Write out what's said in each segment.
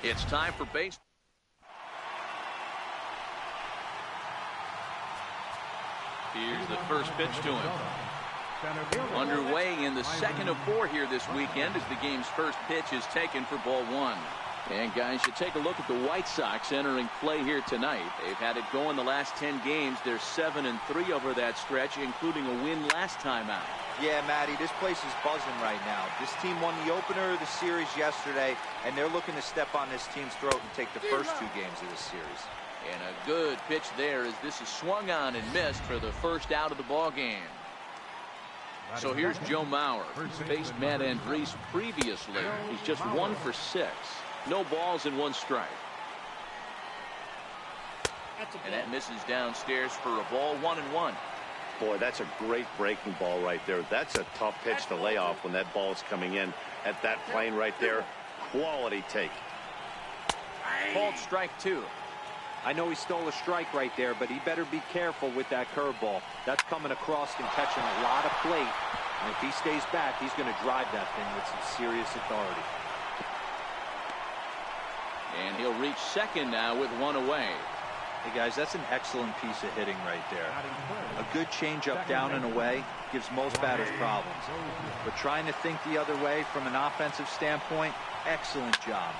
It's time for base. Here's the first pitch to him. Underway in the second of 4 here this weekend as the game's first pitch is taken for ball 1. And guys, you take a look at the White Sox entering play here tonight. They've had it going the last 10 games. They're 7-3 over that stretch, including a win last time out. Yeah, Matty, this place is buzzing right now. This team won the opener of the series yesterday, and they're looking to step on this team's throat and take the first 2 games of this series. And a good pitch there as this is swung on and missed for the first out of the ball game. So here's Joe Mauer. Faced Matt Andriese previously. He's just 1 for 6. No balls and 1 strike. And that misses downstairs for a ball, 1-1. Boy, that's a great breaking ball right there. That's a tough pitch to lay off when that ball is coming in at that plane right there. Quality take. Called strike 2. I know he stole a strike right there, but he better be careful with that curveball. That's coming across and catching a lot of plate. And if he stays back, he's going to drive that thing with some serious authority. And he'll reach second now with 1 away. Hey, guys, that's an excellent piece of hitting right there. A good changeup down and away gives most batters problems. But trying to think the other way from an offensive standpoint, excellent job.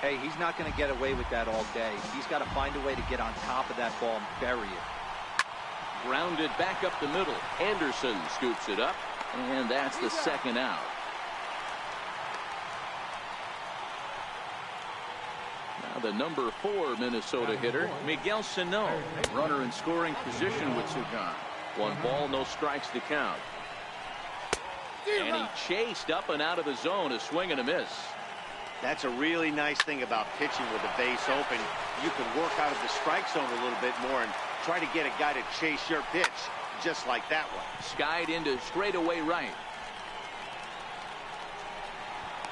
Hey, he's not going to get away with that all day. He's got to find a way to get on top of that ball and bury it. Grounded back up the middle. Anderson scoops it up, and that's the second out. Now the number 4 Minnesota hitter, Miguel Sano. Runner in scoring position with 2 gone. 1 ball, no strikes to count. And he chased up and out of the zone, a swing and a miss. That's a really nice thing about pitching with the base open. You can work out of the strike zone a little bit more and try to get a guy to chase your pitch, just like that one. Skied into straightaway right.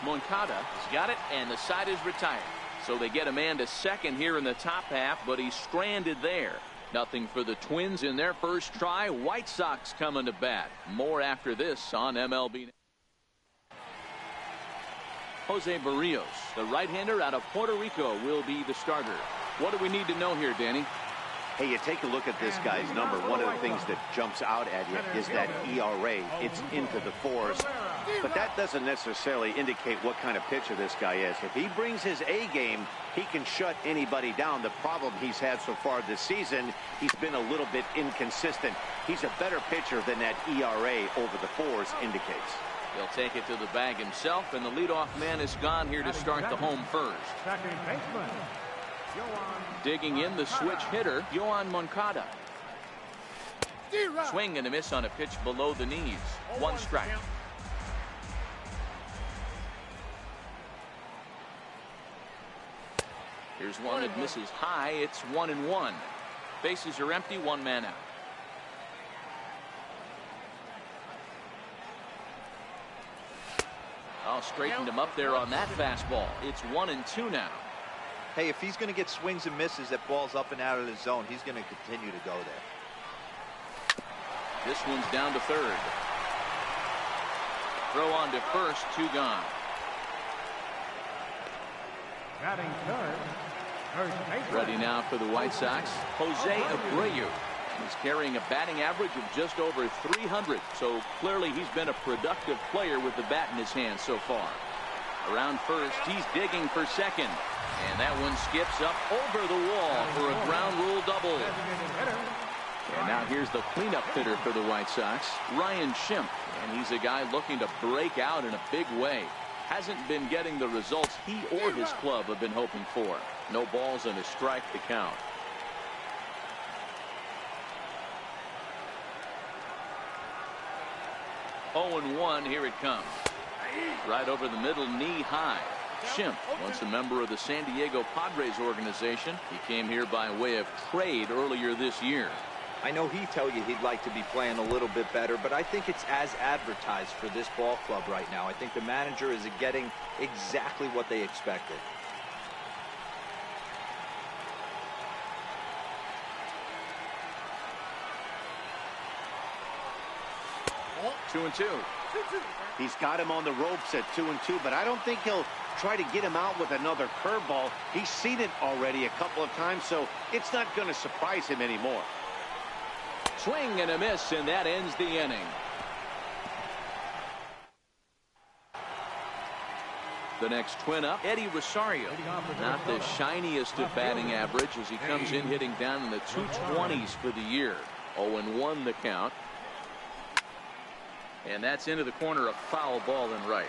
Moncada's got it, and the side is retired. So they get a man to second here in the top half, but he's stranded there. Nothing for the Twins in their first try. White Sox coming to bat. More after this on MLB. Jose Barrios, the right-hander out of Puerto Rico, will be the starter. What do we need to know here, Danny? Hey, you take a look at this guy's number. One of the things that jumps out at you is that ERA. It's into the 4s. But that doesn't necessarily indicate what kind of pitcher this guy is. If he brings his A game, he can shut anybody down. The problem he's had so far this season, he's been a little bit inconsistent. He's a better pitcher than that ERA over the 4s indicates. He'll take it to the bag himself, and the leadoff man is gone here to start the home first. Digging in the switch hitter, Yoan Moncada. Swing and a miss on a pitch below the knees. 1 strike. Here's one that misses high. It's 1-1. Bases are empty, 1 man out. Oh, straightened him up there on that fastball. It's 1-2 now. Hey, if he's going to get swings and misses at balls up and out of the zone, he's going to continue to go there. This one's down to third. Throw on to first, 2 gone. Ready now for the White Sox, Jose Abreu. He's carrying a batting average of just over 300, so clearly he's been a productive player with the bat in his hand so far. Around first, he's digging for second, and that one skips up over the wall for a ground rule double. And now here's the cleanup hitter for the White Sox, Ryan Schimpf, and he's a guy looking to break out in a big way. Hasn't been getting the results he or his club have been hoping for. No balls and a strike to count. Oh, 0-1, here it comes. Right over the middle, knee high. Schimpf, once a member of the San Diego Padres organization. He came here by way of trade earlier this year. I know he'd tell you he'd like to be playing a little bit better, but I think it's as advertised for this ball club right now. I think the manager is getting exactly what they expected. 2-2. He's got him on the ropes at 2-2, but I don't think he'll try to get him out with another curveball. He's seen it already a couple of times, so it's not going to surprise him anymore. Swing and a miss, and that ends the inning. The next twin up, Eddie Rosario. Not the shiniest of batting average as he comes in hitting down in the 220s for the year. 0-1 the count. And that's into the corner, a foul ball and right.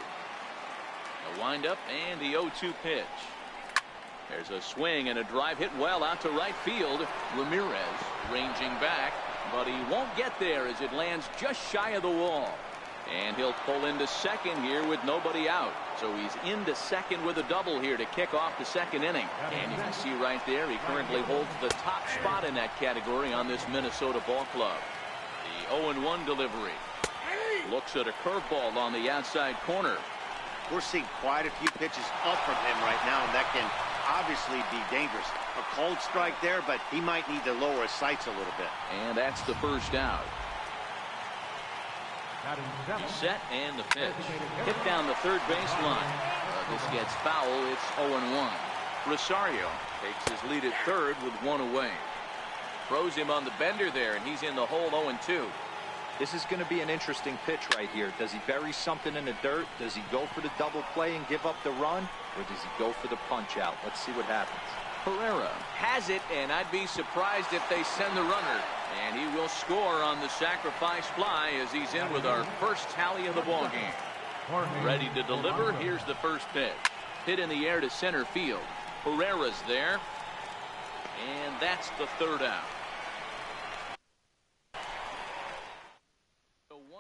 The windup and the 0-2 pitch. There's a swing and a drive hit well out to right field. Ramirez ranging back, but he won't get there as it lands just shy of the wall. And he'll pull into second here with nobody out. So he's into second with a double here to kick off the second inning. And you can see right there he currently holds the top spot in that category on this Minnesota ball club. The 0-1 delivery. Looks at a curveball on the outside corner. We're seeing quite a few pitches up from him right now, and that can obviously be dangerous. A cold strike there, but he might need to lower his sights a little bit. And that's the first out. Set and the pitch. Hit down the third baseline. This gets foul. It's 0-1. Rosario takes his lead at third with one away. Throws him on the bender there, and he's in the hole 0-2. This is going to be an interesting pitch right here. Does he bury something in the dirt? Does he go for the double play and give up the run? Or does he go for the punch out? Let's see what happens. Pereira has it, and I'd be surprised if they send the runner. And he will score on the sacrifice fly as he's in with our first tally of the ball game. Ready to deliver. Here's the first pitch. Hit in the air to center field. Pereira's there. And that's the third out.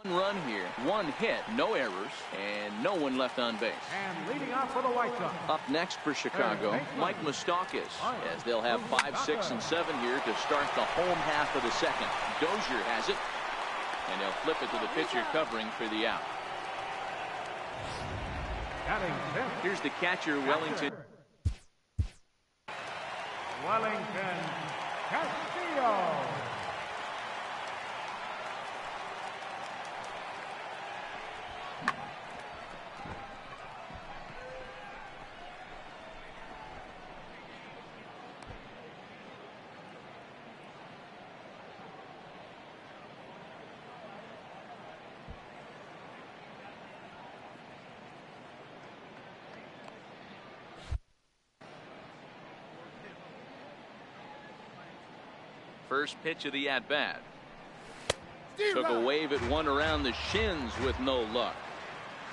One run here, one hit, no errors, and no one left on base. And leading off for the White Sox. Up next for Chicago, Mike Moustakas, as they'll have 5, 6, and 7 here to start the home half of the second. Dozier has it, and he'll flip it to the pitcher covering for the out. Here's the catcher, Wellington. Wellington Castillo. First pitch of the at-bat. Took a wave at one around the shins with no luck.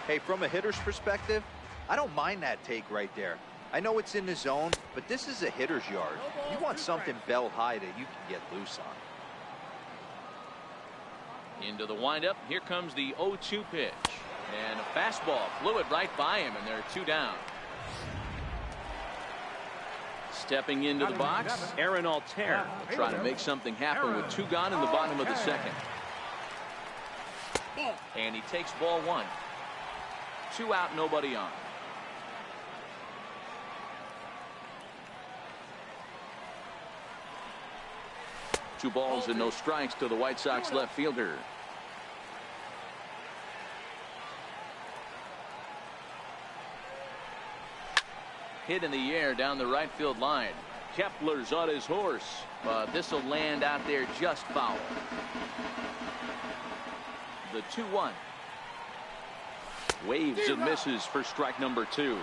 Hey, from a hitter's perspective, I don't mind that take right there. I know it's in the zone, but this is a hitter's yard. You want something bell high that you can get loose on. Into the windup. Here comes the 0-2 pitch. And a fastball flew it right by him, and there are 2 down. Stepping into the box, Aaron Altair will try to make something happen with 2 gone in the bottom of the second. And he takes ball 1. 2 out, nobody on. Two balls and no strikes to the White Sox left fielder. Hit in the air down the right field line. Kepler's on his horse, but this will land out there just foul. The 2-1. Waves and misses for strike number 2.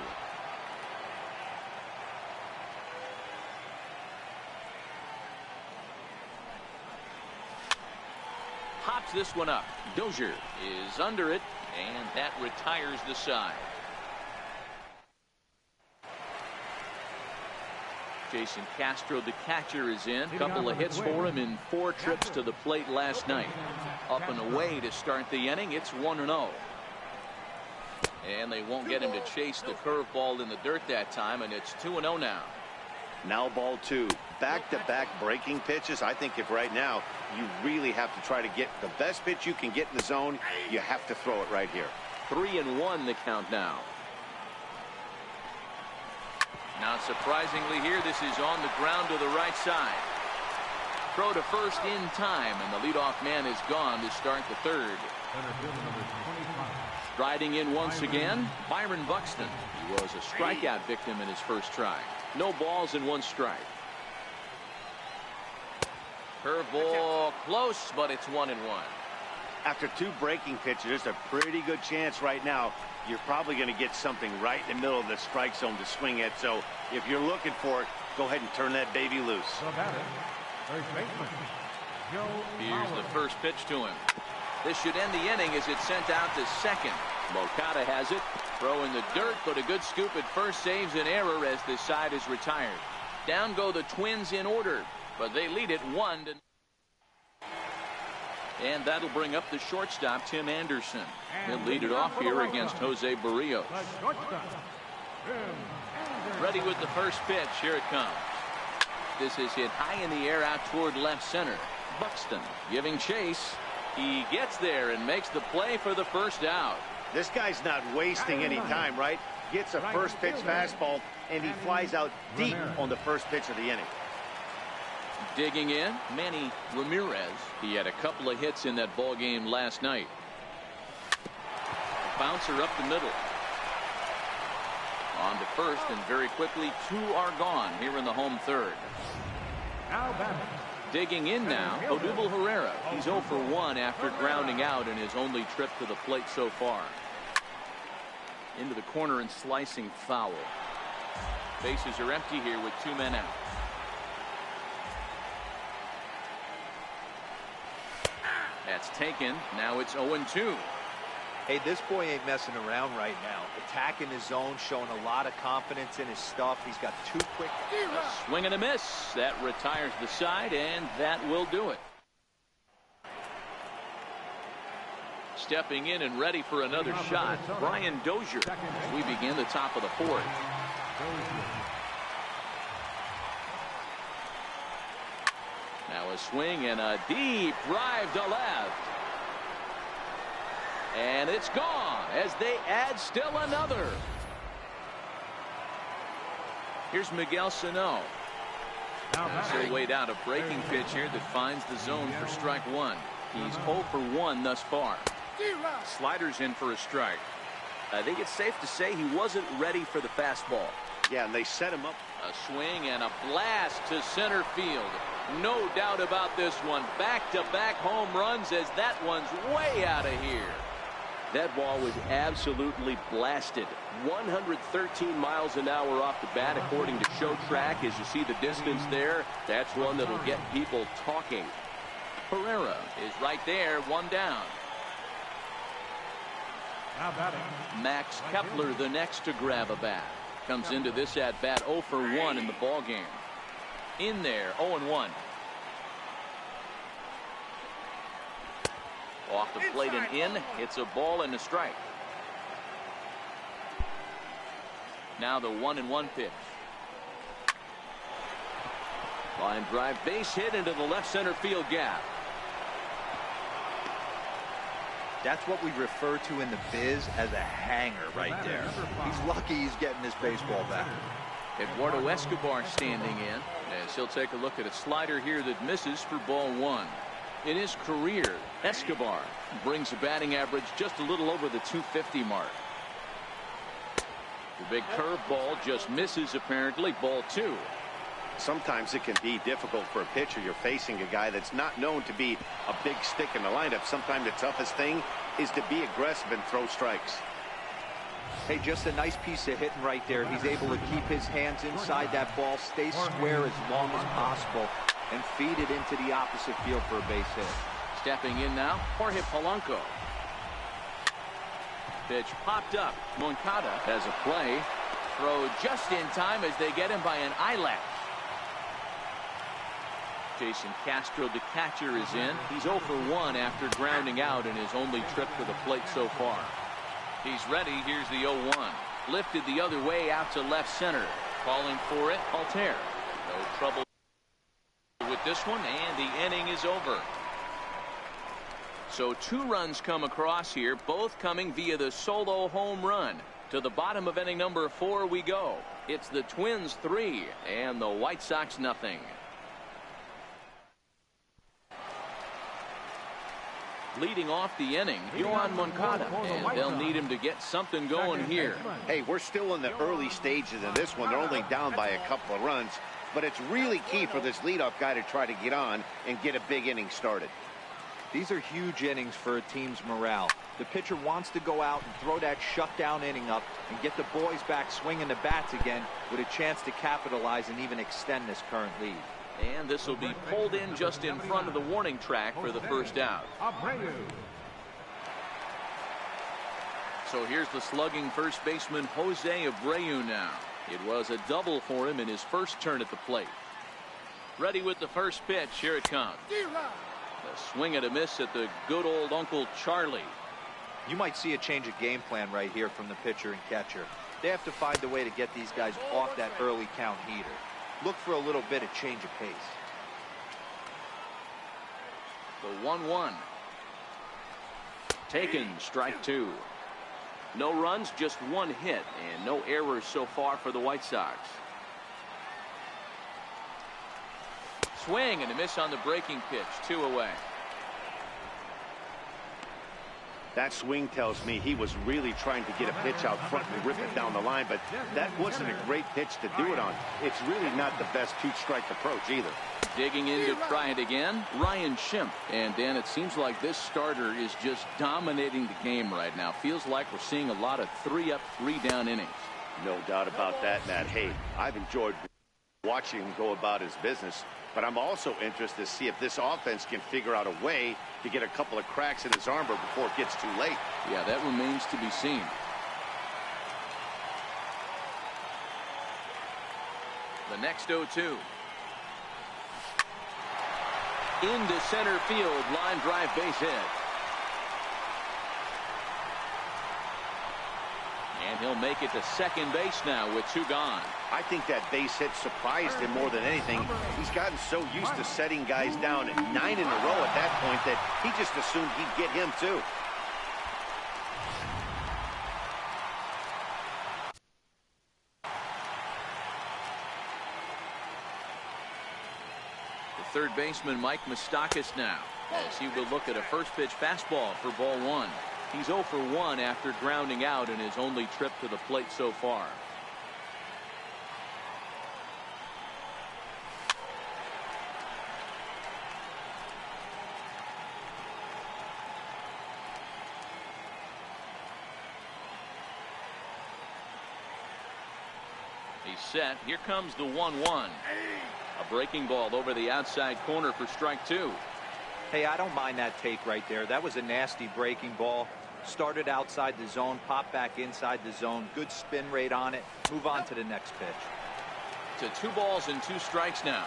Hops this one up. Dozier is under it, and that retires the side. Jason Castro, the catcher, is in. A couple of hits for him in 4 trips to the plate last night. Up and away to start the inning. It's 1-0. And they won't get him to chase the curveball in the dirt that time, and it's 2-0 now. Now ball 2. Back-to-back breaking pitches. I think if right now you really have to try to get the best pitch you can get in the zone, you have to throw it right here. 3-1 the count now. Not surprisingly here, this is on the ground to the right side. Throw to first in time, and the leadoff man is gone to start the third. Striding in once again, Byron Buxton. He was a strikeout victim in his first try. No balls and 1 strike. Curveball close, but it's 1-1. After 2 breaking pitches, there's a pretty good chance right now you're probably going to get something right in the middle of the strike zone to swing at. So if you're looking for it, go ahead and turn that baby loose. The batter, first baseman, Joe Here's the Mauer. first pitch to him. This should end the inning as it's sent out to second. Moncada has it. Throw in the dirt, but a good scoop at first saves an error as this side is retired. Down go the Twins in order, but they lead it 1-0. And that'll bring up the shortstop, Tim Anderson. He'll lead it off here against Jose Barrios. The shortstop, Tim Anderson. Ready with the first pitch. Here it comes. This is hit high in the air out toward left center. Buxton giving chase. He gets there and makes the play for the first out. This guy's not wasting any time, right? Gets a first pitch fastball, and he flies out deep on the first pitch of the inning. Digging in, Manny Ramirez. He had a couple of hits in that ball game last night. Bouncer up the middle. On to first, and very quickly 2 are gone here in the home third. Now batting. Digging in now, Odubel Herrera. He's 0 for 1 after grounding out in his only trip to the plate so far. Into the corner and slicing foul. Bases are empty here with 2 men out. That's taken. Now it's 0-2. Hey, this boy ain't messing around right now. Attacking his zone, showing a lot of confidence in his stuff. He's got 2 quick. A swing and a miss. That retires the side, and that will do it. Stepping in and ready for another shot, Brian Dozier. As we begin the top of the 4th. Now a swing and a deep drive to left. And it's gone as they add still another. Here's Miguel Sano. So weighed out a breaking pitch here that finds the zone for strike 1. He's 0 for 1 thus far. Sliders in for a strike. I think it's safe to say he wasn't ready for the fastball. Yeah, and they set him up. A swing and a blast to center field. No doubt about this one. Back-to-back home runs as that one's way out of here. That ball was absolutely blasted. 113 miles an hour off the bat, according to Show Track. As you see the distance there, that's one that'll get people talking. Herrera is right there, 1 down. Now batting. Max Kepler, the next to grab a bat. Comes into this at bat 0 for 1 in the ball game. In there, 0-1. Off the plate and in. It's a ball and a strike. Now the 1-1 pitch. Line drive, base hit into the left center field gap. That's what we refer to in the biz as a hanger right there. He's lucky he's getting this baseball back. Eduardo Escobar standing in as he'll take a look at a slider here that misses for ball 1. In his career, Escobar brings a batting average just a little over the 250 mark. The big curveball just misses apparently. Ball 2. Sometimes it can be difficult for a pitcher. You're facing a guy that's not known to be a big stick in the lineup. Sometimes the toughest thing is to be aggressive and throw strikes. Hey, just a nice piece of hitting right there. He's able to keep his hands inside that ball, stay square as long as possible, and feed it into the opposite field for a base hit. Stepping in now, Jorge Polanco. Pitch popped up. Moncada has a play. Throw just in time as they get him by an eyelash. Jason Castro, the catcher, is in. He's 0 for 1 after grounding out in his only trip to the plate so far. He's ready. Here's the 0-1. Lifted the other way out to left center. Calling for it, Altair. No trouble with this one, and the inning is over. So 2 runs come across here, both coming via the solo home run. To the bottom of inning number 4 we go. It's the Twins 3 and the White Sox nothing. leading off the inning, Yohan Moncada, and they'll need him to get something going here. Hey, we're still in the early stages of this one. They're only down by a couple of runs, but it's really key for this leadoff guy to try to get on and get a big inning started. These are huge innings for a team's morale. The pitcher wants to go out and throw that shutdown inning up and get the boys back swinging the bats again with a chance to capitalize and even extend this current lead. And this will be pulled in just in front of the warning track for the first out. So here's the slugging first baseman Jose Abreu now. It was a double for him in his first turn at the plate. Ready with the first pitch. Here it comes. A swing and a miss at the good old Uncle Charlie. You might see a change of game plan right here from the pitcher and catcher. They have to find a way to get these guys off that early count heater. Look for a little bit of change of pace. The 1-1. Taken, strike two. No runs, just one hit, and no errors so far for the White Sox. Swing and a miss on the breaking pitch. 2 away. That swing tells me he was really trying to get a pitch out front and rip it down the line, but that wasn't a great pitch to do it on. It's really not the best two-strike approach either. Digging in to try it again, Ryan Schimpf. And Dan, it seems like this starter is just dominating the game right now. Feels like we're seeing a lot of 3-up, 3-down innings. No doubt about that, Matt. Hey, I've enjoyed watching him go about his business, but I'm also interested to see if this offense can figure out a way to get a couple of cracks in his armor before it gets too late. Yeah, that remains to be seen. The next 0-2. Into center field, line drive, base hit. And he'll make it to second base now with 2 gone. I think that base hit surprised him more than anything. He's gotten so used to setting guys down 9 in a row at that point that he just assumed he'd get him too. The third baseman Mike Moustakas now, as he will look at a first pitch fastball for ball 1. He's 0 for 1 after grounding out in his only trip to the plate so far. He's set. Here comes the 1-1. A breaking ball over the outside corner for strike 2. Hey, I don't mind that take right there. That was a nasty breaking ball. Started outside the zone, popped back inside the zone. Good spin rate on it. Move on to the next pitch. To 2 balls and 2 strikes now.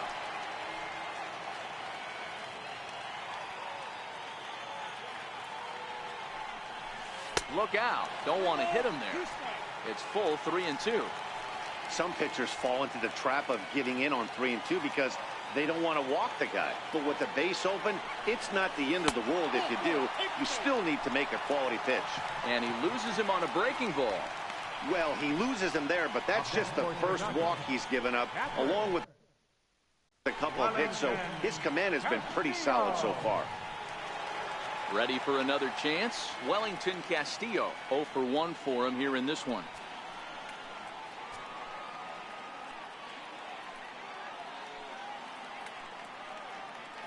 Look out. Don't want to hit him there. It's full 3-2. Some pitchers fall into the trap of giving in on 3-2 because they don't want to walk the guy. But with the base open, it's not the end of the world if you do. You still need to make a quality pitch. And he loses him on a breaking ball. Well, he loses him there, but that's just the first walk he's given up, along with a couple of hits. So his command has been pretty solid so far. Ready for another chance? Wellington Castillo, 0 for 1 for him here in this one.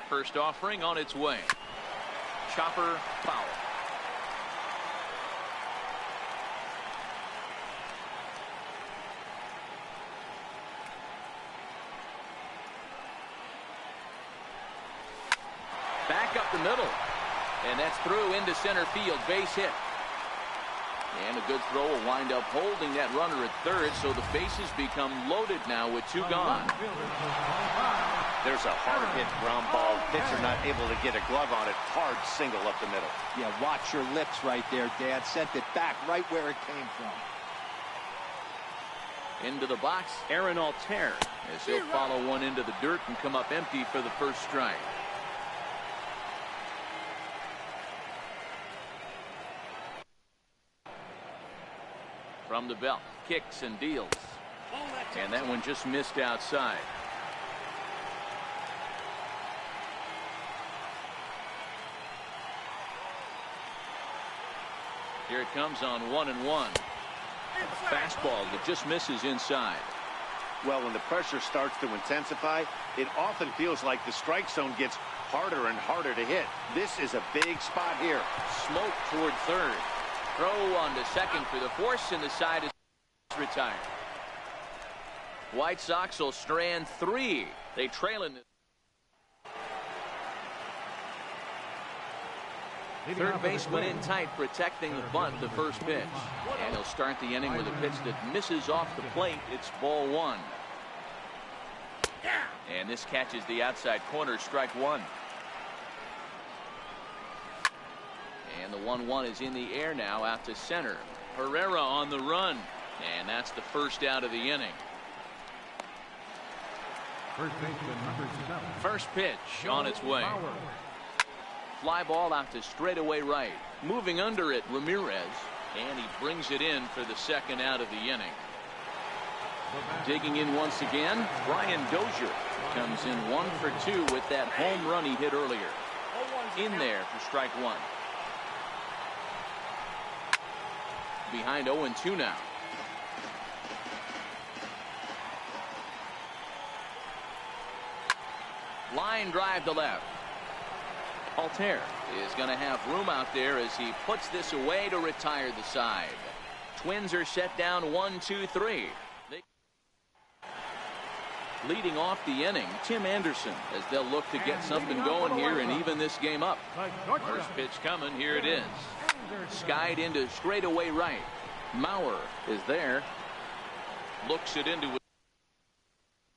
First offering on its way. Chopper foul. Back up the middle. And that's through into center field. Base hit. And a good throw will wind up holding that runner at third, so the bases become loaded now with 2 gone. There's a hard hit ground ball. Pitcher not able to get a glove on it. Hard single up the middle. Yeah, watch your lips right there, Dad. Sent it back right where it came from. Into the box, Aaron Altair, as he'll follow one into the dirt and come up empty for the first strike. From the belt, kicks and deals. And that one just missed outside. Here it comes on 1-1. A fastball that just misses inside. Well, when the pressure starts to intensify, it often feels like the strike zone gets harder and harder to hit. This is a big spot here. Smoke toward third. Throw on to second for the force, and the side is retired. White Sox will strand 3. They trail in. Third baseman in tight, protecting the bunt, the first pitch. And he'll start the inning with a pitch that misses off the plate. It's ball 1. And this catches the outside corner, strike 1. And the 1-1 is in the air now, out to center. Herrera on the run. And that's the first out of the inning. First baseman, number 7. First pitch on its way. Fly ball out to straightaway right. Moving under it, Ramirez. And he brings it in for the second out of the inning. Digging in once again, Brian Dozier comes in 1 for 2 with that home run he hit earlier. In there for strike 1. Behind 0-2 now. Line drive to left. Altair is going to have room out there as he puts this away to retire the side. Twins are set down 1-2-3. Leading off the inning, Tim Anderson, as they'll look to get something going here and even this game up. First pitch coming, here it is. Skied into straightaway right. Mauer is there. Looks it into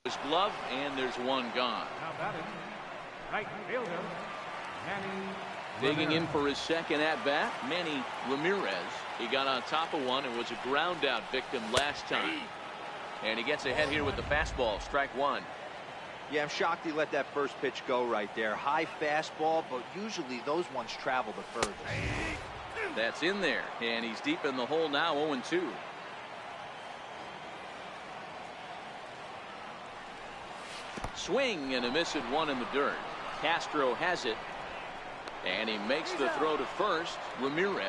his glove, and there's one gone. Right fielder, Manny. Digging in for his second at-bat, Manny Ramirez. He got on top of one and was a ground-out victim last time. And he gets ahead here with the fastball, strike 1. Yeah, I'm shocked he let that first pitch go right there. High fastball, but usually those ones travel the furthest. That's in there, and he's deep in the hole now, 0-2. Swing and a miss at 1 in the dirt. Castro has it, and he makes the throw to first. Ramirez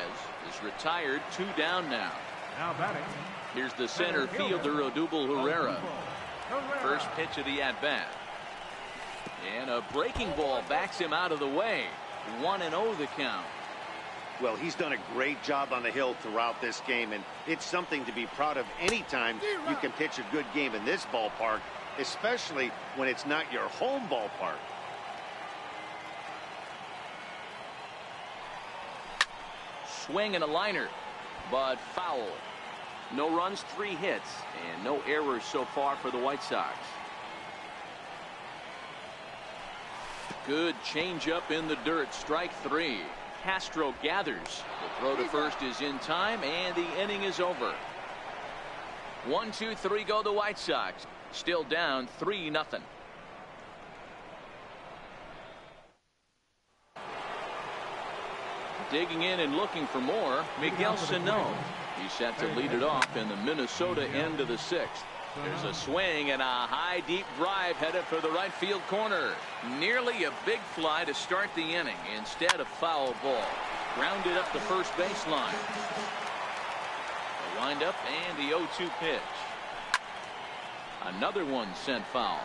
is retired, 2 down now. Now batting. Here's the center fielder, Odubel Herrera. First pitch of the at-bat. And a breaking ball backs him out of the way. 1-0 the count. Well, he's done a great job on the hill throughout this game, and it's something to be proud of anytime you can pitch a good game in this ballpark, especially when it's not your home ballpark. Swing and a liner, but foul. No runs, 3 hits, and no errors so far for the White Sox. Good changeup in the dirt, strike 3. Castro gathers. The throw to first is in time, and the inning is over. 1-2-3 go the White Sox. Still down 3-0. Digging in and looking for more, Miguel Sano. He's set to lead it off in the Minnesota end of the 6th. There's a swing and a high deep drive headed for the right field corner. Nearly a big fly to start the inning. Instead, a foul ball. Grounded up the first baseline. The windup and the 0-2 pitch. Another one sent foul.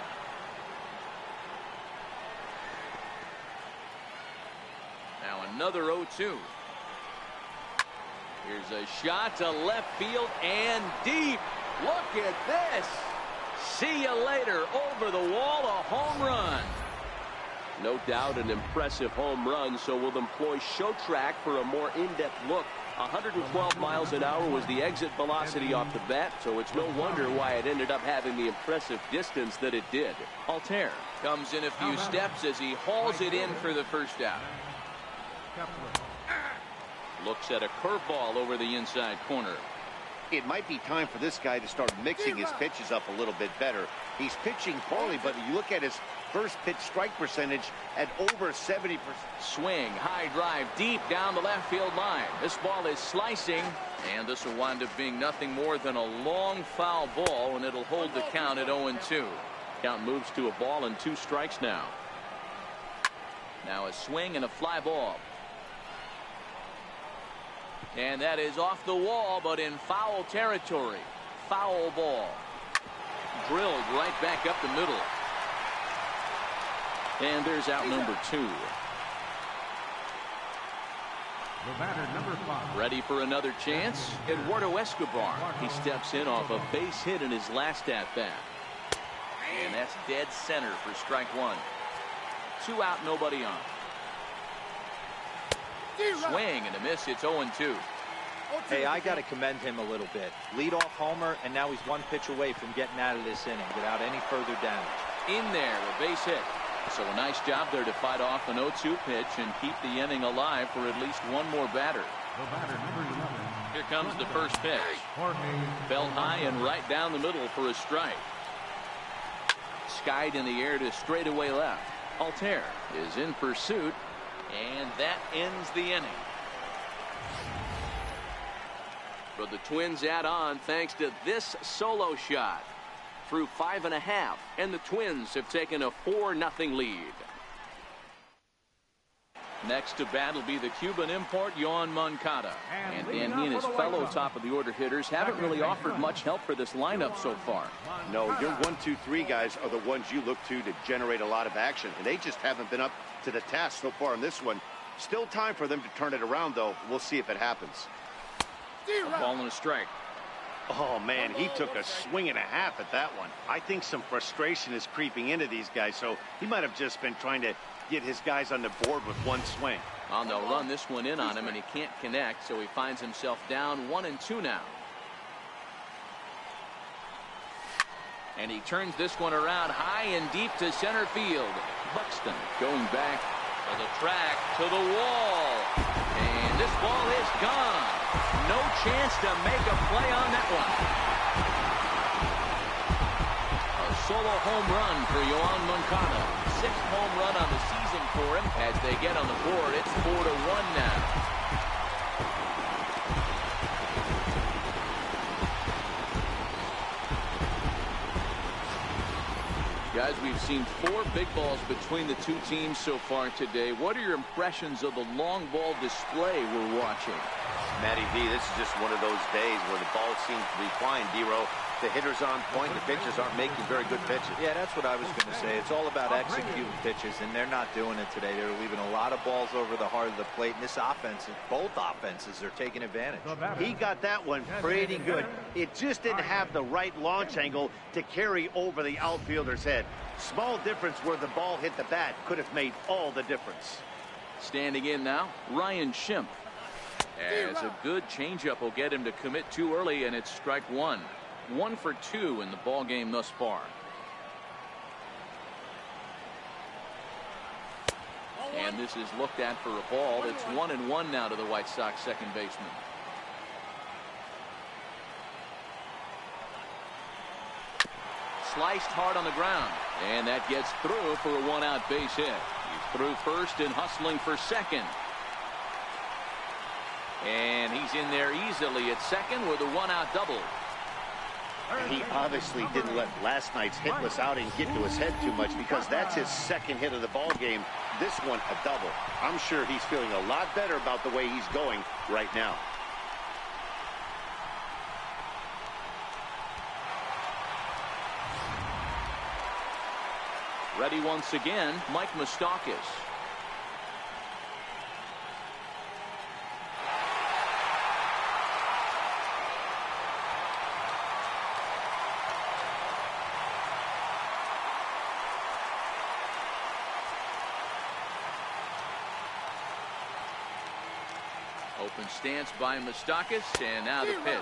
Now another 0-2. Here's a shot to left field and deep. Look at this. See you later. Over the wall, a home run. No doubt an impressive home run, so we'll employ show track for a more in-depth look. 112 miles an hour was the exit velocity off the bat, so it's no wonder why it ended up having the impressive distance that it did. Altair comes in a few steps as he hauls it in for the first out. Looks at a curveball over the inside corner. It might be time for this guy to start mixing his pitches up a little bit better. He's pitching poorly, but you look at his first pitch strike percentage at over 70%. Swing, high drive, deep down the left field line. This ball is slicing, and this will wind up being nothing more than a long foul ball, and it'll hold the count at 0-2. Count moves to a ball and 2 strikes now. Now a swing and a fly ball. And that is off the wall, but in foul territory. Foul ball. Drilled right back up the middle. And there's out number 2. The batter, number 5. Ready for another chance? Eduardo Escobar. He steps in off a base hit in his last at-bat. And that's dead center for strike 1. 2 out, nobody on. Swing and a miss. It's 0-2. Hey, I got to commend him a little bit. Leadoff homer, and now he's 1 pitch away from getting out of this inning without any further damage. In there, a base hit. So a nice job there to fight off an 0-2 pitch and keep the inning alive for at least one more batter. The batter, number 11. Here comes the first pitch. Fell high and right down the middle for a strike. Skied in the air to straightaway left. Altair is in pursuit, and that ends the inning. But the Twins add on thanks to this solo shot. Through 5.5, and the Twins have taken a 4-0 lead. Next to bat will be the Cuban import, Yoan Moncada. And he and his fellow top-of-the-order hitters haven't really offered much help for this lineup so far. No, your 1, 2, 3 guys are the ones you look to generate a lot of action, and they just haven't been up to the task so far in this one. Still time for them to turn it around, though. We'll see if it happens. A ball and a strike. Oh, man, he took a swing and a half at that one. I think some frustration is creeping into these guys, so he might have just been trying to get his guys on the board with 1 swing. Oh, they'll run this one in on him, and he can't connect, so he finds himself down 1-2 now. And he turns this one around high and deep to center field. Buxton going back to the track, to the wall. And this ball is gone. No chance to make a play on that one. A solo home run for Yoan Moncada. 6th home run on the season for him. As they get on the board, it's 4-1 now. Guys, we've seen 4 big balls between the 2 teams so far today. What are your impressions of the long ball display we're watching? Matty V, this is just one of those days where the ball seems to be flying, D-Row. The hitters on point, the pitchers aren't making very good pitches. Yeah, that's what I was going to say. It's all about executing pitches, and they're not doing it today. They're leaving a lot of balls over the heart of the plate, and this offense, both offenses are taking advantage. He got that one pretty good. It just didn't have the right launch angle to carry over the outfielder's head. Small difference where the ball hit the bat could have made all the difference. Standing in now, Ryan Schimpf. As a good changeup will get him to commit too early, and it's strike 1. 1 for 2 in the ball game thus far. And this is looked at for a ball. It's 1-1 now to the White Sox second baseman. Sliced hard on the ground, and that gets through for a 1-out base hit. He's through first and hustling for second. And he's in there easily at second with a 1-out double. He obviously didn't let last night's hitless outing get to his head too much, because that's his 2nd hit of the ball game. This one a double. I'm sure he's feeling a lot better about the way he's going right now. Ready once again, Mike Moustakas. Open stance by Moustakas, and now the pitch.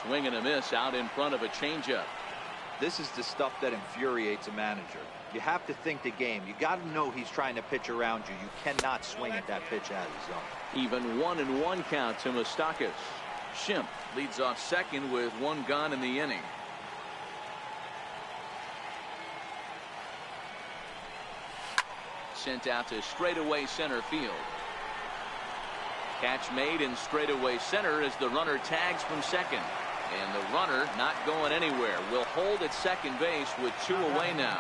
Swing and a miss out in front of a changeup. This is the stuff that infuriates a manager. You have to think the game. You got to know he's trying to pitch around you. You cannot swing at that pitch out of the zone. Even 1-1 count to Moustakas. Schimpf leads off second with 1 gone in the inning. Sent out to straightaway center field. Catch made in straightaway center as the runner tags from second. And the runner not going anywhere. Will hold at second base with 2 away now.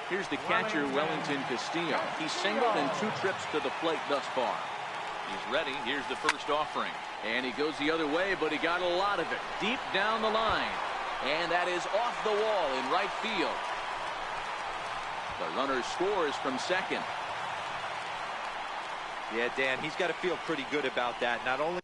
Here's the catcher, Wellington Castillo. He's singled in 2 trips to the plate thus far. He's ready. Here's the first offering. And he goes the other way, but he got a lot of it deep down the line. And that is off the wall in right field. The runner scores from second. Yeah, Dan, he's got to feel pretty good about that. Not only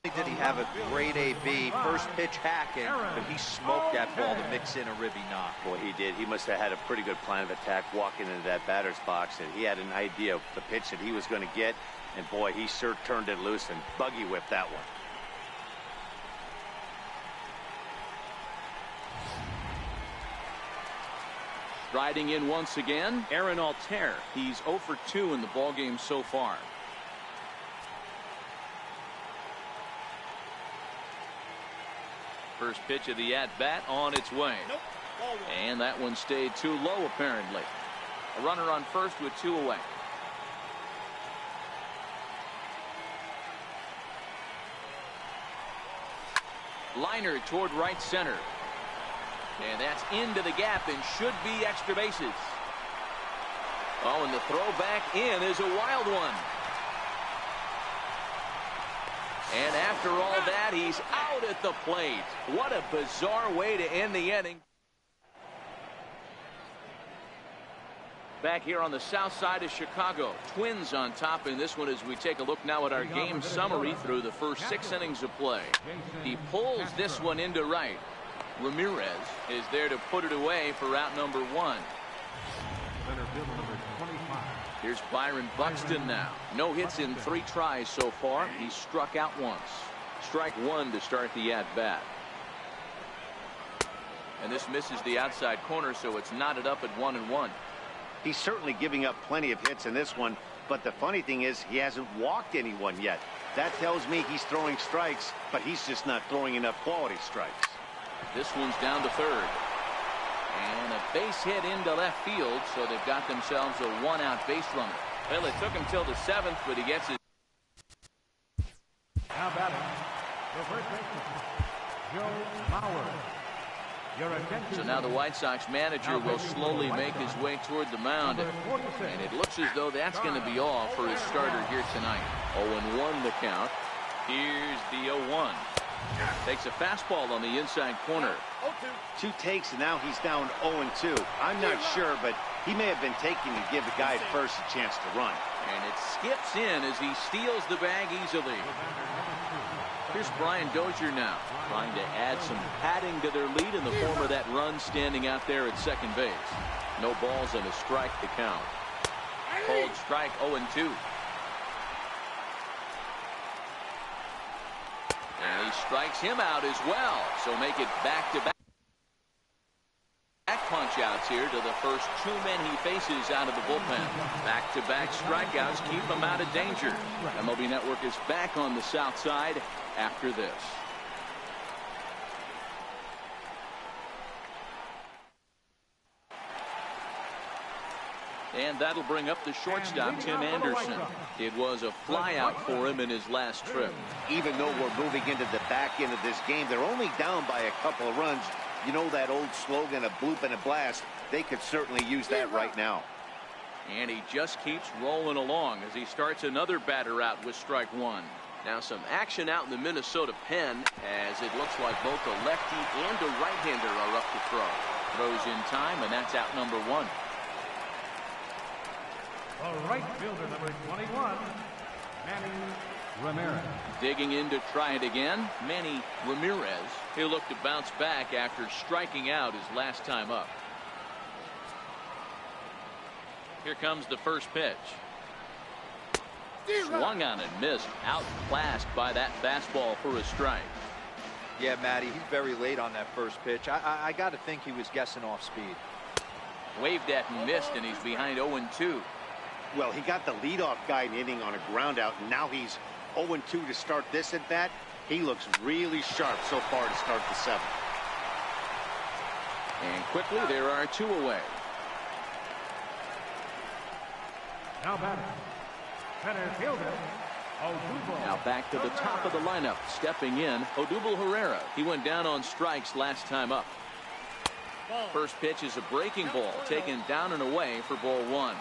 did he have a great AB, first pitch hacking, but he smoked that ball to mix in a ribby knock. Boy, he did. He must have had a pretty good plan of attack walking into that batter's box, and he had an idea of the pitch that he was going to get, and boy, he sure turned it loose and buggy whipped that one. Striding in once again, Aaron Altair. He's 0 for 2 in the ballgame so far. First pitch of the at-bat on its way. And that one stayed too low, apparently. A runner on first with 2 away. Liner toward right center. And that's into the gap and should be extra bases. Oh, and the throw back in is a wild one. And after all that, he's out at the plate. What a bizarre way to end the inning. Back here on the south side of Chicago, Twins on top in this one as we take a look now at our game summary through the first 6 innings of play. He pulls this one into right. Ramirez is there to put it away for out number 1. Here's Byron Buxton now. No hits in 3 tries so far. He struck out once. Strike 1 to start the at-bat. And this misses the outside corner, so it's knotted up at 1-1. He's certainly giving up plenty of hits in this one, but the funny thing is he hasn't walked anyone yet. That tells me he's throwing strikes, but he's just not throwing enough quality strikes. This one's down to third. And a base hit into left field, so they've got themselves a 1-out base runner. Well, it took him till the 7th, but he gets it. Now batting, the first baseman, Joe Mauer. So now the White Sox manager will slowly make his way toward the mound. And it looks as though that's going to be all for his starter here tonight. 0-1 the count. Here's the 0-1. Takes a fastball on the inside corner. 2 takes, and now he's down 0-2. I'm not sure, but he may have been taking to give the guy at first a chance to run. And it skips in as he steals the bag easily. Here's Brian Dozier now, trying to add some padding to their lead in the form of that run standing out there at second base. No balls and a strike to count. Called strike 0-2. And he strikes him out as well. So make it back-to-back punch outs here to the first 2 men he faces out of the bullpen. Back-to-back strikeouts keep him out of danger. MLB Network is back on the south side after this. And that'll bring up the shortstop, Tim Anderson. It was a flyout for him in his last trip. Even though we're moving into the back end of this game, they're only down by a couple of runs. You know that old slogan, a bloop and a blast. They could certainly use that right now. And he just keeps rolling along as he starts another batter out with strike 1. Now some action out in the Minnesota pen as it looks like both a lefty and a right-hander are up to throw. Throws in time, and that's out number 1. The right fielder, number 21, Manny Ramirez. Digging in to try it again, Manny Ramirez. He'll look to bounce back after striking out his last time up. Here comes the first pitch. Swung on and missed. Outclassed by that fastball for a strike. Yeah, Matty, he's very late on that first pitch. I got to think he was guessing off speed. Waved at and missed, and he's behind 0-2. Well, he got the leadoff guy in the inning on a ground out, and now he's 0-2 to start this at bat. He looks really sharp so far to start the 7th. And quickly, there are 2 away. Now batting, center fielder, Odubel. Now back to the top of the lineup. Stepping in, Odubel Herrera. He went down on strikes last time up. First pitch is a breaking ball, taken down and away for ball 1.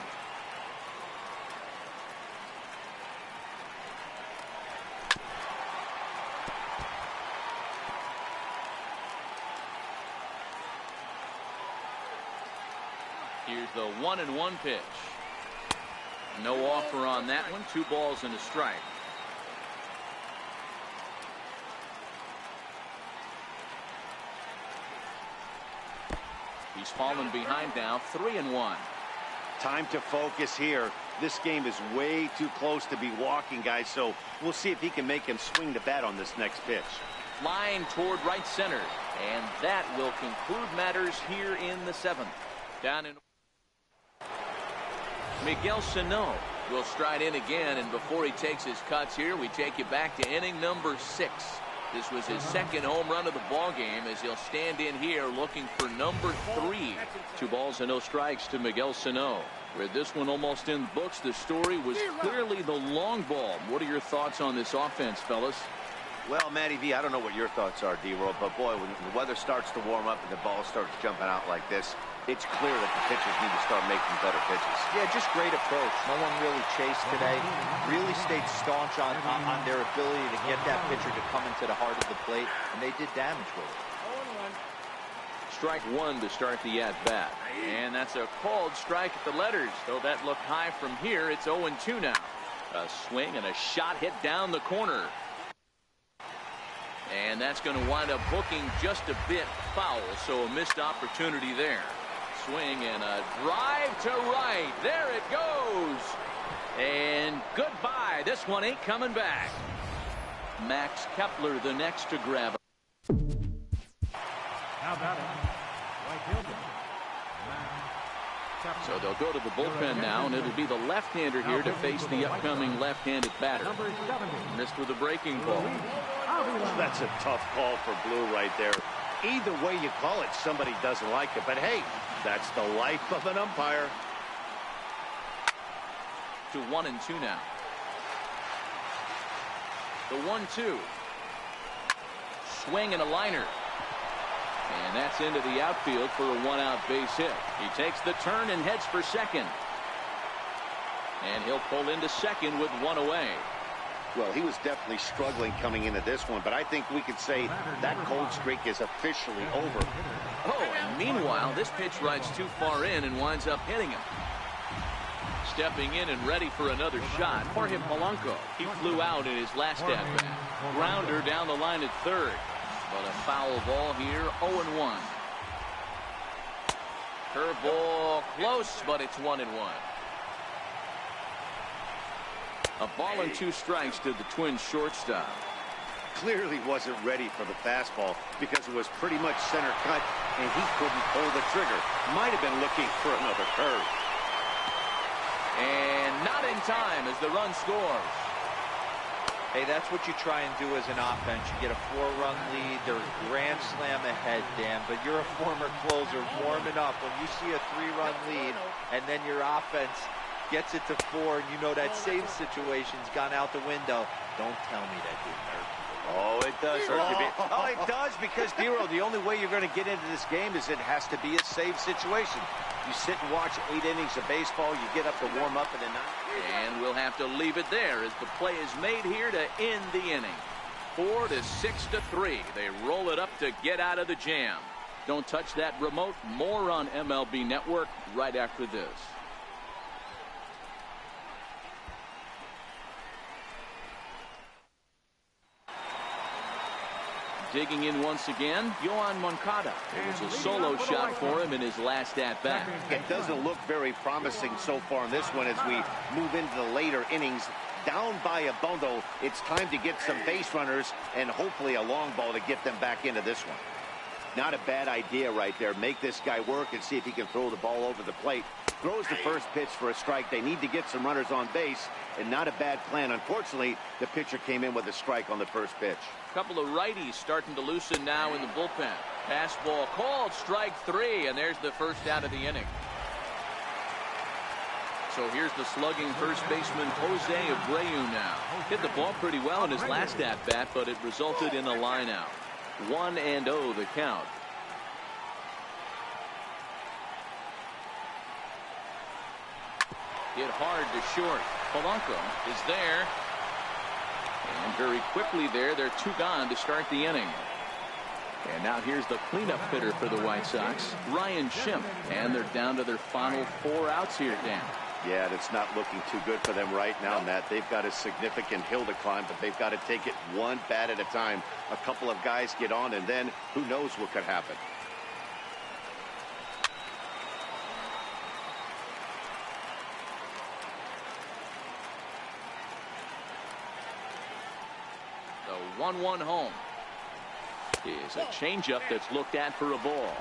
Here's the 1-1 pitch. No offer on that one. 2 balls and a strike. He's fallen behind now. 3-1. Time to focus here. This game is way too close to be walking, guys, so we'll see if he can make him swing the bat on this next pitch. Line toward right center, and that will conclude matters here in the 7th. Down in Miguel Sano will stride in again, and before he takes his cuts here, we take you back to inning number 6. This was his 2nd home run of the ball game as he'll stand in here looking for number 3. 2 balls and no strikes to Miguel Sano. With this one almost in the books, the story was clearly the long ball. What are your thoughts on this offense, fellas? Well, Matty V, I don't know what your thoughts are, D-Roll, but boy, when the weather starts to warm up and the ball starts jumping out like this, it's clear that the pitchers need to start making better pitches. Yeah, just great approach. No one really chased today. Really stayed staunch on their ability to get that pitcher to come into the heart of the plate, and they did damage with it. Strike 1 to start the at-bat. And that's a called strike at the letters. Though that looked high from here, it's 0-2 now. A swing and a shot hit down the corner. And that's going to wind up hooking just a bit foul, so a missed opportunity there. Swing and a drive to right. There it goes. And goodbye. This one ain't coming back. Max Kepler the next to grab. How about it? Right fielder. So they'll go to the bullpen now, and it'll be the left-hander here to face the upcoming left-handed batter. Number 70. Missed with a breaking ball. That's a tough call for Blue right there. Either way you call it, somebody doesn't like it. But hey, that's the life of an umpire. To 1-2 now. The 1-2. Swing and a liner. And that's into the outfield for a 1-out base hit. He takes the turn and heads for second. And he'll pull into second with 1 away. Well, he was definitely struggling coming into this one, but I think we could say that cold streak is officially over. Oh, and meanwhile, this pitch rides too far in and winds up hitting him. Stepping in and ready for another shot, Jorge Polanco. He flew out in his last at-bat. Grounder down the line at third. But a foul ball here, 0-1. Curveball close, but it's 1-1. A ball and 2 strikes to the Twins shortstop. Clearly wasn't ready for the fastball because it was pretty much center cut and he couldn't pull the trigger. Might have been looking for another curve. And not in time as the run scores. Hey, that's what you try and do as an offense. You get a 4-run lead. They're grand slam ahead, Dan, but you're a former closer warming up. When you see a 3-run lead and then your offense gets it to 4 and you know that save situation's gone out the window, don't tell me that didn't hurt. Oh, it does hurt you. Oh, it does because, D-Roll, the only way you're going to get into this game is it has to be a save situation. You sit and watch 8 innings of baseball, you get up to warm up in the 9th. And we'll have to leave it there as the play is made here to end the inning. 4-6-3. They roll it up to get out of the jam. Don't touch that remote. More on MLB Network right after this. Digging in once again, Yohan Moncada. It was a solo shot for him in his last at-bat. It doesn't look very promising so far in this one as we move into the later innings. Down by a bundle, it's time to get some base runners and hopefully a long ball to get them back into this one. Not a bad idea right there. Make this guy work and see if he can throw the ball over the plate. Throws the first pitch for a strike. They need to get some runners on base, and not a bad plan. Unfortunately, the pitcher came in with a strike on the first pitch. A couple of righties starting to loosen now in the bullpen. Pass ball called, strike 3, and there's the first out of the inning. So here's the slugging first baseman Jose Abreu now. Hit the ball pretty well in his last at-bat, but it resulted in a line-out. 1-0 the count. Hit hard to short. Polanco is there. And very quickly there, they're 2 gone to start the inning. And now here's the cleanup hitter for the White Sox, Ryan Schimpf. And they're down to their final 4 outs here, Dan. Yeah, it's not looking too good for them right now, Matt. They've got a significant hill to climb, but they've got to take it one bat at a time. A couple of guys get on, and then who knows what could happen. The 1-1 home is a changeup that's looked at for a ball.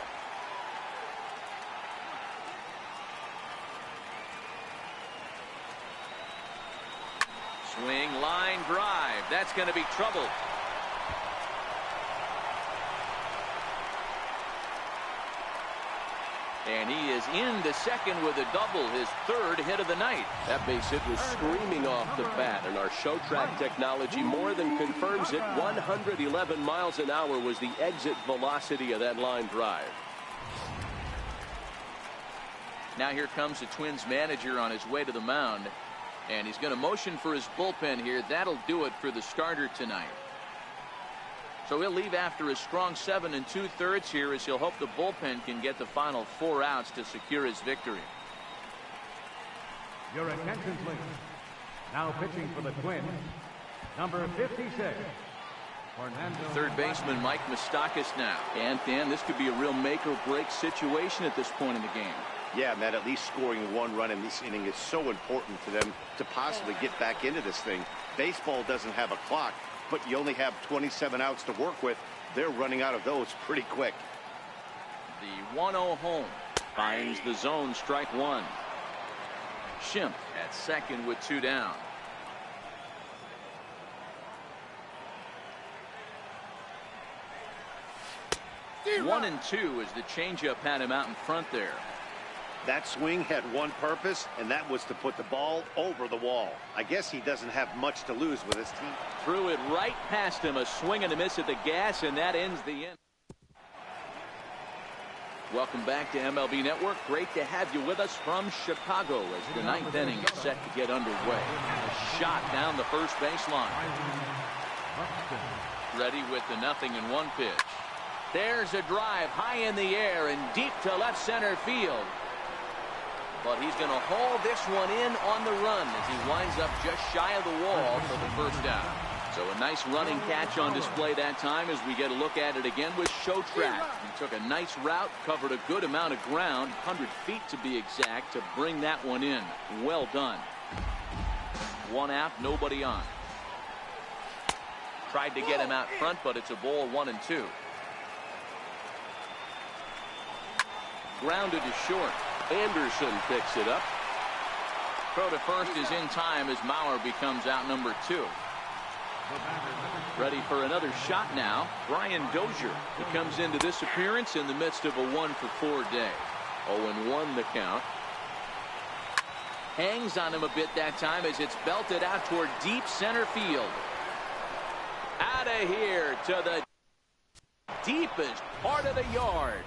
Swing, line drive. That's going to be trouble. And he is into second with a double, his 3rd hit of the night. That base hit was screaming off the bat, and our show track technology more than confirms it. 111 miles an hour was the exit velocity of that line drive. Now here comes the Twins manager on his way to the mound, and he's going to motion for his bullpen here. That'll do it for the starter tonight. So he'll leave after a strong 7 2/3 here, as he'll hope the bullpen can get the final 4 outs to secure his victory. Your attention, please. Now pitching for the Twins, number 56. Third baseman Mike Moustakas now. And Dan, this could be a real make or break situation at this point in the game. Yeah, Matt, at least scoring 1 run in this inning is so important to them to possibly get back into this thing. Baseball doesn't have a clock, but you only have 27 outs to work with. They're running out of those pretty quick. The 1-0 home finds the zone, strike 1. Schimpf at second with 2 down. One and 2 as the changeup had him out in front there. That swing had one purpose, and that was to put the ball over the wall. I guess he doesn't have much to lose with his team. Threw it right past him, a swing and a miss at the gas, and that ends the inning. Welcome back to MLB Network. Great to have you with us from Chicago as the 9th inning is set to get underway. A shot down the first baseline. Ready with the 0-1 pitch. There's a drive high in the air and deep to left center field. But he's going to haul this one in on the run as he winds up just shy of the wall for the first out. So a nice running catch on display that time as we get a look at it again with Showtrack. He took a nice route, covered a good amount of ground, 100 feet to be exact, to bring that one in. Well done. 1 out, nobody on. Tried to get him out front, but it's a ball, 1 and 2. Grounded to short. Anderson picks it up. Throw to first is in time as Mauer becomes out number 2. Ready for another shot now, Brian Dozier. He comes into this appearance in the midst of a 1-for-4 day. 0-1 the count. Hangs on him a bit that time as it's belted out toward deep center field. Out of here to the deepest part of the yard.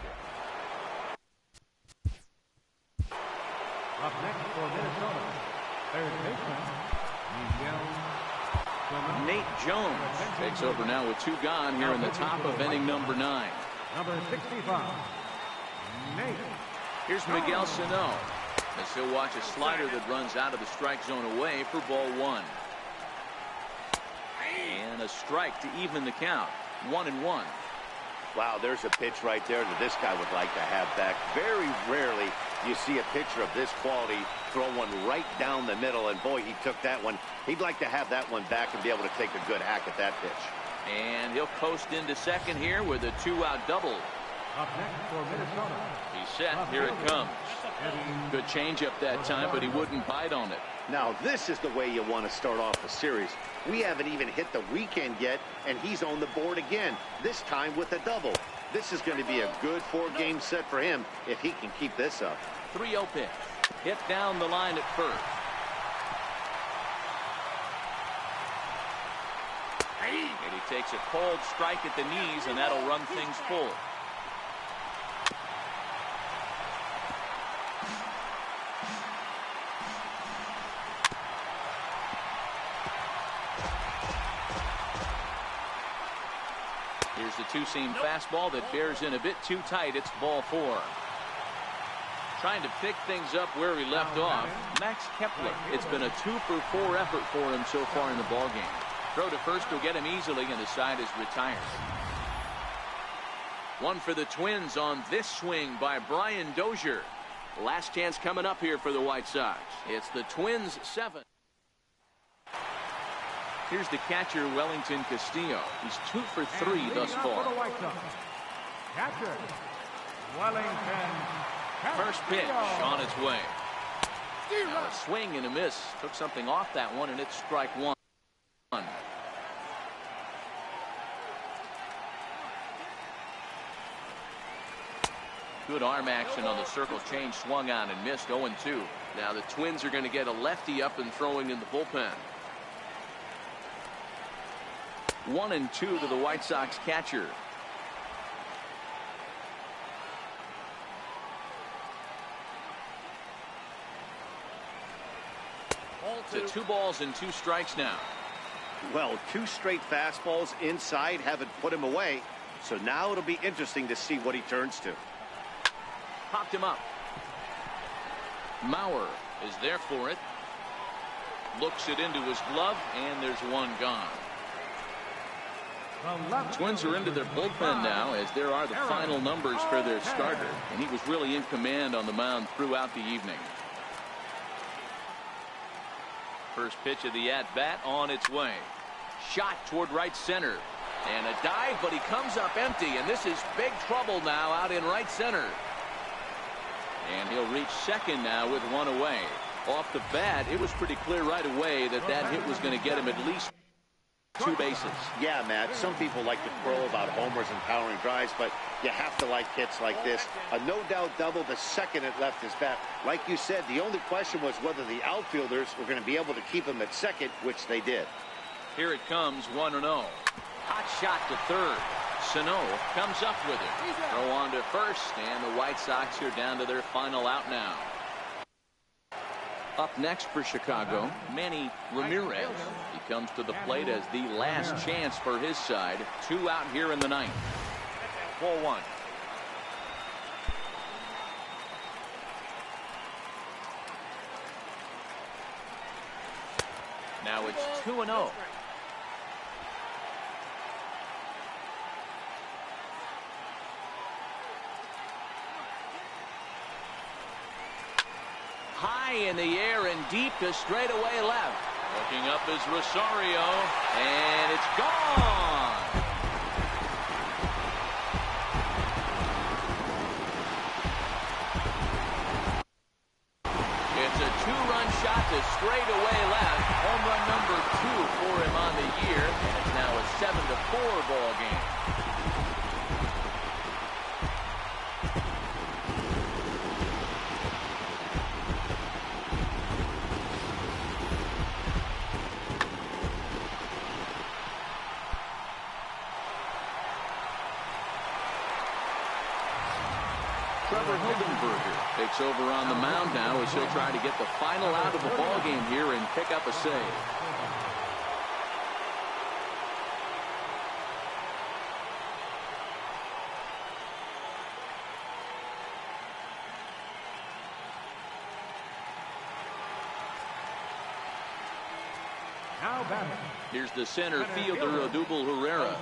Up next for Minnesota, third baseman, Nate Jones takes over now with 2 gone here in the top of inning number 9. number 65, Nate. Here's Miguel Sano as he'll watch a slider that runs out of the strike zone away for ball 1. And a strike to even the count. 1-1. Wow, there's a pitch right there that this guy would like to have back. Very rarely you see a pitcher of this quality throw one right down the middle, and boy, he took that one. He'd like to have that one back and be able to take a good hack at that pitch. And he'll coast into second here with a 2-out double. Up next for Minnesota, He's set. Here it comes. Good changeup that time, but he wouldn't bite on it. Now, this is the way you want to start off a series. We haven't even hit the weekend yet, and he's on the board again, this time with a double. This is going to be a good 4-game set for him if he can keep this up. 3-0 pitch. Hit down the line at first. And he takes a cold strike at the knees, and that'll run things full. Here's There's the two-seam fastball that bears in a bit too tight. It's ball 4. Trying to pick things up where he left off, Max Kepler. It's been a 2-for-4 effort for him so far in the ballgame. Throw to first will get him easily, and the side is retired. One for the Twins on this swing by Brian Dozier. Last chance coming up here for the White Sox. It's the Twins 7. Here's the catcher, Wellington Castillo. He's 2 for 3 thus far. Catcher, Wellington. First pitch on its way. Now a swing and a miss. Took something off that one, and it's strike 1. Good arm action on the circle change. Swung on and missed. 0-2. Now the Twins are going to get a lefty up and throwing in the bullpen. 1-2 to the White Sox catcher. To 2 balls and 2 strikes now. Well, 2 straight fastballs inside haven't put him away. So now it'll be interesting to see what he turns to. Popped him up. Mauer is there for it. Looks it into his glove, and there's one gone. Twins are into their bullpen now, as there are the final numbers for their starter, and he was really in command on the mound throughout the evening. First pitch of the at-bat on its way. Shot toward right center. And a dive, but he comes up empty, and this is big trouble now out in right center. And he'll reach second now with 1 away. Off the bat, it was pretty clear right away that that hit was going to get him at least 2 bases. Yeah, Matt, some people like to crow about homers and powering drives, but you have to like hits like this. A no-doubt double the second it left his bat. Like you said, the only question was whether the outfielders were going to be able to keep him at second, which they did. Here it comes, 1-0. Hot shot to third. Sano comes up with it. Throw on to first, and the White Sox are down to their final out now. Up next for Chicago, Manny Ramirez. He comes to the plate as the last chance for his side. 2 out here in the 9th. 4-1. Now it's 2-0. High in the air and deep to straightaway left. Looking up is Rosario, and it's gone. It's a 2-run shot to straightaway left. Home run number 2 for him on the year, and it's now a 7-4 ball game. Takes over on the mound now as he'll try to get the final out of the ball game here and pick up a save. Now batting. Here's the center fielder, Odubel Herrera.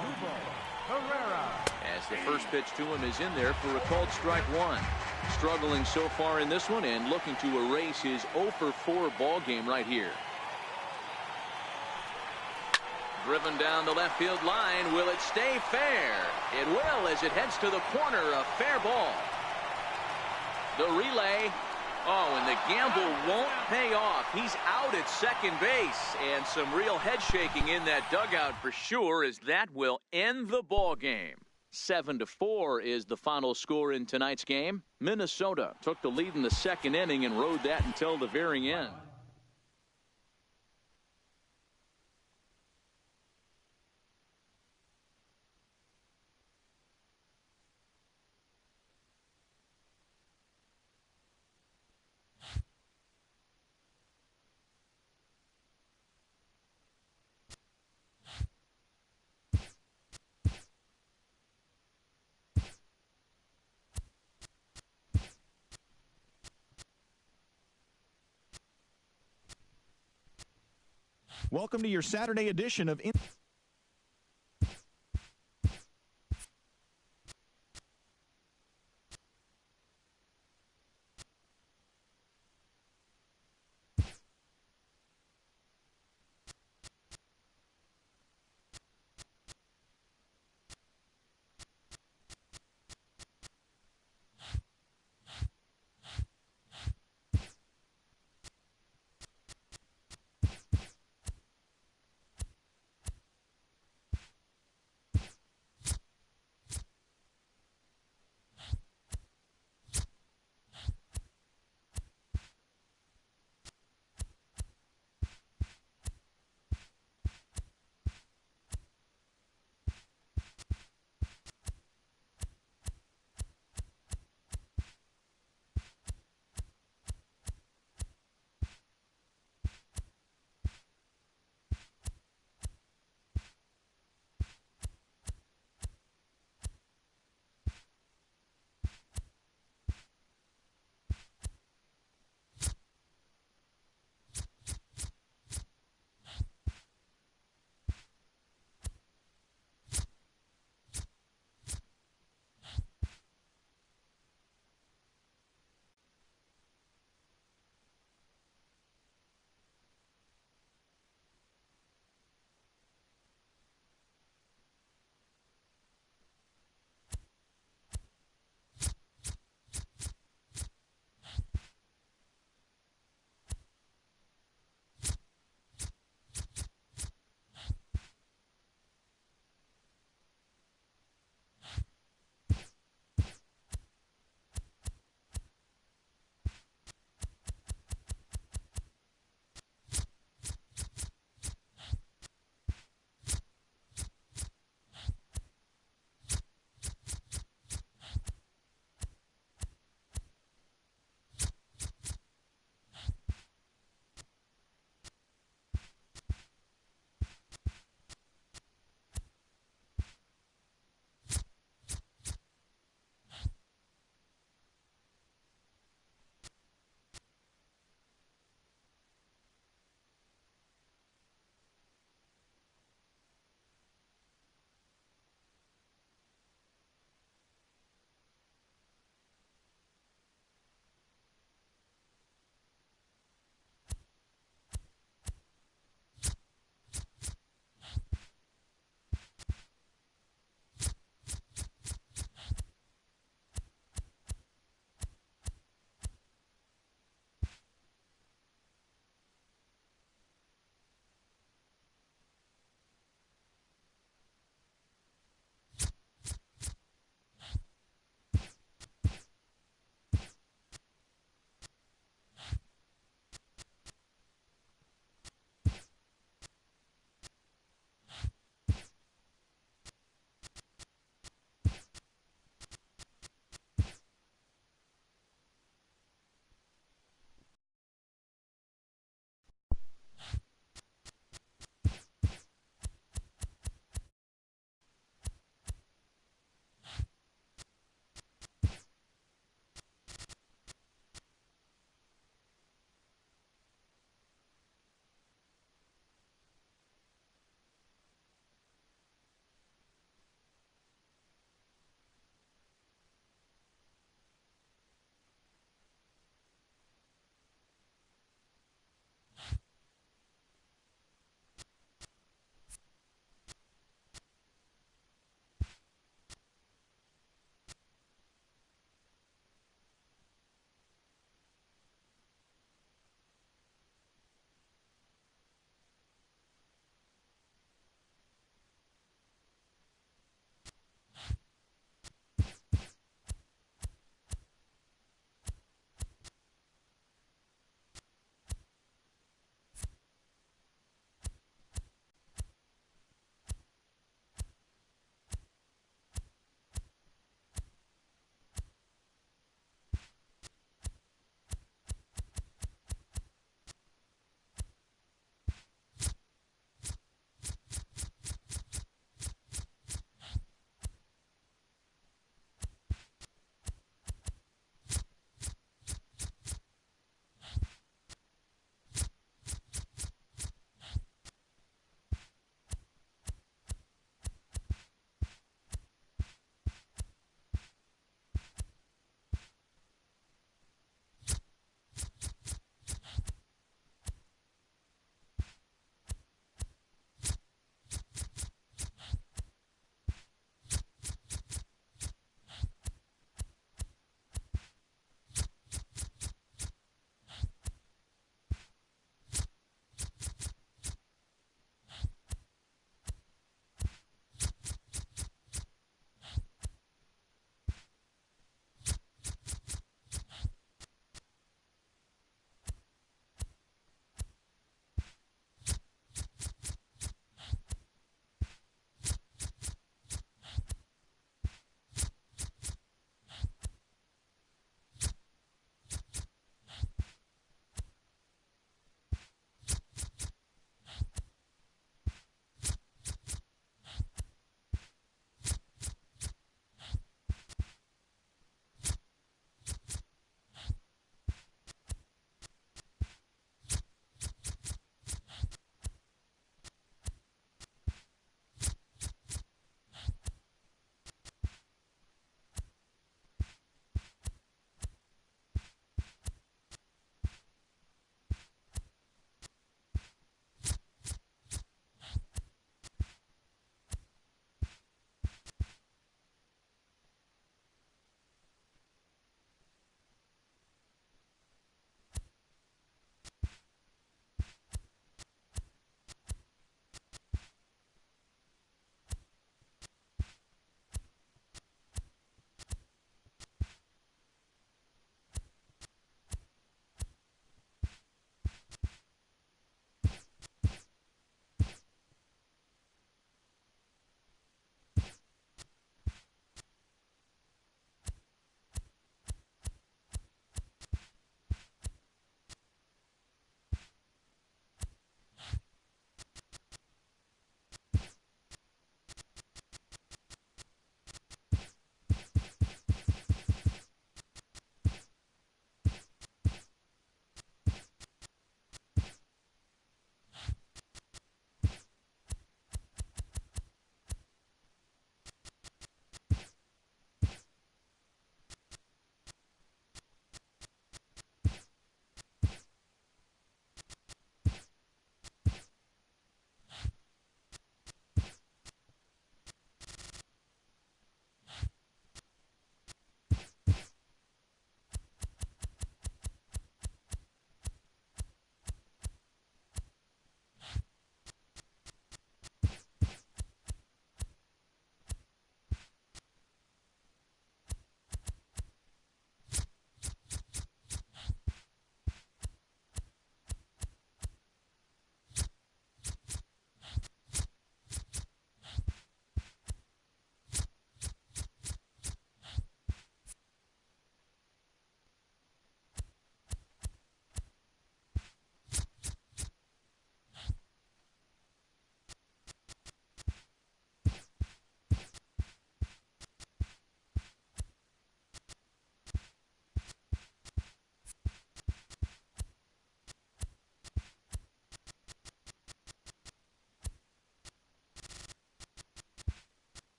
Herrera. As the first pitch to him is in there for a called strike 1. Struggling so far in this one and looking to erase his 0-for-4 ball game right here. Driven down the left field line. Will it stay fair? It will, as it heads to the corner. A fair ball. The relay. Oh, and the gamble won't pay off. He's out at second base, and some real head shaking in that dugout for sure, as that will end the ball game. 7-4 is the final score in tonight's game. Minnesota took the lead in the second inning and rode that until the very end. Welcome to your Saturday edition of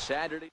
Saturday.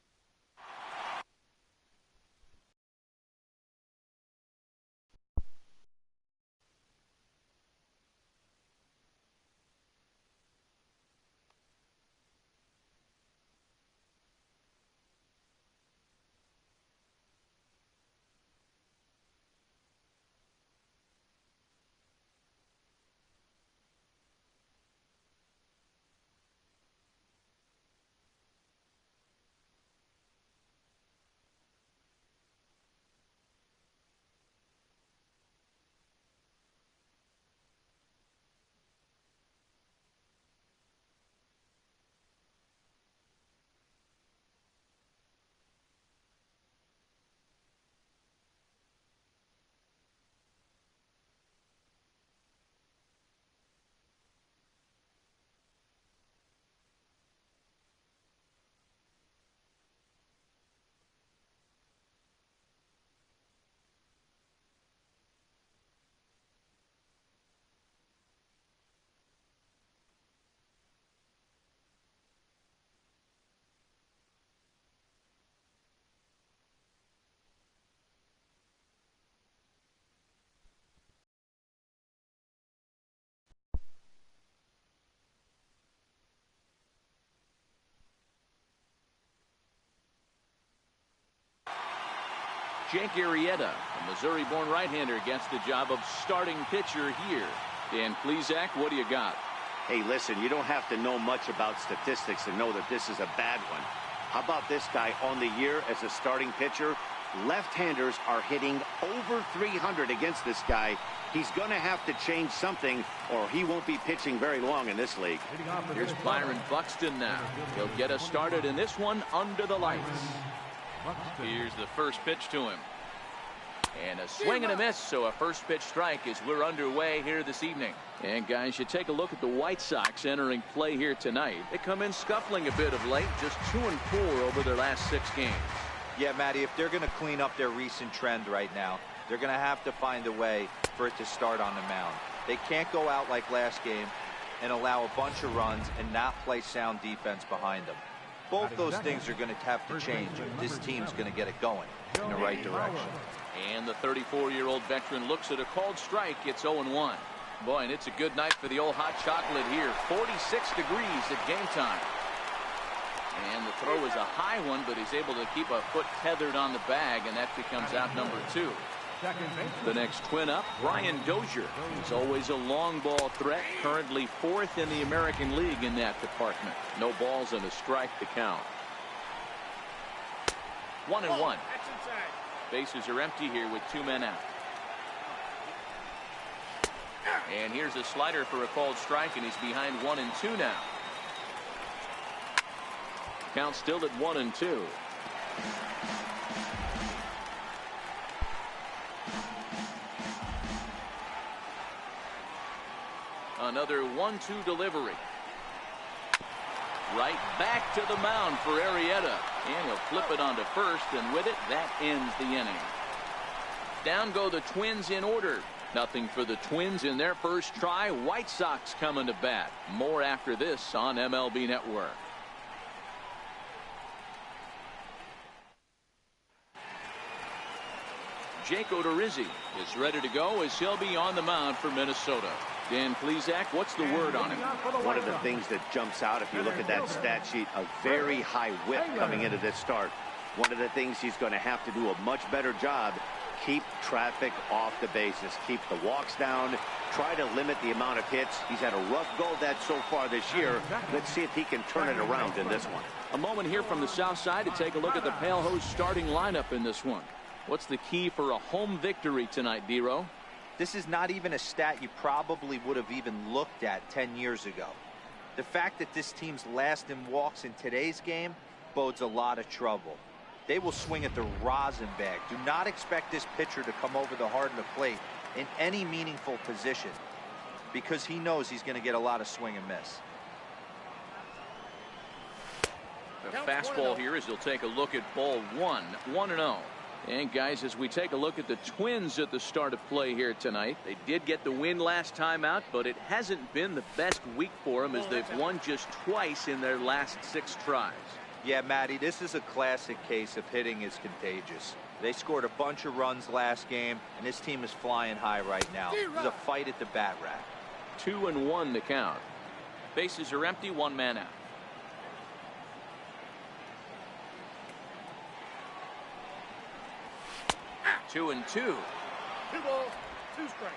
Jake Arrieta, a Missouri-born right-hander, gets the job of starting pitcher here. Dan Plesac, what do you got? Hey, listen, you don't have to know much about statistics to know that this is a bad one. How about this guy on the year as a starting pitcher? Left-handers are hitting over 300 against this guy. He's going to have to change something or he won't be pitching very long in this league. Here's Byron Buxton now. He'll get us started in this one under the lights. Here's the first pitch to him. And a swing and a miss, so a first pitch strike as we're underway here this evening. And guys, you take a look at the White Sox entering play here tonight. They come in scuffling a bit of late, just 2-4 over their last 6 games. Yeah, Matty, if they're going to clean up their recent trend right now, they're going to have to find a way for it to start on the mound. They can't go out like last game and allow a bunch of runs and not play sound defense behind them. Both those things are going to have to change if this team's going to get it going in the right direction. And the 34-year-old veteran looks at a called strike. It's 0-1. Boy, and it's a good night for the old hot chocolate here. 46 degrees at game time. And the throw is a high one, but he's able to keep a foot tethered on the bag, and that becomes out number 2. The next twin up, Brian Dozier. He's always a long ball threat, currently 4th in the American League in that department. No balls and a strike to count. 1-1. Bases are empty here with 2 men out. And here's a slider for a called strike, and he's behind 1-2 now. Count still at 1-2. Another 1-2 delivery. Right back to the mound for Arrieta. And he'll flip it onto first, and with it, that ends the inning. Down go the Twins in order. Nothing for the Twins in their first try. White Sox coming to bat. More after this on MLB Network. Jake Odorizzi is ready to go as he'll be on the mound for Minnesota. Dan Plesac, what's the word on him? One of the things that jumps out if you look at that stat sheet, a very high whip coming into this start. One of the things he's going to have to do a much better job, keep traffic off the bases, keep the walks down, try to limit the amount of hits. He's had a rough go of that so far this year. Let's see if he can turn it around in this one. A moment here from the south side to take a look at the Pale Hose starting lineup in this one. What's the key for a home victory tonight, D-Row? This is not even a stat you probably would have even looked at 10 years ago. The fact that this team's last in walks in today's game bodes a lot of trouble. They will swing at the rosin bag. Do not expect this pitcher to come over the hard of the plate in any meaningful position because he knows he's going to get a lot of swing and miss. The fastball here as he'll take a look at ball 1, 1-0. And guys, as we take a look at the Twins at the start of play here tonight, they did get the win last time out, but it hasn't been the best week for them as they've won just twice in their last 6 tries. Yeah, Matty, this is a classic case of hitting is contagious. They scored a bunch of runs last game, and this team is flying high right now. There's a fight at the bat rack. 2-1 the count. Bases are empty, one man out. Two and two. 2 balls, 2 strikes.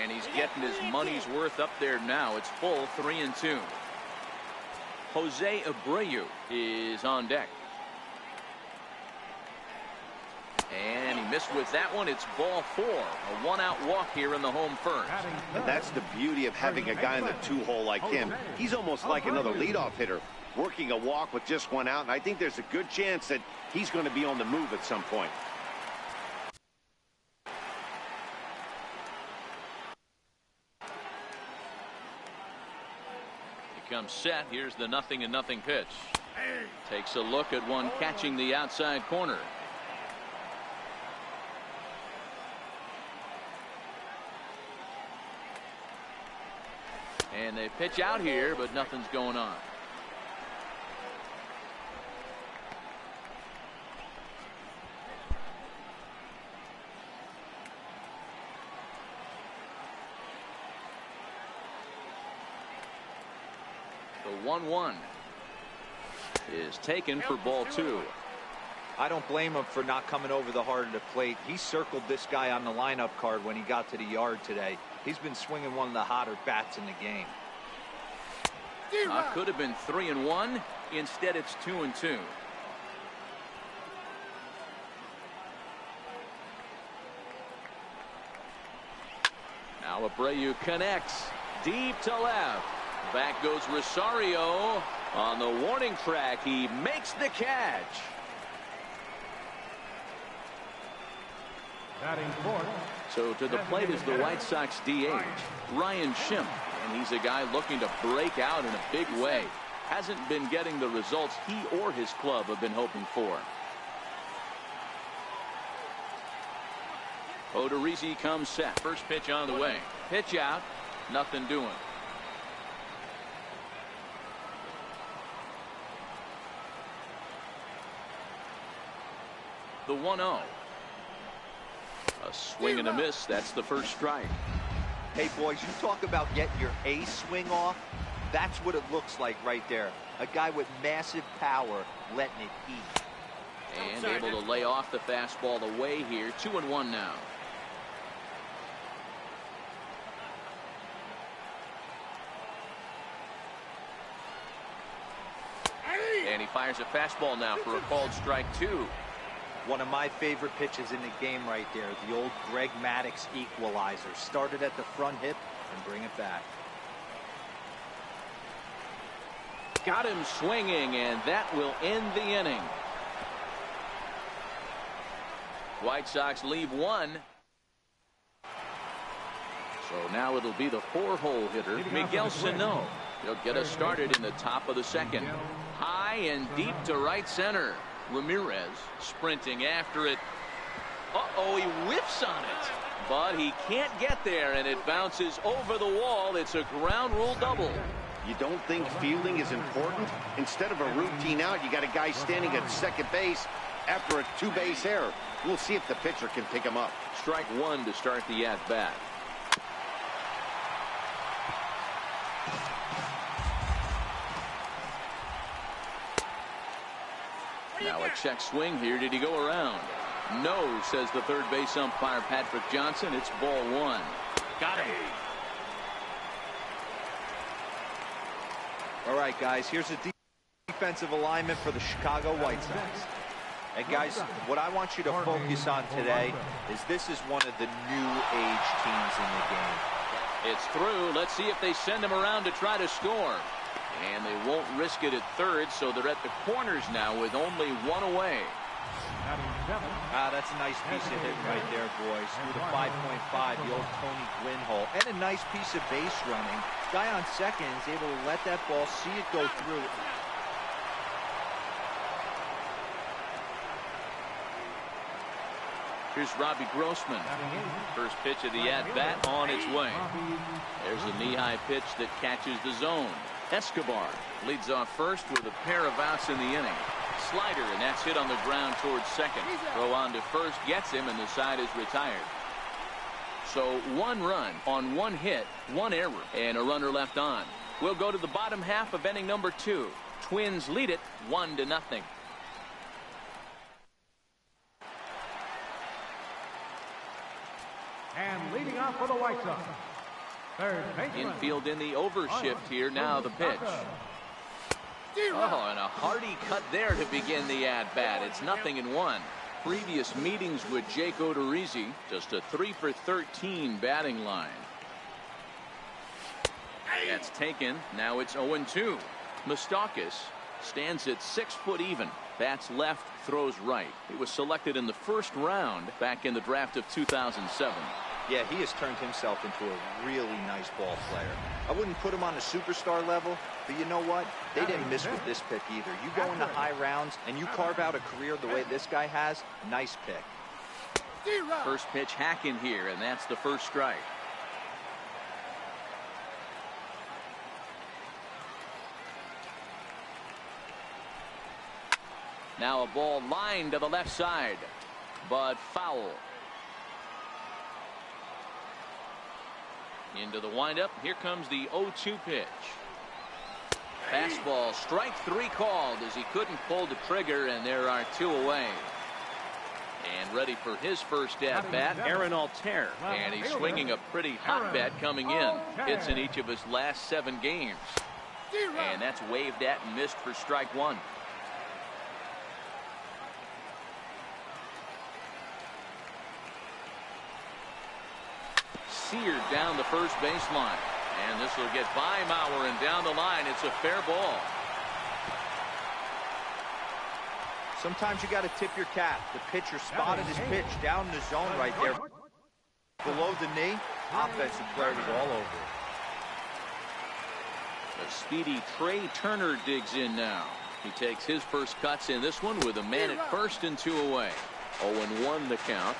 And he's getting his money's worth up there now. It's full, 3-2. Jose Abreu is on deck. And he missed with that one. It's ball 4. A 1-out walk here in the home first. And that's the beauty of having a guy in the 2-hole like him. He's almost like another leadoff hitter, working a walk with just 1 out. And I think there's a good chance that he's going to be on the move at some point. Comes set. Here's the 0-0 pitch. Takes a look at one catching the outside corner. And they pitch out here, but nothing's going on. The 1-1 is taken for ball 2. I don't blame him for not coming over the heart of the plate. He circled this guy on the lineup card when he got to the yard today. He's been swinging one of the hotter bats in the game. Could have been 3-1. Instead, it's 2-2. Now Abreu connects deep to left. Back goes Rosario on the warning track. He makes the catch. Batting fourth. So to the plate is the White Sox DH, Ryan Schimpf, and he's a guy looking to break out in a big way. Hasn't been getting the results he or his club have been hoping for. Odorizzi comes set. First pitch on the way. Pitch out. Nothing doing. The 1-0. A swing and a miss. That's the first strike. Hey, boys, you talk about getting your ace swing off. That's what it looks like right there. A guy with massive power letting it eat. And able to lay off the fastball away here. 2-1 now. And he fires a fastball now for a called strike 2. One of my favorite pitches in the game right there. The old Greg Maddux equalizer. Started at the front hip and bring it back. Got him swinging, and that will end the inning. White Sox leave 1. So now it'll be the 4-hole hitter, Miguel Sano. He'll get us started in the top of the second. High and deep to right center. Ramirez sprinting after it. Uh-oh, he whiffs on it. But he can't get there, and it bounces over the wall. It's a ground rule double. You don't think fielding is important? Instead of a routine out, you got a guy standing at second base after a 2-base error. We'll see if the pitcher can pick him up. Strike 1 to start the at-bat. Now a check swing here. Did he go around? No, says the third base umpire Patrick Johnson. It's ball 1. Got him. All right, guys, here's a defensive alignment for the Chicago White Sox. And guys, what I want you to focus on today is this is one of the new age teams in the game. It's through. Let's see if they send him around to try to score. And they won't risk it at third, so they're at the corners now with only 1 away. That's a nice piece of hitting right there, boys. Through the 5.5, the old Tony Gwynn hole. And a nice piece of base running. Guy on second is able to let that ball, see it go through. Here's Robbie Grossman. First pitch of the at-bat on its way. There's a knee-high pitch that catches the zone. Escobar leads off first with a pair of outs in the inning. Slider, and that's hit on the ground towards second. Throw on to first gets him, and the side is retired. So 1 run on 1 hit, 1 error, and a runner left on. We'll go to the bottom half of inning number 2. Twins lead it 1-0. And leading off for the White Sox, third baseman. Infield in the overshift here. Now the pitch. Oh, and a hearty cut there to begin the at-bat. It's 0-1. Previous meetings with Jake Odorizzi, just a 3 for 13 batting line. That's taken. Now it's 0-2. Moustakas stands at 6 foot even. Bats left, throws right. He was selected in the first round back in the draft of 2007. Yeah, he has turned himself into a really nice ball player. I wouldn't put him on a superstar level, but you know what? They didn't miss with this pick either. You go into high rounds and you carve out a career the way this guy has, nice pick. First pitch hack in here, and that's the first strike. Now a ball lined to the left side, but foul. Into the windup. Here comes the 0-2 pitch. Fastball, strike 3 called as he couldn't pull the trigger, and there are 2 away. And ready for his first at bat, Aaron Altair. And he's swinging a pretty hot bat coming in. Hits in each of his last 7 games. And that's waved at and missed for strike 1. Seared down the first baseline, and this will get by Mauer, and down the line it's a fair ball. Sometimes you got to tip your cap. The pitcher spotted his pitch down in the zone right there below the knee. Offensive player was all over it. The speedy Trey Turner digs in now. He takes his first cuts in this one with a man at first and 2 away. 0-1 the count.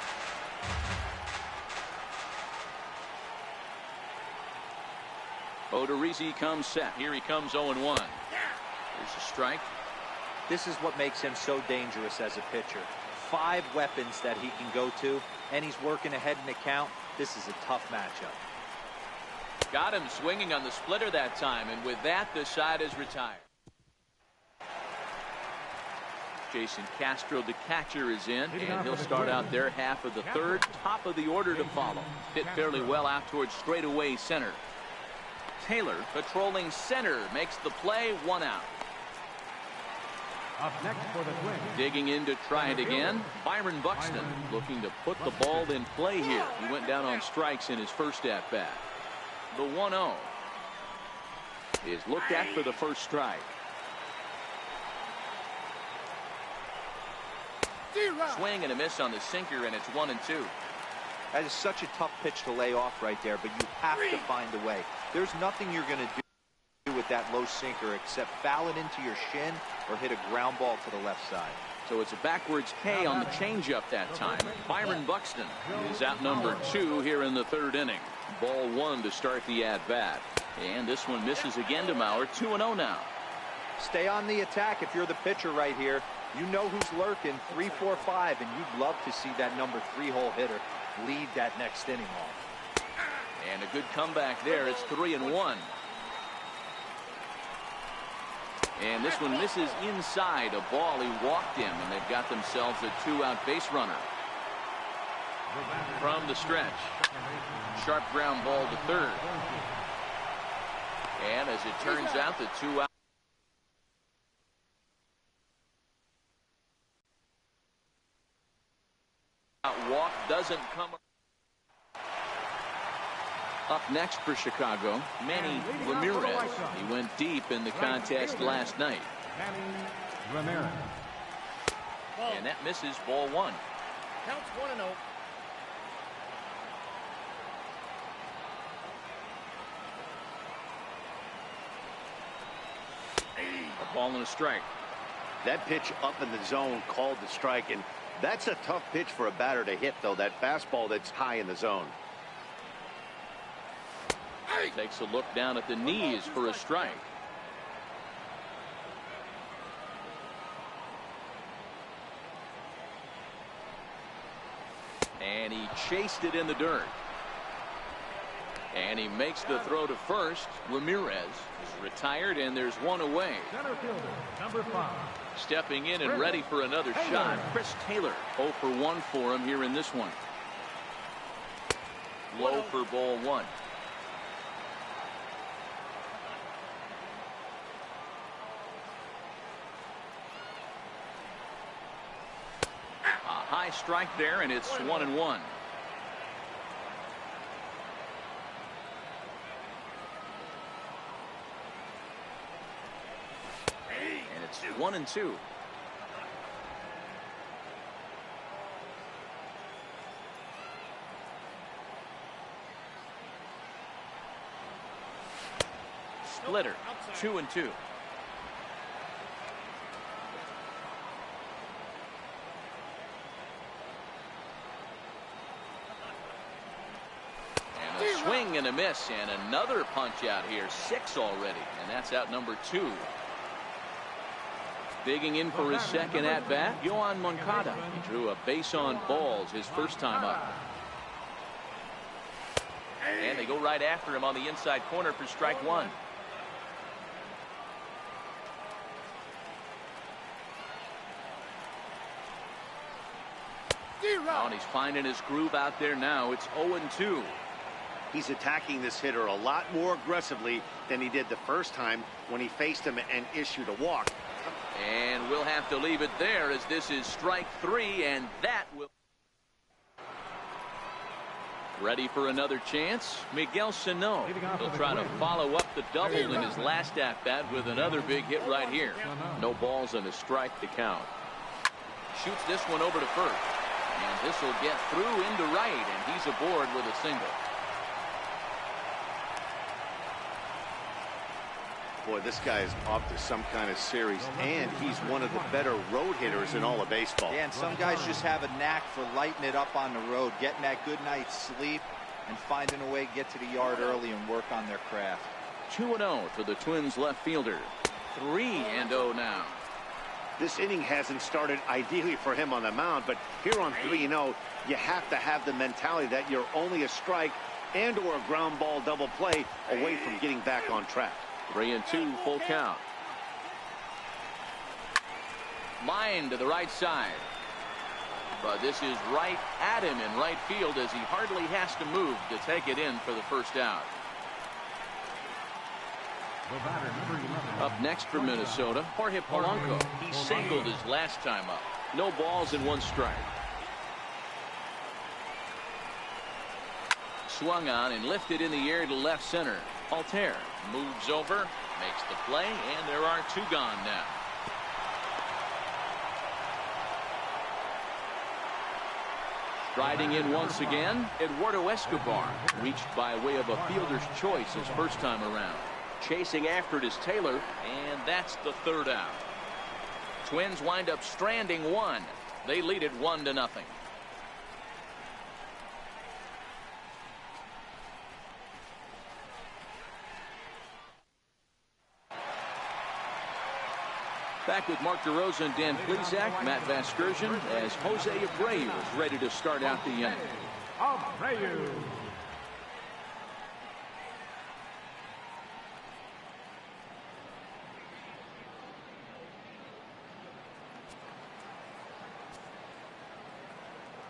Odorizzi comes set. Here he comes 0-1. There's a strike. This is what makes him so dangerous as a pitcher. 5 weapons that he can go to, and he's working ahead in the count. This is a tough matchup. Got him swinging on the splitter that time, and with that, the side is retired. Jason Castro, the catcher, is in, and he'll start out their half of the 3rd. Top of the order to follow. Hit fairly well out towards straightaway center. Taylor patrolling center makes the play, 1 out. Up next for the Twins. Digging in to try it again, Byron Buxton looking to put the ball in play here. He went down on strikes in his first at bat. The 1-0 is looked at for the first strike. Swing and a miss on the sinker, and it's 1-2. That is such a tough pitch to lay off right there, but you have to find a way. There's nothing you're going to do with that low sinker except foul it into your shin or hit a ground ball to the left side. So it's a backwards K on the changeup that time. Byron Buxton is out number 2 here in the 3rd inning. Ball 1 to start the at-bat. And this one misses again to Mauer. 2-0 now. Stay on the attack if you're the pitcher right here. You know who's lurking, 3, 4, 5, and you'd love to see that number 3-hole hitter lead that next inning off. And a good comeback there. It's 3-1. And this one misses inside. A ball he walked in, and they've got themselves a 2-out base runner. From the stretch. Sharp ground ball to 3rd. And as it turns out, the 2-out walk doesn't come. Up next for Chicago, Manny Ramirez. He went deep in the contest last night. Manny Ramirez. And that misses, ball 1. Counts 1-0. A ball and a strike. That pitch up in the zone called the strike, and That's a tough pitch for a batter to hit, though, that fastball that's high in the zone. Takes a look down at the knees for a strike. And he chased it in the dirt. And he makes the throw to first. Ramirez is retired, and there's one away. Center fielder, number 5. Stepping in and ready for another shot, Chris Taylor. 0 for 1 for him here in this one. Low for ball 1. A high strike there, and it's 1-1. And it's 1-2. Splitter, 2-2. Swing and a miss, and another punch out here. 6 already, and that's out number 2. Digging in for his second at bat, Yohan Moncada. He drew a base on balls his first time up. And they go right after him on the inside corner for strike 1. Oh, and he's finding his groove out there now. It's 0-2. He's attacking this hitter a lot more aggressively than he did the first time when he faced him and issued a walk. And we'll have to leave it there, as this is strike 3, and that will. Ready for another chance, Miguel Sano. He'll try to follow up the double in his last at bat with another big hit right here. No balls and a strike to count. Shoots this one over to first, and this will get through into right, and he's aboard with a single. Boy, this guy is off to some kind of series, and he's one of the better road hitters in all of baseball. Yeah, and some guys just have a knack for lighting it up on the road, getting that good night's sleep, and finding a way to get to the yard early and work on their craft. 2-0 to the Twins left fielder. 3-0 now. This inning hasn't started ideally for him on the mound, but here on 3-0, you have to have the mentality that you're only a strike and or a ground ball double play away from getting back on track. 3-2, full count. Line to the right side. But this is right at him in right field, as he hardly has to move to take it in for the first out. Up next for Minnesota, Jorge Polanco. He singled his last time up. No balls and 1 strike. Swung on and lifted in the air to left center. Altair moves over, makes the play, and there are 2 gone now. Striding in once again, Eduardo Escobar, reached by way of a fielder's choice his first time around. Chasing after it is Taylor, and that's the 3rd out. Twins wind up stranding 1. They lead it 1-0. Back with Mark DeRosa and Dan Plesac, Matt Vasgersian, as Jose Abreu is ready to start out the inning. Abreu.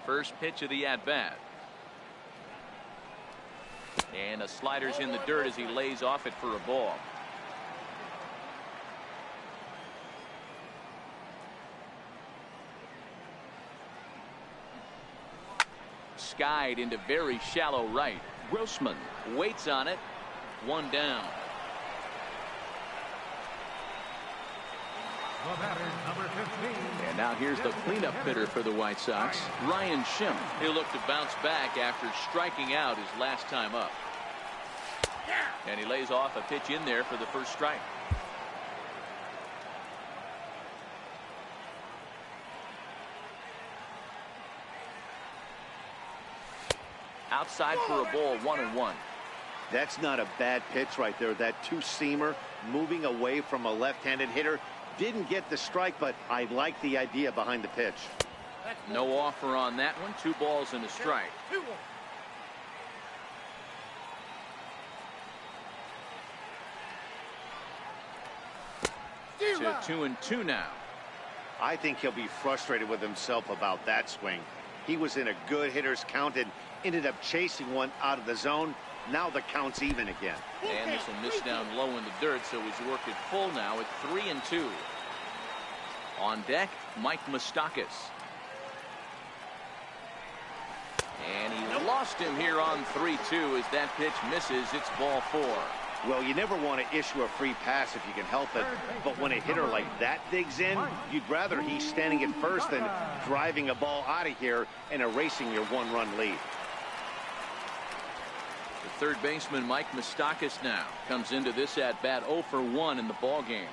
First pitch of the at-bat. And a slider's in the dirt as he lays off it for a ball. Skied into very shallow right. Grossman waits on it. 1 down. Number 15. And now here's the cleanup hitter for the White Sox, Ryan Schimm. He'll look to bounce back after striking out his last time up. And he lays off a pitch in there for the first strike. Outside for a ball, 1-1. That's not a bad pitch right there. That two-seamer moving away from a left-handed hitter. Didn't get the strike, but I like the idea behind the pitch. No offer on that one. 2 balls and a strike. To 2-2 now. I think he'll be frustrated with himself about that swing. He was in a good hitter's count and ended up chasing one out of the zone. Now the count's even again. And this will miss down low in the dirt, so he's worked it full now at 3-2. On deck, Mike Moustakas. And he lost him here on 3-2 as that pitch misses. It's ball 4. Well, you never want to issue a free pass if you can help it, but when a hitter like that digs in, you'd rather he's standing at first than driving a ball out of here and erasing your 1-run lead. The third baseman, Mike Moustakas, now comes into this at bat 0 for 1 in the ball game.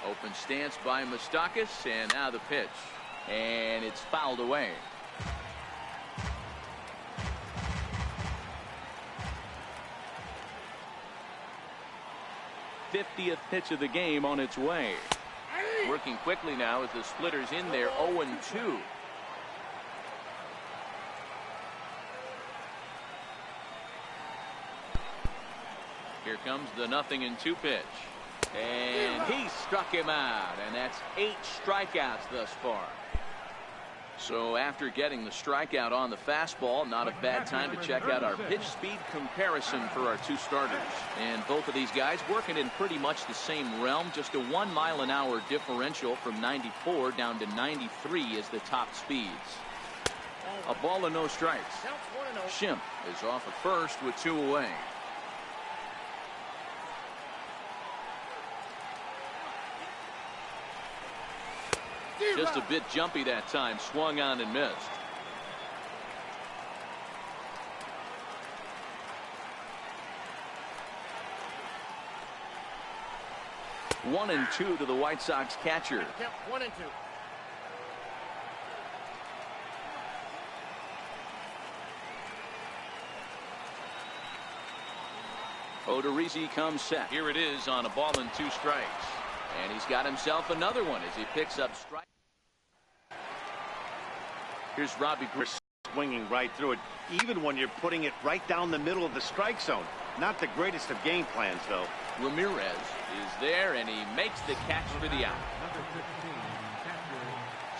Open stance by Moustakas, and now the pitch, and it's fouled away. '50th pitch of the game on its way. Working quickly now as the splitter's in there. 0-2. Here comes the 0-2 pitch. And he struck him out, and that's 8 strikeouts thus far. So after getting the strikeout on the fastball, not a bad time to check out our pitch speed comparison for our 2 starters. And both of these guys working in pretty much the same realm. Just a 1 mile-an-hour differential from 94 down to 93 as the top speeds. A ball and no strikes. Schimpf is off at first with 2 away. Just a bit jumpy that time. Swung on and missed. One and 2 to the White Sox catcher. 1-2. Odorizzi comes set. Here it is on a ball and 2 strikes. And he's got himself another one as he picks up strike. Here's Robbie swinging right through it, even when you're putting it right down the middle of the strike zone. Not the greatest of game plans, though. Ramirez is there, and he makes the catch for the out.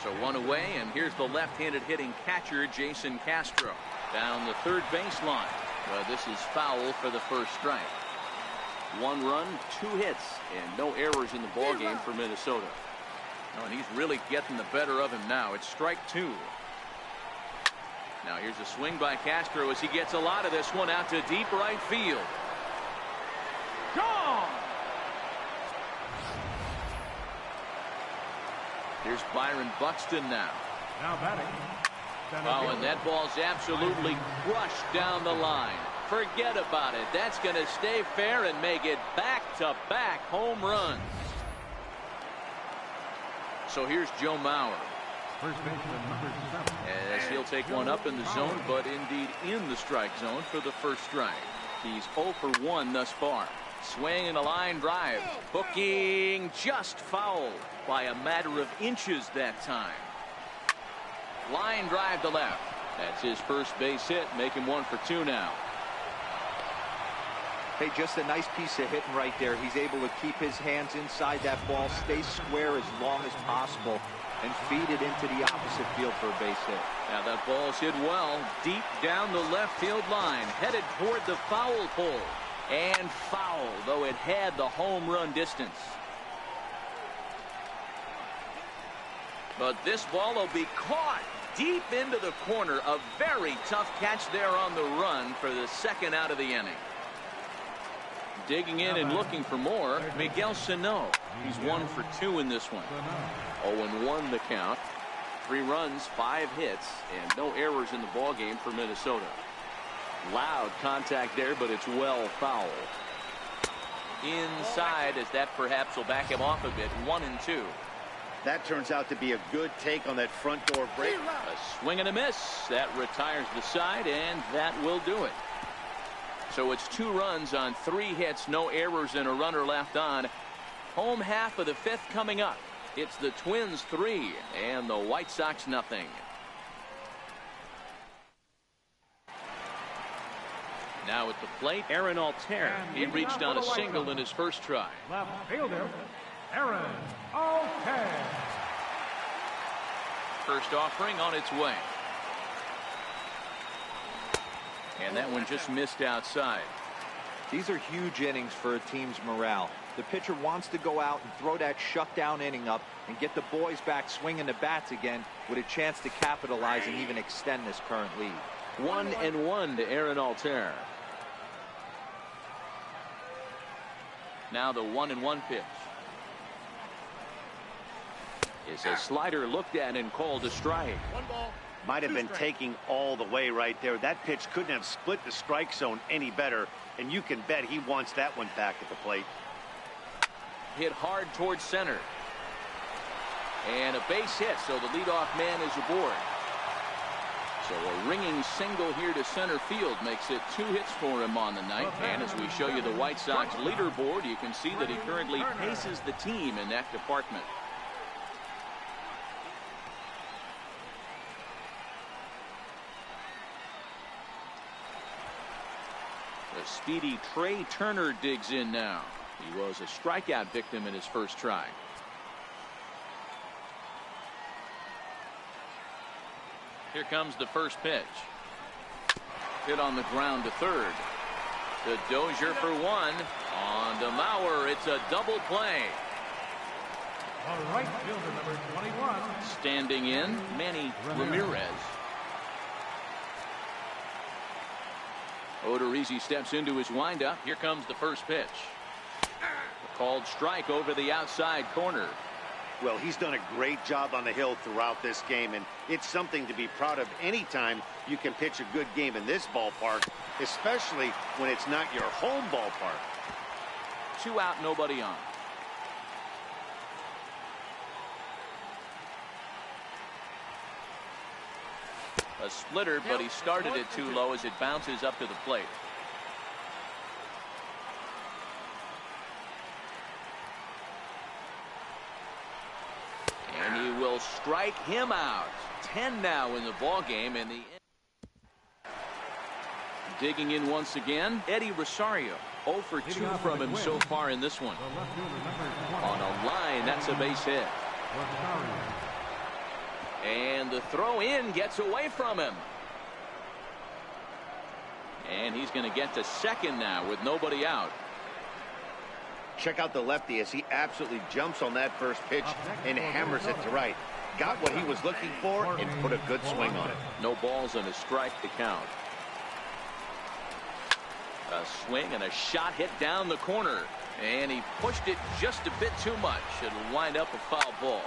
So 1 away, and here's the left-handed hitting catcher, Jason Castro, down the third baseline. Well, this is foul for the first strike. 1 run, 2 hits, and no errors in the ball game for Minnesota. Oh, and he's really getting the better of him now. It's strike 2. Now here's a swing by Castro as he gets a lot of this one out to deep right field. Gone! Here's Byron Buxton now. Now batting. Oh, and that ball's absolutely crushed down the line. Forget about it. That's going to stay fair and make it back-to-back home runs. So here's Joe Mauer. First baseman number 7. As he'll take one up in the zone, but indeed in the strike zone for the first strike. He's 0 for 1 thus far. Swing and a line drive. Hooking just fouled by a matter of inches that time. Line drive to left. That's his first base hit. Make him 1 for 2 now. Hey, just a nice piece of hitting right there. He's able to keep his hands inside that ball, stay square as long as possible, and feed it into the opposite field for a base hit. Now that ball's hit well, deep down the left field line, headed toward the foul pole. And foul, though it had the home run distance. But this ball will be caught deep into the corner. A very tough catch there on the run for the second out of the inning. Digging in and looking for more, Miguel Sano. He's 1 for 2 in this one. 0-1 the count. 3 runs, 5 hits, and no errors in the ball game for Minnesota. Loud contact there, but it's well fouled. Inside, as that perhaps will back him off a bit. 1 and 2. That turns out to be a good take on that front door break. A swing and a miss. That retires the side, and that will do it. So it's 2 runs on 3 hits, no errors, and a runner left on. Home half of the 5th coming up. It's the Twins 3 and the White Sox nothing. Now at the plate, Aaron Altair. He reached on a single in his first try. Left fielder, Aaron Altair. First offering on its way. And that one just missed outside. These are huge innings for a team's morale. The pitcher wants to go out and throw that shutdown inning up and get the boys back swinging the bats again with a chance to capitalize and even extend this current lead. 1-1 to Aaron Altair. Now the 1-1 pitch. Is a slider looked at and called a strike. Might have been taking all the way right there. That pitch couldn't have split the strike zone any better, and you can bet he wants that one back at the plate. Hit hard towards center. And a base hit, so the leadoff man is aboard. So a ringing single here to center field makes it 2 hits for him on the night. And as we show you the White Sox leaderboard, you can see that he currently paces the team in that department. The speedy Trey Turner digs in now. He was a strikeout victim in his first try. Here comes the first pitch. Hit on the ground to third. To Dozier for 1. On to Mauer. It's a double play. The right fielder, number 21. Standing in, Manny Ramirez. Odorizzi steps into his windup. Here comes the first pitch. A called strike over the outside corner. Well, he's done a great job on the hill throughout this game, and it's something to be proud of anytime you can pitch a good game in this ballpark, especially when it's not your home ballpark. 2 out, nobody on. A splitter, but he started it too low as it bounces up to the plate. And he will strike him out. 10 now in the ball game, and the digging in once again, Eddie Rosario. 0 for 2 from him so far in this one. On a line, that's a base hit. And the throw in gets away from him. And he's going to get to second now with nobody out. Check out the lefty as he absolutely jumps on that first pitch and hammers it to right. Got what he was looking for and put a good swing on it. No balls and a strike to count. A swing and a shot hit down the corner. And he pushed it just a bit too much. It'll wind up a foul ball.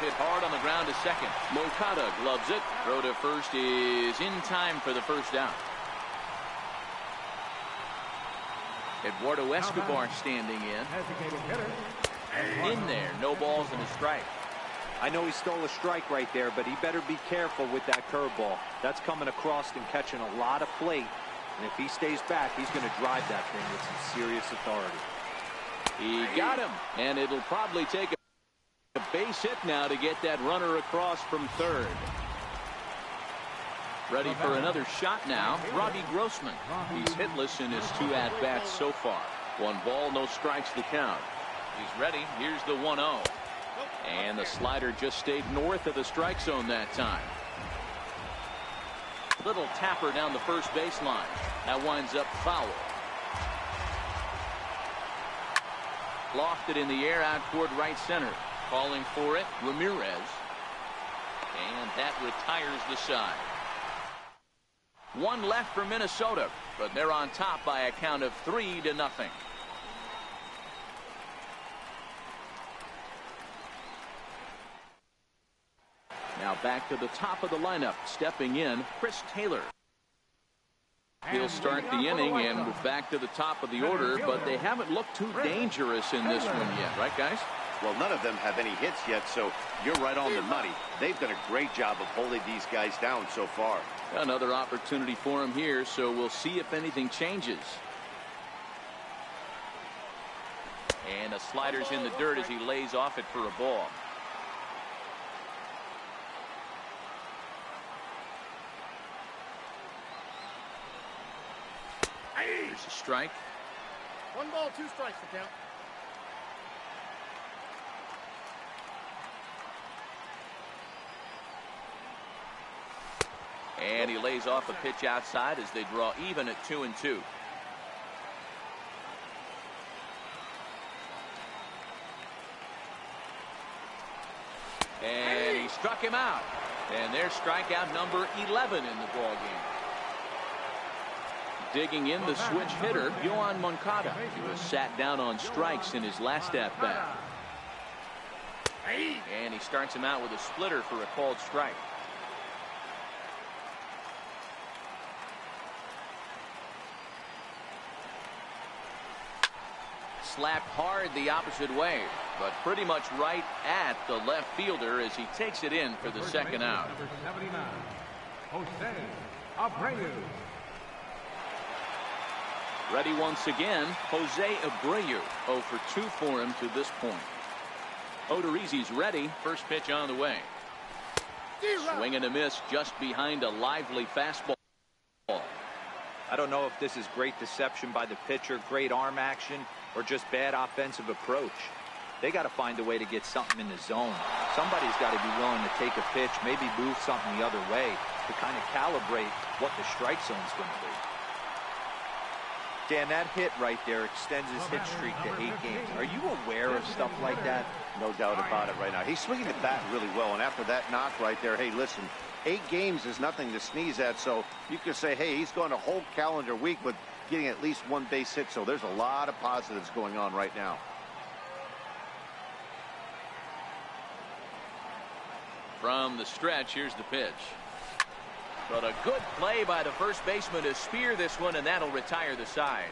Hit hard on the ground to second. Moncada gloves it. Throw to first is in time for the first down. Eduardo Escobar standing in there. No balls and a strike. I know he stole a strike right there, but he better be careful with that curveball. That's coming across and catching a lot of plate. And if he stays back, he's going to drive that thing with some serious authority. He got him, and it'll probably take a base hit now to get that runner across from third. Ready for another shot now, Robbie Grossman. He's hitless in his 2 at-bats so far. 1 ball, no strikes to count. He's ready. Here's the 1-0. And the slider just stayed north of the strike zone that time. Little tapper down the first baseline. That winds up foul. Lofted in the air out toward right center. Calling for it, Ramirez. And that retires the side. 1 left for Minnesota, but they're on top by a count of 3-0. Now back to the top of the lineup. Stepping in, Chris Taylor. He'll start the inning, and we're back to the top of the order, but they haven't looked too dangerous in this one yet, right, guys? Well, none of them have any hits yet, so you're right on the money. They've done a great job of holding these guys down so far. Another opportunity for him here, so we'll see if anything changes. And the slider's in the dirt as he lays off it for a ball. Here's a strike. 1 ball, 2 strikes to count. And he lays off a pitch outside as they draw even at 2-2. And he struck him out. And there's strikeout number 11 in the ball game. Digging in the switch hitter, Yohan Moncada. He was sat down on strikes in his last at-bat. And he starts him out with a splitter for a called strike. Slapped hard the opposite way, but pretty much right at the left fielder as he takes it in for the second out. Number 79, Jose Abreu. Ready once again, Jose Abreu. 0 for 2 for him to this point. Odorizzi's ready. First pitch on the way. Swing and a miss just behind a lively fastball. I don't know if this is great deception by the pitcher, great arm action, or just bad offensive approach. They got to find a way to get something in the zone. Somebody's got to be willing to take a pitch, maybe move something the other way to kind of calibrate what the strike zone's going to be. Dan, that hit right there extends his hit streak to 8 games. Are you aware of stuff like that? No doubt about it right now. He's swinging the bat really well, and after that knock right there, hey, listen, 8 games is nothing to sneeze at, so you could say, hey, he's gone a whole calendar week with getting at least 1 base hit, so there's a lot of positives going on right now. From the stretch, here's the pitch. But a good play by the first baseman to spear this one, and that'll retire the side.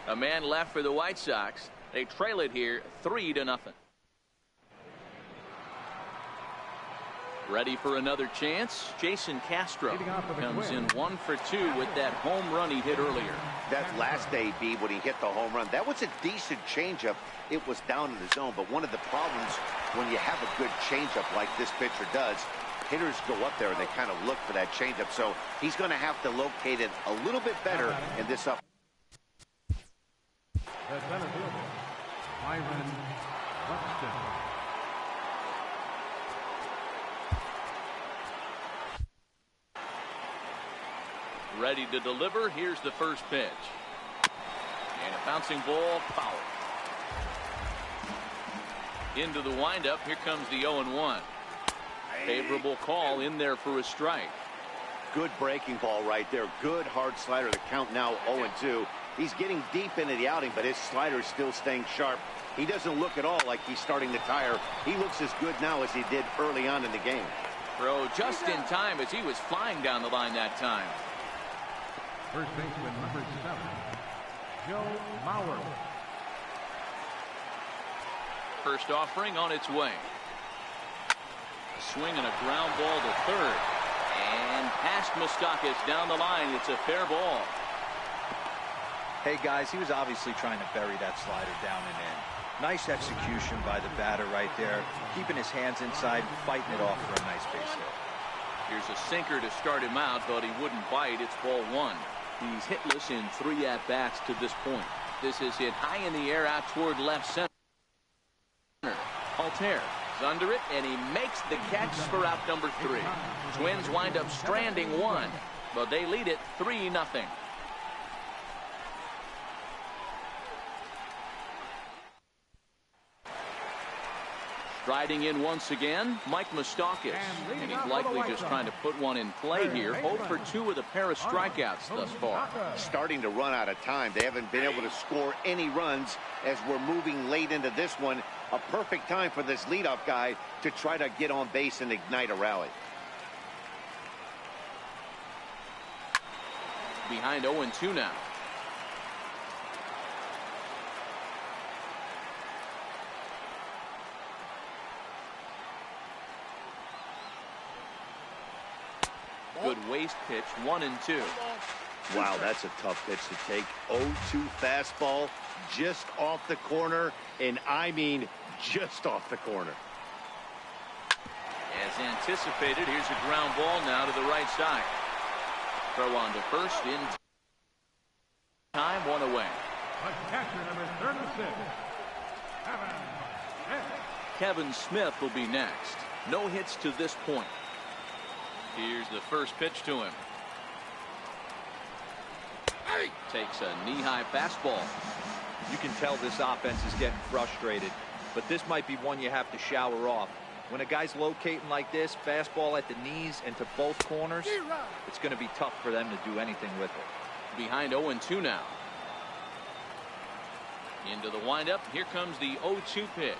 A man left for the White Sox. They trail it here 3-0. Ready for another chance. Jason Castro comes in 1 for 2 with that home run he hit earlier. That last day, B, when he hit the home run, that was a decent changeup. It was down in the zone, but one of the problems when you have a good changeup like this pitcher does, hitters go up there and they kind of look for that changeup. So he's going to have to locate it a little bit better in this up. The center fielder, Byron Buxton. Ready to deliver. Here's the first pitch. And a bouncing ball foul. Into the windup. Here comes the 0-1. Favorable call in there for a strike. Good breaking ball right there. Good hard slider. The count now 0-2. He's getting deep into the outing, but his slider is still staying sharp. He doesn't look at all like he's starting to tire. He looks as good now as he did early on in the game. Throw just in time as he was flying down the line that time. First baseman number 7, Joe Mauer. First offering on its way. A swing and a ground ball to third. And past Moustakas down the line. It's a fair ball. Hey, guys, he was obviously trying to bury that slider down and in. Nice execution by the batter right there. Keeping his hands inside, fighting it off for a nice base hit. Here's a sinker to start him out, but he wouldn't bite. It's ball 1. He's hitless in 3 at-bats to this point. This is hit high in the air out toward left center. Altair is under it, and he makes the catch for out number 3. Twins wind up stranding 1, but they lead it 3-0. Striding in once again, Mike Moustakas. And he's likely just trying to put one in play here. 0 for 2 with a pair of strikeouts thus far. Starting to run out of time. They haven't been able to score any runs as we're moving late into this one. A perfect time for this leadoff guy to try to get on base and ignite a rally. Behind 0-2 now. waste pitch, 1-2. Wow, that's a tough pitch to take. 0-2 fastball just off the corner, and I mean just off the corner. As anticipated, here's a ground ball now to the right side. Throw on to first in time, 1 away. Catcher number 36, Kevin Smith will be next. No hits to this point. Here's the first pitch to him. Takes a knee-high fastball. You can tell this offense is getting frustrated, but this might be one you have to shower off. When a guy's locating like this, fastball at the knees and to both corners, it's going to be tough for them to do anything with it. Behind 0-2 now. Into the windup. Here comes the 0-2 pitch.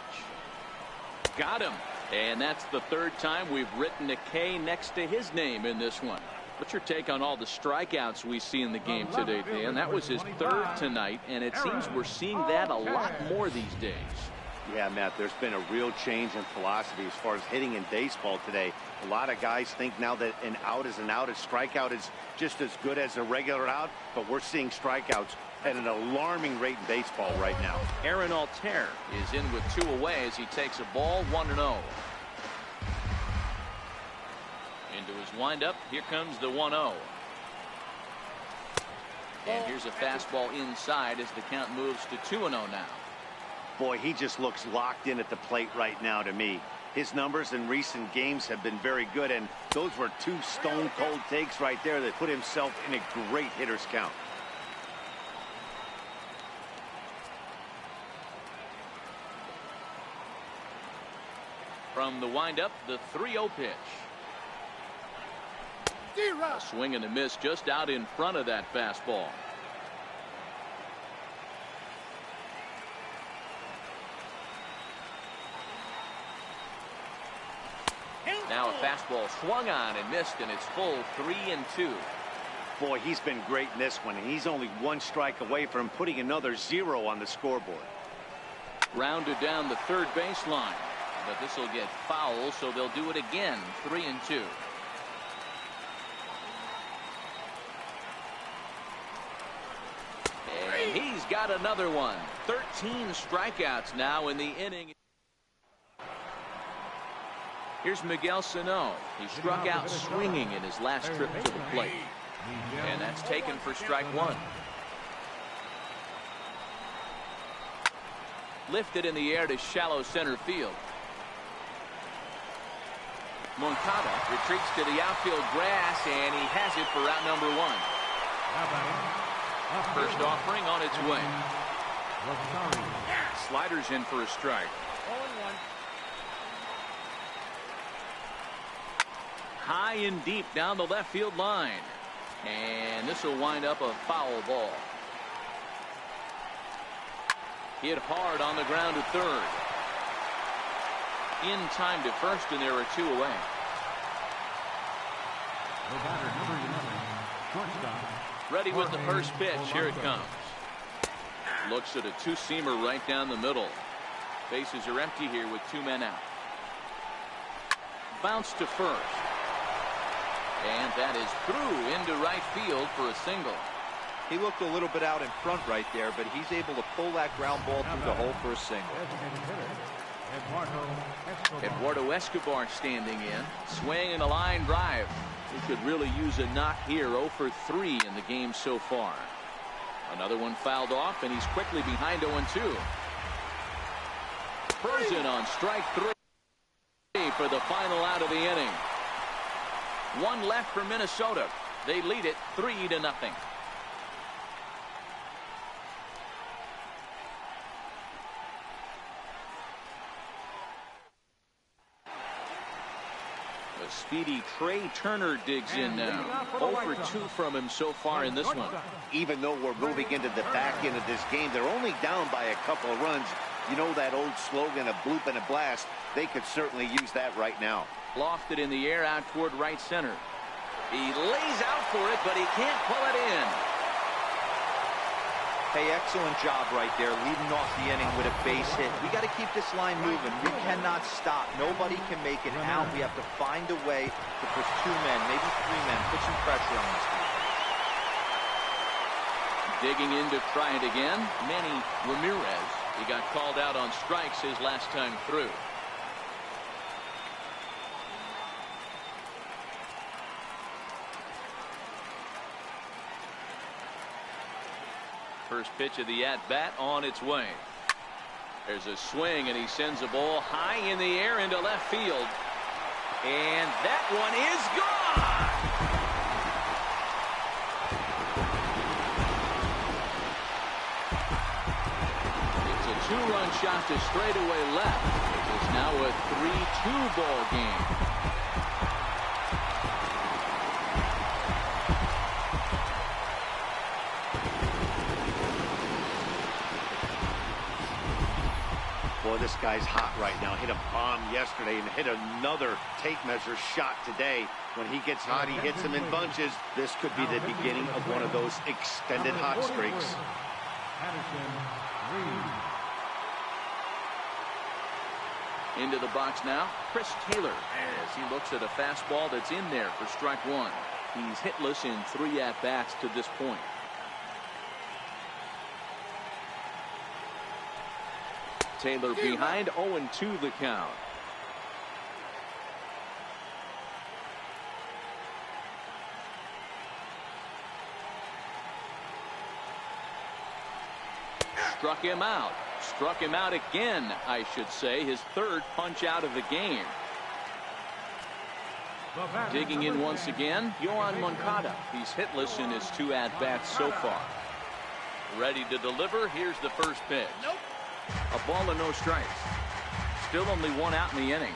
Got him. And that's the third time we've written a K next to his name in this one. What's your take on all the strikeouts we see in the game today, Dan? That was his third tonight, and it seems we're seeing that a lot more these days. Yeah, Matt, there's been a real change in philosophy as far as hitting in baseball today. A lot of guys think now that an out is an out, a strikeout is just as good as a regular out, but we're seeing strikeouts at an alarming rate in baseball right now. Aaron Altair is in with 2 away as he takes a ball, 1-0. Into his windup. Here comes the 1-0. And here's a fastball inside as the count moves to 2-0 now. Boy, he just looks locked in at the plate right now to me. His numbers in recent games have been very good, and those were 2 stone-cold takes right there that put himself in a great hitter's count. From the windup, the 3-0 pitch. A swing and a miss just out in front of that fastball. Now a fastball swung on and missed, and it's full 3-2. Boy, he's been great in this one, and he's only 1 strike away from putting another 0 on the scoreboard. Grounded down the third baseline, but this will get foul, so they'll do it again. 3-2. And he's got another one. 13 strikeouts now in the inning. Here's Miguel Sano. He struck out swinging in his last trip to the plate. And that's taken for strike 1. Lifted in the air to shallow center field. Moncada retreats to the outfield grass, and he has it for out number 1. First offering on its way. Sliders in for a strike. High and deep down the left field line. And this will wind up a foul ball. Hit hard on the ground to third. In time to first, and there are 2 away. Ready with the first pitch. Here it comes. Looks at a 2-seamer right down the middle. Bases are empty here with 2 men out. Bounce to first. And that is through into right field for a single. He looked a little bit out in front right there, but he's able to pull that ground ball through the hole for a single. Eduardo Escobar standing in. Swing and a line drive. He could really use a knock here. 0 for 3 in the game so far. Another one fouled off, and he's quickly behind 0-2. Frozen on strike 3 for the final out of the inning. 1 left for Minnesota. They lead it 3-0. A speedy Trey Turner digs in now. 0 for 2 from him so far in this one. Even though we're moving into the back end of this game, they're only down by a couple of runs. You know that old slogan, a bloop and a blast. They could certainly use that right now. Lofted in the air out toward right center. He lays out for it, but he can't pull it in. Hey, excellent job right there, leading off the inning with a base hit. We got to keep this line moving. We cannot stop. Nobody can make it out. We have to find a way to push 2 men, maybe 3 men, put some pressure on this team. Digging in to try it again, Manny Ramirez. He got called out on strikes his last time through. First pitch of the at-bat on its way. There's a swing, and he sends a ball high in the air into left field. And that one is gone! It's a 2-run shot to straightaway left. It's now a 3-2 ball game. Boy, this guy's hot right now. Hit a bomb yesterday and hit another tape measure shot today. When he gets hot, he hits them in bunches. This could be the beginning of one of those extended hot streaks. Into the box now, Chris Taylor, as he looks at a fastball that's in there for strike 1. He's hitless in 3 at-bats to this point. Taylor behind, 0-2 the count. Struck him out. Struck him out again, I should say. His 3rd punch out of the game. Digging in once again, Yohan Moncada. He's hitless in his 2 at-bats so far. Ready to deliver. Here's the first pitch. A ball and no strikes. Still only 1 out in the inning.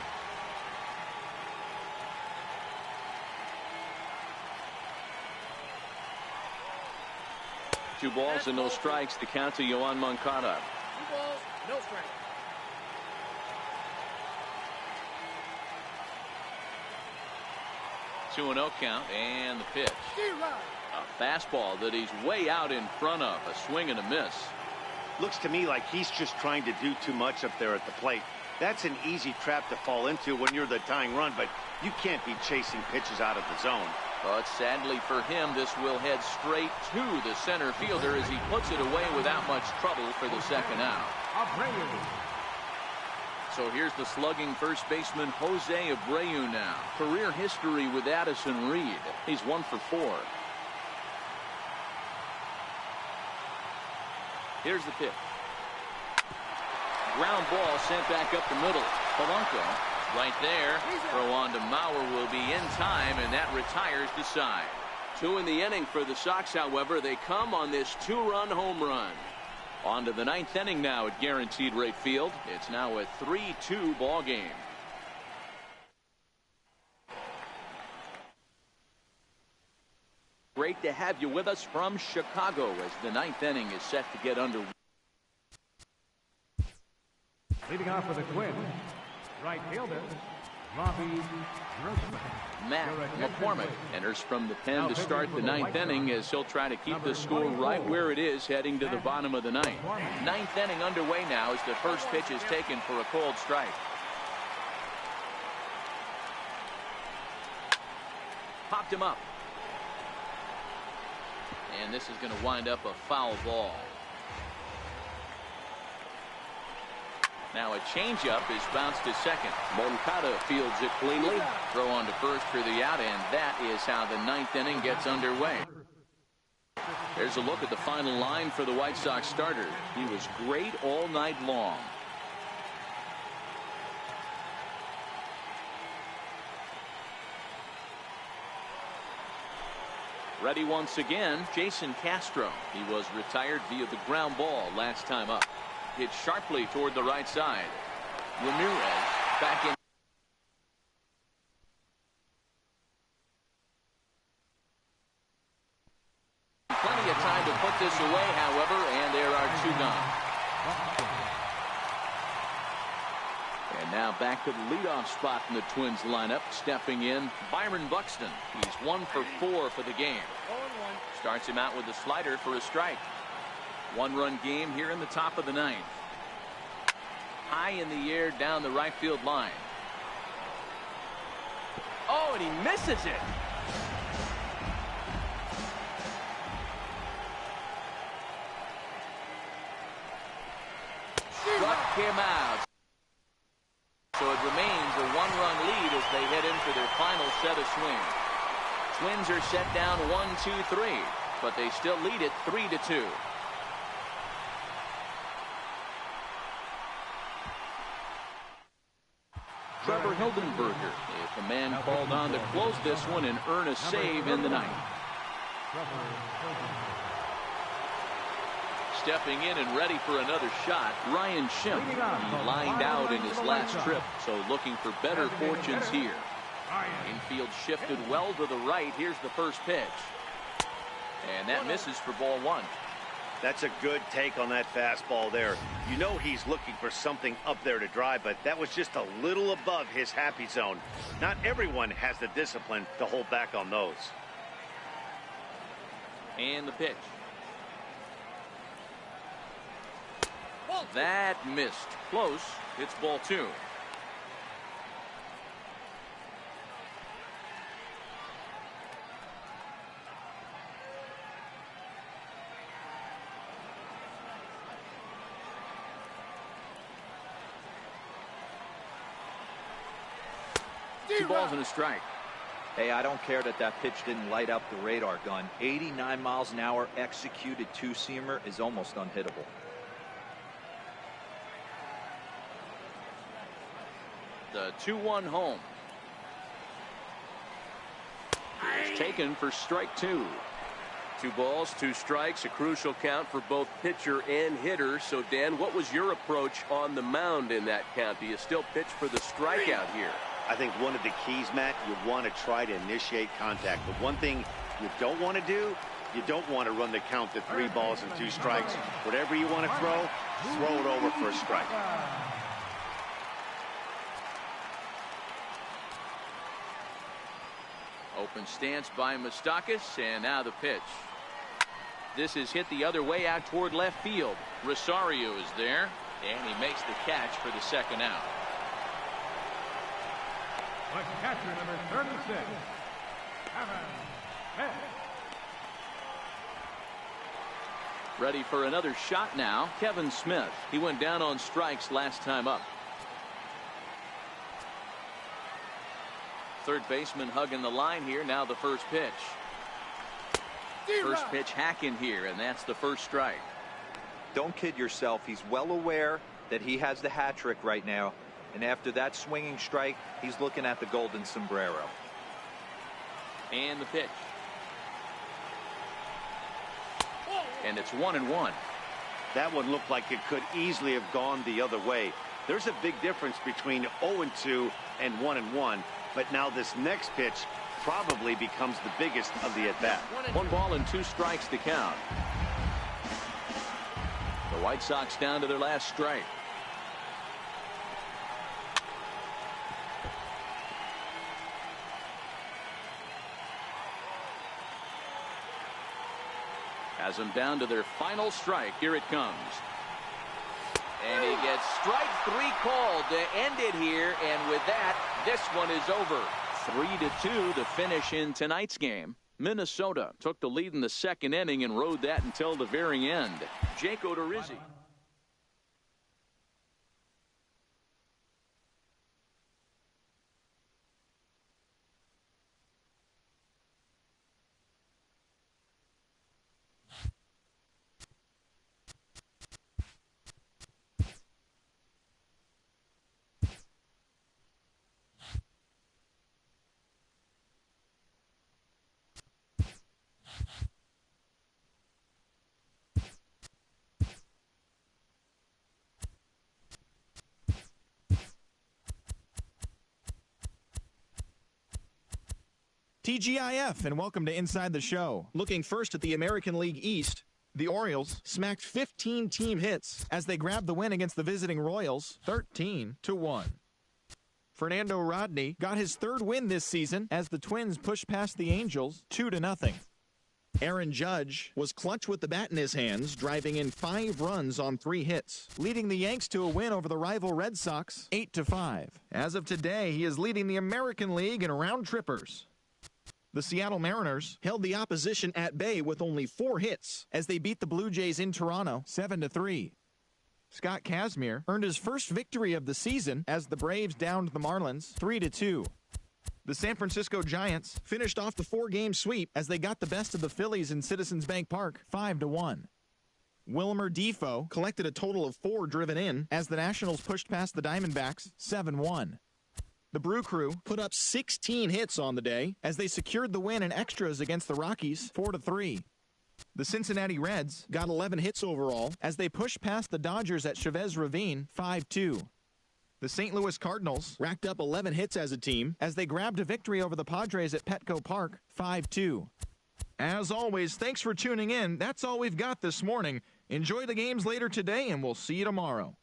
Two balls and no strikes. The count to Yohan Moncada. 2 balls, no strikes. Two and 0 count, and the pitch. A fastball that he's way out in front of. A swing and a miss. Looks to me like he's just trying to do too much up there at the plate. That's an easy trap to fall into when you're the tying run, but you can't be chasing pitches out of the zone. But sadly for him, this will head straight to the center fielder as he puts it away without much trouble for the 2nd out. So here's the slugging first baseman Jose Abreu now. Career history with Addison Reed. He's 1 for 4. Here's the pitch. Ground ball sent back up the middle. Polanco right there. Throw on to Mauer will be in time, and that retires the side. 2 in the inning for the Sox, however. They come on this 2-run home run. On to the 9th inning now at Guaranteed Rate Field. It's now a 3-2 ball game. Great to have you with us from Chicago as the 9th inning is set to get underway. Leading off for the Twins, right fielder, Robbie Grossman. Matt McCormick enters from the pen to start the 9th inning as he'll try to keep the score right where it is heading to the bottom of the 9th. 9th inning underway now as the first pitch is taken for a cold strike. Popped him up. And this is going to wind up a foul ball. Now a changeup is bounced to second. Moncada fields it cleanly. Throw on to first for the out, and that is how the 9th inning gets underway. There's a look at the final line for the White Sox starter. He was great all night long. Ready once again, Jason Castro. He was retired via the ground ball last time up. Hit sharply toward the right side. Ramirez back in. Plenty of time to put this away, however, and there are 2 gone. And now back to the leadoff spot in the Twins lineup. Stepping in, Byron Buxton. He's 1 for 4 for the game. Starts him out with a slider for a strike. One-run game here in the top of the ninth. High in the air down the right field line. Oh, and he misses it. Struck him out. So it remains a one-run lead as they head into their final set of swings. Twins are set down 1-2-3, but they still lead it 3-2. Trevor Hildenberger, if a man called on to close this one and earn a save in the ninth. Stepping in and ready for another shot, Ryan Schimpf. He lined out in his last trip, so looking for better fortunes here. Infield shifted well to the right. Here's the first pitch. And that misses for ball one. That's a good take on that fastball there. You know he's looking for something up there to drive, but that was just a little above his happy zone. Not everyone has the discipline to hold back on those. And the pitch. That missed. Close. It's ball two. Two balls and a strike. Hey, I don't care that that pitch didn't light up the radar gun. 89 miles an hour executed two-seamer is almost unhittable. The 2-1 home. It's taken for strike two. 2 balls, 2 strikes, a crucial count for both pitcher and hitter. So, Dan, what was your approach on the mound in that count? Do you still pitch for the strikeout here? I think one of the keys, Matt, you want to try to initiate contact. But one thing you don't want to do, you don't want to run the count to 3 balls and 2 strikes. Whatever you want to throw it over for a strike. Open stance by Moustakas, and now the pitch. This is hit the other way out toward left field. Rosario is there, and he makes the catch for the second out. But catcher number 36, Ready for another shot now, Kevin Smith. He went down on strikes last time up. Third baseman hugging the line here. Now the first pitch. First pitch hack in here, and that's the first strike. Don't kid yourself. He's well aware that he has the hat trick right now. And after that swinging strike, he's looking at the golden sombrero. And the pitch. And it's 1-1. That one looked like it could easily have gone the other way. There's a big difference between 0-2 and 1-1. But now this next pitch probably becomes the biggest of the at-bat. 1 ball and 2 strikes to count. The White Sox down to their last strike. Has them down to their final strike. Here it comes. And he gets strike 3 called to end it here. And with that, this one is over. 3-2 to finish in tonight's game. Minnesota took the lead in the second inning and rode that until the very end. Jake Odorizzi. TGIF, and welcome to Inside the Show. Looking first at the American League East, the Orioles smacked 15 team hits as they grabbed the win against the visiting Royals 13-1. Fernando Rodney got his 3rd win this season as the Twins pushed past the Angels 2-0. Aaron Judge was clutch with the bat in his hands, driving in 5 runs on 3 hits, leading the Yanks to a win over the rival Red Sox 8-5. As of today, he is leading the American League in round trippers. The Seattle Mariners held the opposition at bay with only 4 hits as they beat the Blue Jays in Toronto 7-3. Scott Kazmir earned his first victory of the season as the Braves downed the Marlins 3-2. The San Francisco Giants finished off the 4-game sweep as they got the best of the Phillies in Citizens Bank Park 5-1. Wilmer Defoe collected a total of 4 driven in as the Nationals pushed past the Diamondbacks 7-1. The Brew Crew put up 16 hits on the day as they secured the win in extras against the Rockies 4-3. The Cincinnati Reds got 11 hits overall as they pushed past the Dodgers at Chavez Ravine 5-2. The St. Louis Cardinals racked up 11 hits as a team as they grabbed a victory over the Padres at Petco Park 5-2. As always, thanks for tuning in. That's all we've got this morning. Enjoy the games later today, and we'll see you tomorrow.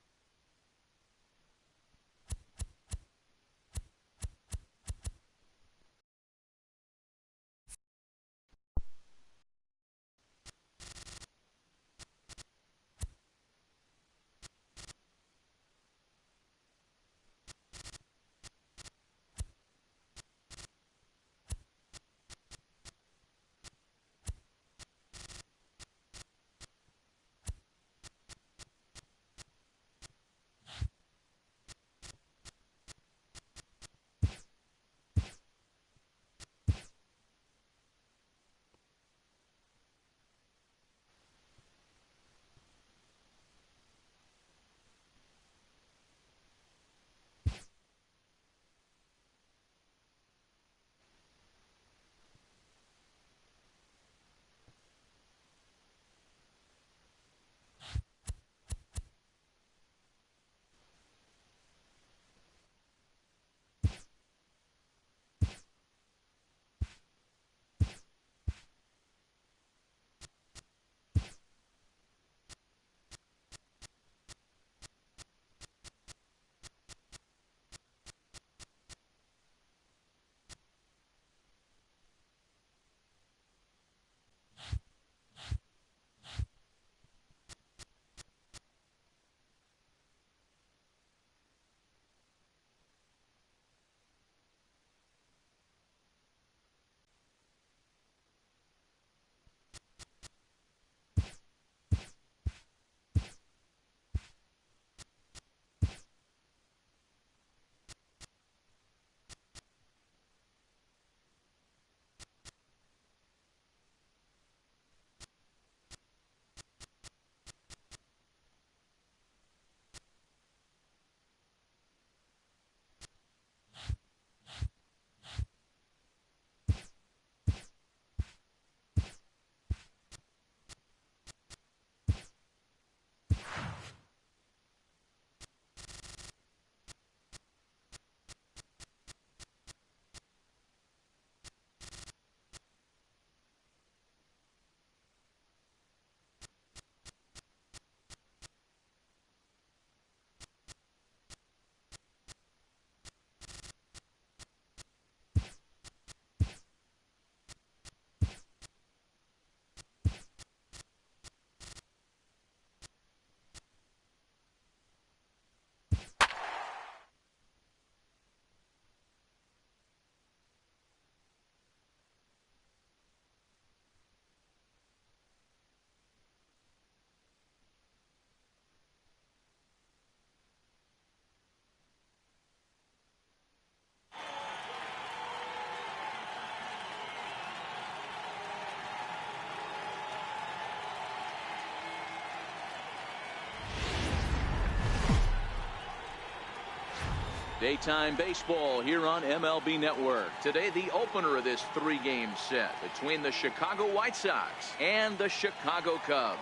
Daytime baseball here on MLB Network. Today, the opener of this 3-game set between the Chicago White Sox and the Chicago Cubs.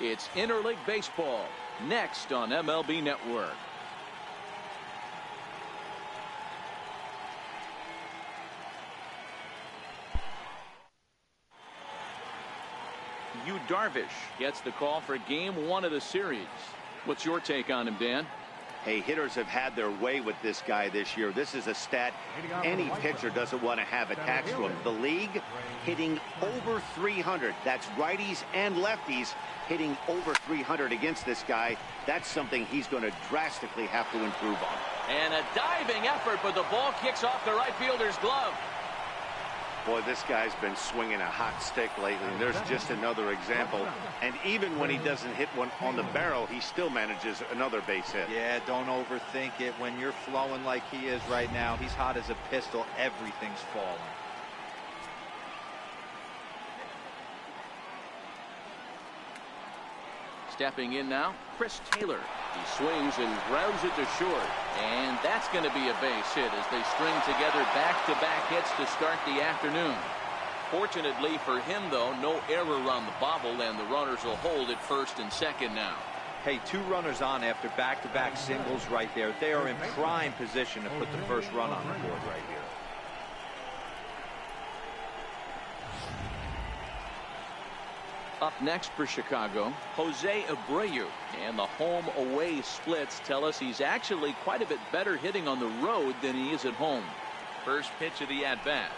It's interleague baseball next on MLB Network. Darvish gets the call for game 1 of the series. What's your take on him, Dan? Hey, hitters have had their way with this guy this year. This is a stat any pitcher doesn't want to have attached to him. The league hitting over 300. That's righties and lefties hitting over 300 against this guy. That's something he's going to drastically have to improve on. And a diving effort, but the ball kicks off the right fielder's glove. Boy, this guy's been swinging a hot stick lately. There's just another example. And even when he doesn't hit one on the barrel, he still manages another base hit. Yeah, don't overthink it. When you're flowing like he is right now, he's hot as a pistol. Everything's falling. Stepping in now, Chris Taylor. He swings and grounds it to short. And that's going to be a base hit as they string together back-to-back hits to start the afternoon. Fortunately for him, though, no error on the bobble, and the runners will hold at first and second now. Hey, 2 runners on after back-to-back singles right there. They are in prime position to put the first run on the board right here. Up next for Chicago, Jose Abreu. And the home-away splits tell us he's actually quite a bit better hitting on the road than he is at home. First pitch of the at-bat.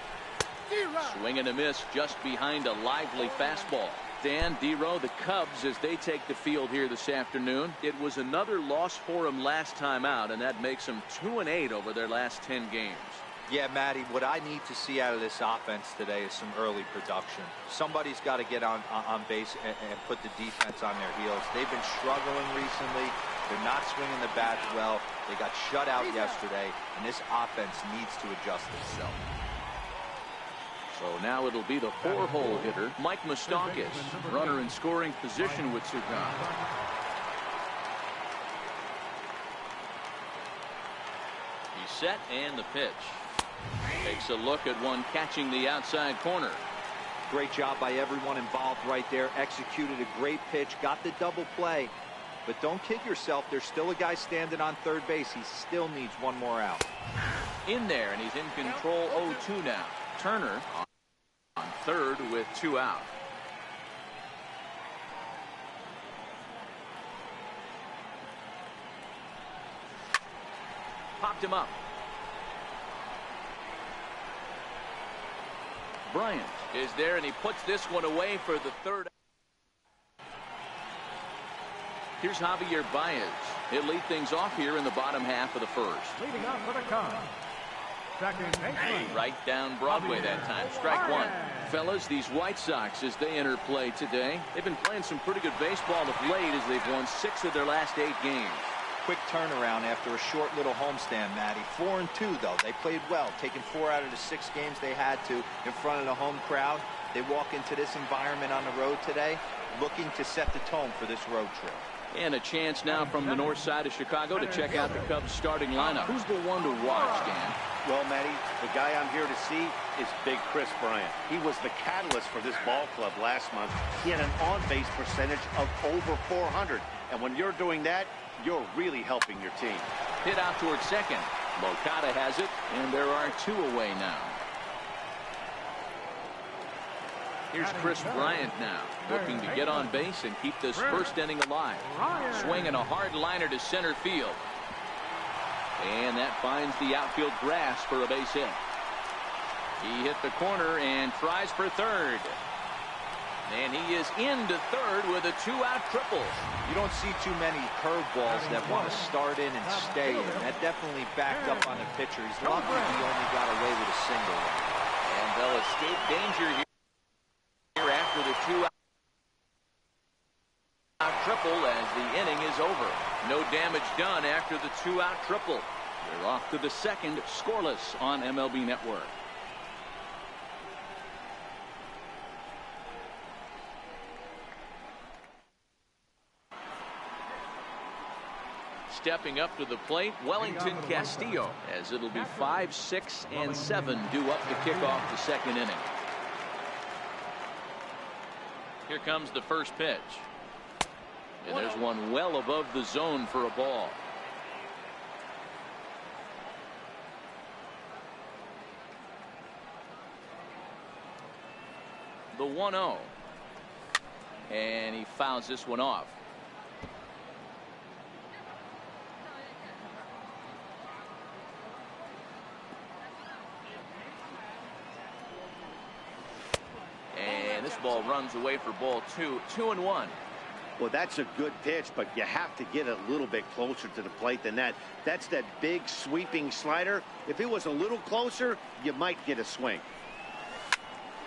Swing and a miss just behind a lively fastball. Dan Dero, the Cubs, as they take the field here this afternoon. It was another loss for them last time out, and that makes them 2-8 over their last 10 games. Yeah, Matty, what I need to see out of this offense today is some early production. Somebody's got to get on base and put the defense on their heels. They've been struggling recently. They're not swinging the bat well. They got shut out yesterday, and this offense needs to adjust itself. So now it'll be the 4-hole hitter, Mike Moustakas, runner in scoring position with Chicago. He's set, and the pitch. Takes a look at one catching the outside corner. Great job by everyone involved right there. Executed a great pitch, got the double play. But don't kid yourself, there's still a guy standing on third base. He still needs one more out. In there, and he's in control 0-2 now. Turner on third with 2 out. Popped him up. Bryant is there, and he puts this one away for the third. Here's Javier Baez. He'll lead things off here in the bottom half of the first. Leading off for the Cubs. Second baseman. Right down Broadway that time. Strike one. Fellas, these White Sox, as they enter play today, they've been playing some pretty good baseball of late as they've won 6 of their last 8 games. Quick turnaround after a short little homestand, Matty. 4-2, though. They played well, taking 4 out of the 6 games they had to in front of the home crowd. They walk into this environment on the road today looking to set the tone for this road trip. And a chance now from the north side of Chicago to check out the Cubs starting lineup. Who's the one to watch, Dan? Well, Matty, the guy I'm here to see is Big Chris Bryant. He was the catalyst for this ball club last month. He had an on-base percentage of over 400. And when you're doing that, you're really helping your team. Hit out towards second. Moncada has it, and there are 2 away now. Here's Chris Bryant now, looking to get on base and keep this first inning alive. Swinging a hard liner to center field. And that finds the outfield grass for a base hit. He hit the corner and tries for third. And he is into third with a 2-out triple. You don't see too many curveballs that want to start in and stay in. That definitely backed up on the pitcher. He's lucky he only got away with a single. And they'll escape danger here after the 2-out triple as the inning is over. No damage done after the 2-out triple. We're off to the second, scoreless on MLB Network. Stepping up to the plate, Wellington Castillo, as it'll be 5, 6, and 7 due up to kick off the second inning. Here comes the first pitch. And there's one well above the zone for a ball. The 1-0. And he fouls this one off. fastball runs away for ball 2, 2-1. Well, that's a good pitch, but you have to get a little bit closer to the plate than that. That's that big sweeping slider. If it was a little closer, you might get a swing.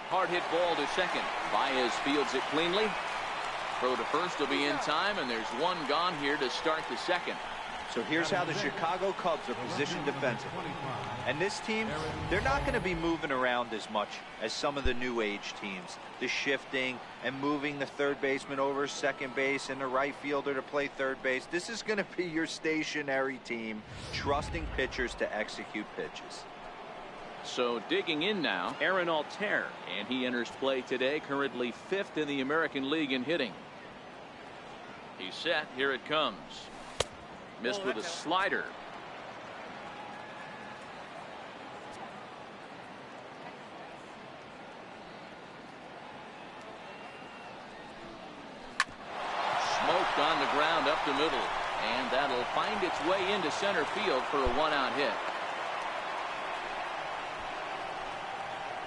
Hard hit ball to second. Baez fields it cleanly. Throw to first will be in time, and there's one gone here to start the second. So here's how the Chicago Cubs are positioned defensively. And this team, they're not going to be moving around as much as some of the new age teams. The shifting and moving the third baseman over second base and the right fielder to play third base. This is going to be your stationary team, trusting pitchers to execute pitches. So digging in now, Aaron Altair, and he enters play today, currently 5th in the American League in hitting. He's set. Here it comes. Missed with a slider. Smoked on the ground up the middle, and that'll find its way into center field for a 1-out hit.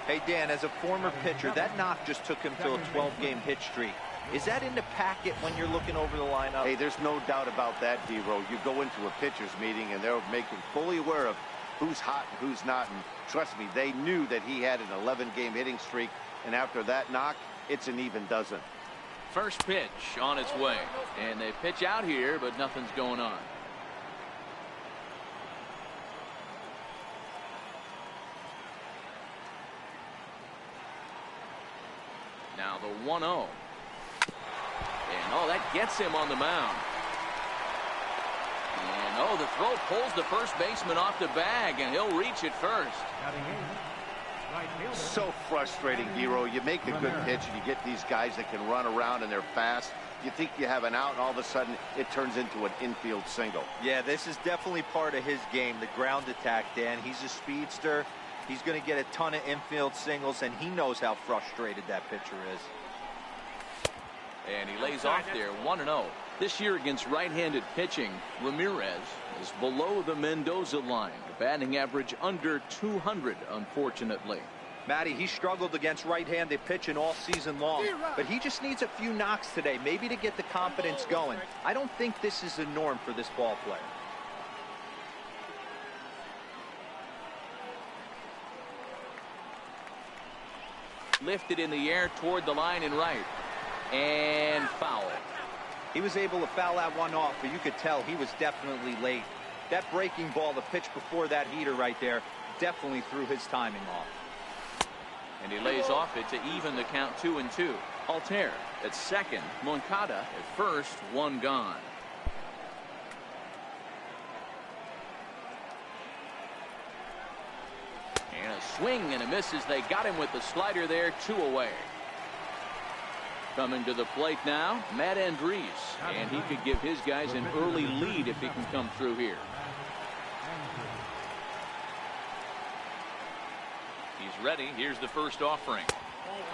Hey, Dan, as a former pitcher, that knock just took him to a 12-game hit streak. Is that in the packet when you're looking over the lineup? Hey, there's no doubt about that, D-Row. You go into a pitcher's meeting, and they'll make him fully aware of who's hot and who's not. And trust me, they knew that he had an 11-game hitting streak. And after that knock, it's an even dozen. First pitch on its way. And they pitch out here, but nothing's going on. Now the 1-0. And oh, that gets him on the mound. And oh, the throw pulls the first baseman off the bag, and he'll reach it first. So frustrating, D-Row. You make a good pitch, and you get these guys that can run around and they're fast. You think you have an out, and all of a sudden it turns into an infield single. Yeah, this is definitely part of his game, the ground attack, Dan. He's a speedster. He's going to get a ton of infield singles, and he knows how frustrated that pitcher is. And he lays off there, 1-0. This year against right-handed pitching, Ramirez is below the Mendoza line. Batting average under 200, unfortunately. Matty, he struggled against right-handed pitching all season long, but he just needs a few knocks today, maybe to get the confidence going. I don't think this is the norm for this ball player. Lifted in the air toward the line and right. And foul. He was able to foul that one off, but you could tell he was definitely late. That breaking ball, the pitch before that heater right there, definitely threw his timing off. And he lays off it to even the count 2-2. Altair at second, Moncada at first, one gone. And a swing and a miss as they got him with the slider there, 2 away. Coming to the plate now, Matt Andriese, and he could give his guys an early lead if he can come through here. He's ready. Here's the first offering.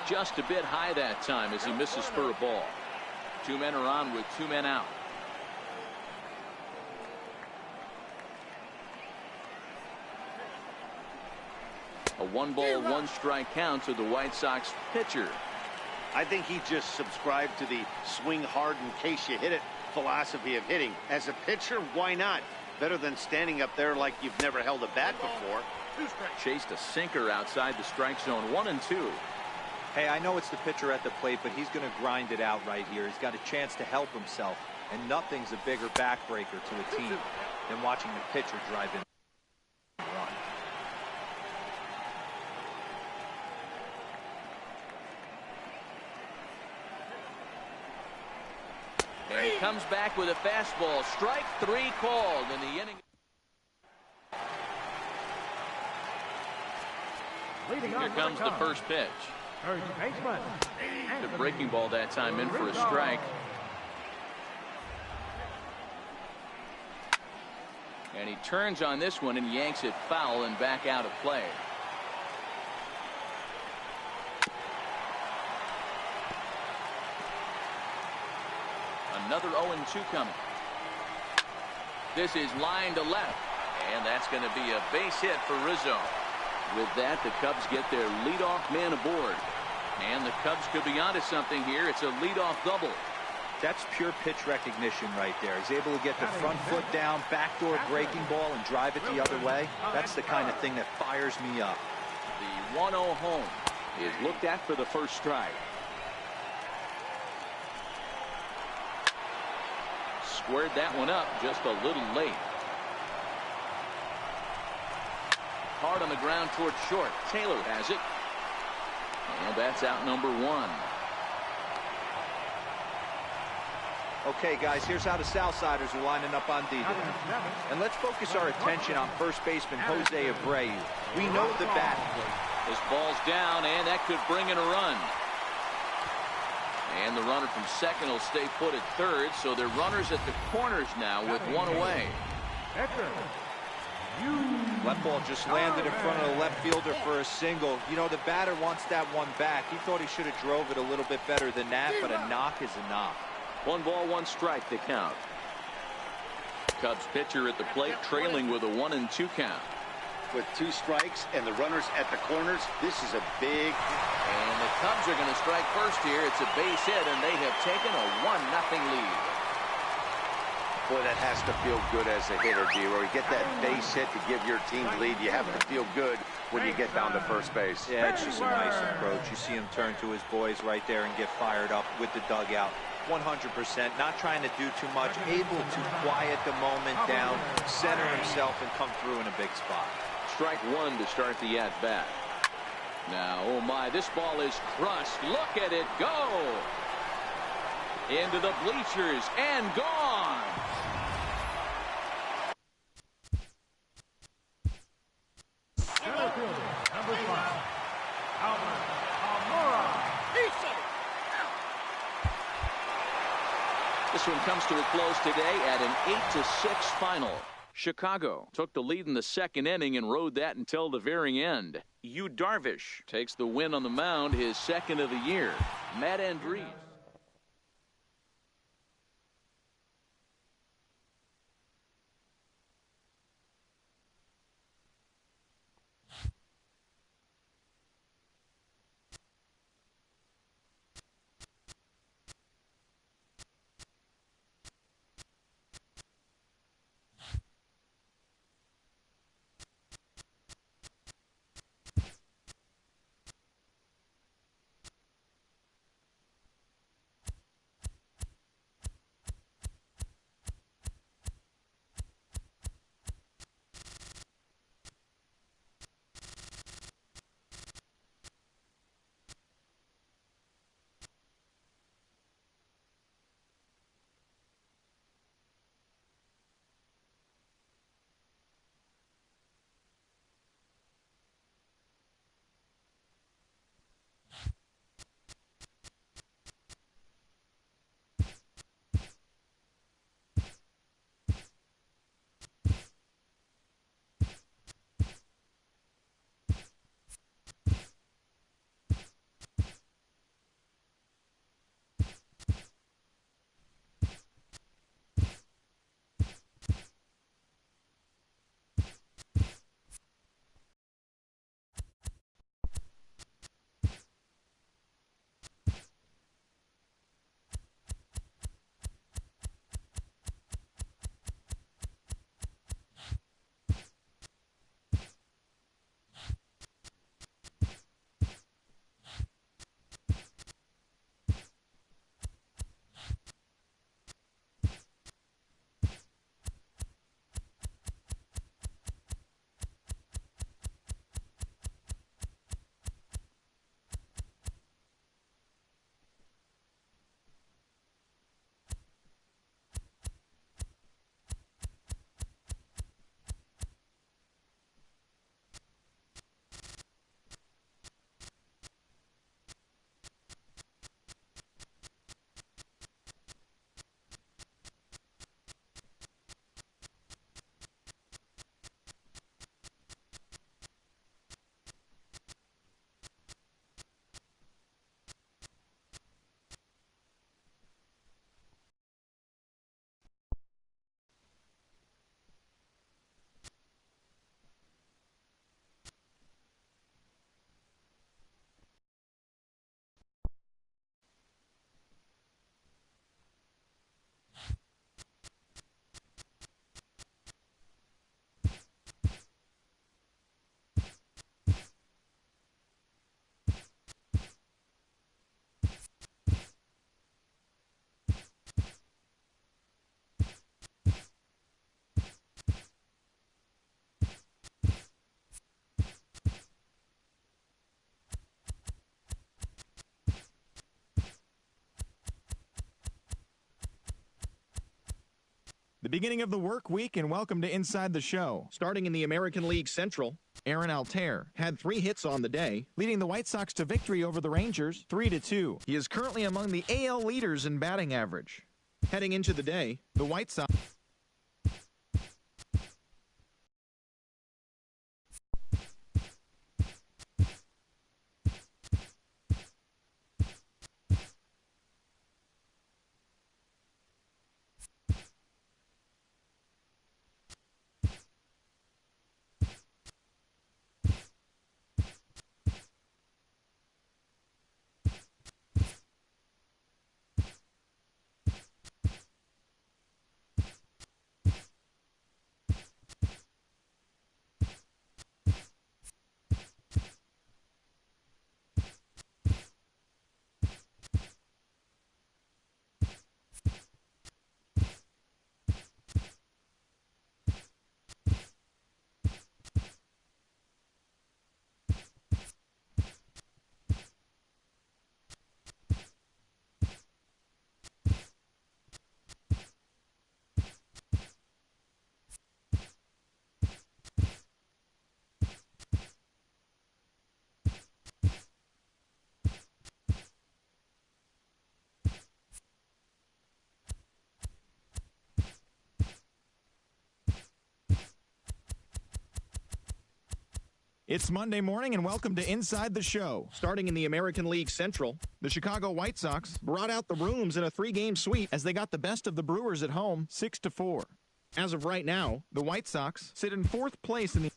Just a bit high that time as he misses for a ball. 2 men are on with 2 men out. A 1-ball, 1-strike count to the White Sox pitcher. I think he just subscribed to the swing hard in case you hit it philosophy of hitting. As a pitcher, why not? Better than standing up there like you've never held a bat before. Chased a sinker outside the strike zone, 1-2. Hey, I know it's the pitcher at the plate, but he's going to grind it out right here. He's got a chance to help himself, and nothing's a bigger backbreaker to a team than watching the pitcher drive in a run. And he comes back with a fastball. Strike 3 called in the inning. Here comes the first pitch. The breaking ball that time in for a strike. And he turns on this one and yanks it foul and back out of play. Another 0-2 coming. This is line to left, and that's going to be a base hit for Rizzo. With that, the Cubs get their leadoff man aboard. And the Cubs could be onto something here. It's a leadoff double. That's pure pitch recognition right there. He's able to get the front foot down, backdoor breaking ball, and drive it the other way. That's the kind of thing that fires me up. The 1-0 home is looked at for the first strike. Squared that one up just a little late. Hard on the ground toward short. Taylor has it. And that's out number one. Okay, guys, here's how the Southsiders are lining up on D. And let's focus our attention on first baseman Jose Abreu. We know the bat. This ball's down, and that could bring in a run. And the runner from second will stay put at third, so they're runners at the corners now with one away. Left ball just landed in front of the left fielder for a single. You know, the batter wants that one back. He thought he should have drove it a little bit better than that, but a knock is a knock. 1 ball, 1 strike to count. Cubs pitcher at the plate trailing with a 1-2 count. With 2 strikes and the runners at the corners, this is a big. And the Cubs are going to strike first here. It's a base hit, and they have taken a 1-0 lead. Boy, that has to feel good as a hitter, D-Roy. You get that base hit to give your team the lead. You have to feel good when you get down to first base. Yeah, it's just a nice approach. You see him turn to his boys right there and get fired up with the dugout. 100%, not trying to do too much, able to quiet the moment down, center himself, and come through in a big spot. Strike 1 to start the at-bat. Now, oh my, this ball is crushed. Look at it go! Into the bleachers and gone! Number 5, Albert Almora. This one comes to a close today at an 8-6 final. Chicago took the lead in the second inning and rode that until the very end. Yu Darvish takes the win on the mound, his second of the year. Matt Andrees. The beginning of the work week, and welcome to Inside the Show. Starting in the American League Central, Aaron Altair had 3 hits on the day, leading the White Sox to victory over the Rangers 3-2. He is currently among the AL leaders in batting average. Heading into the day, the White Sox It's Monday morning, and welcome to Inside the Show. Starting in the American League Central, the Chicago White Sox brought out the rooms in a 3-game sweep as they got the best of the Brewers at home 6-4. As of right now, the White Sox sit in 4th place in the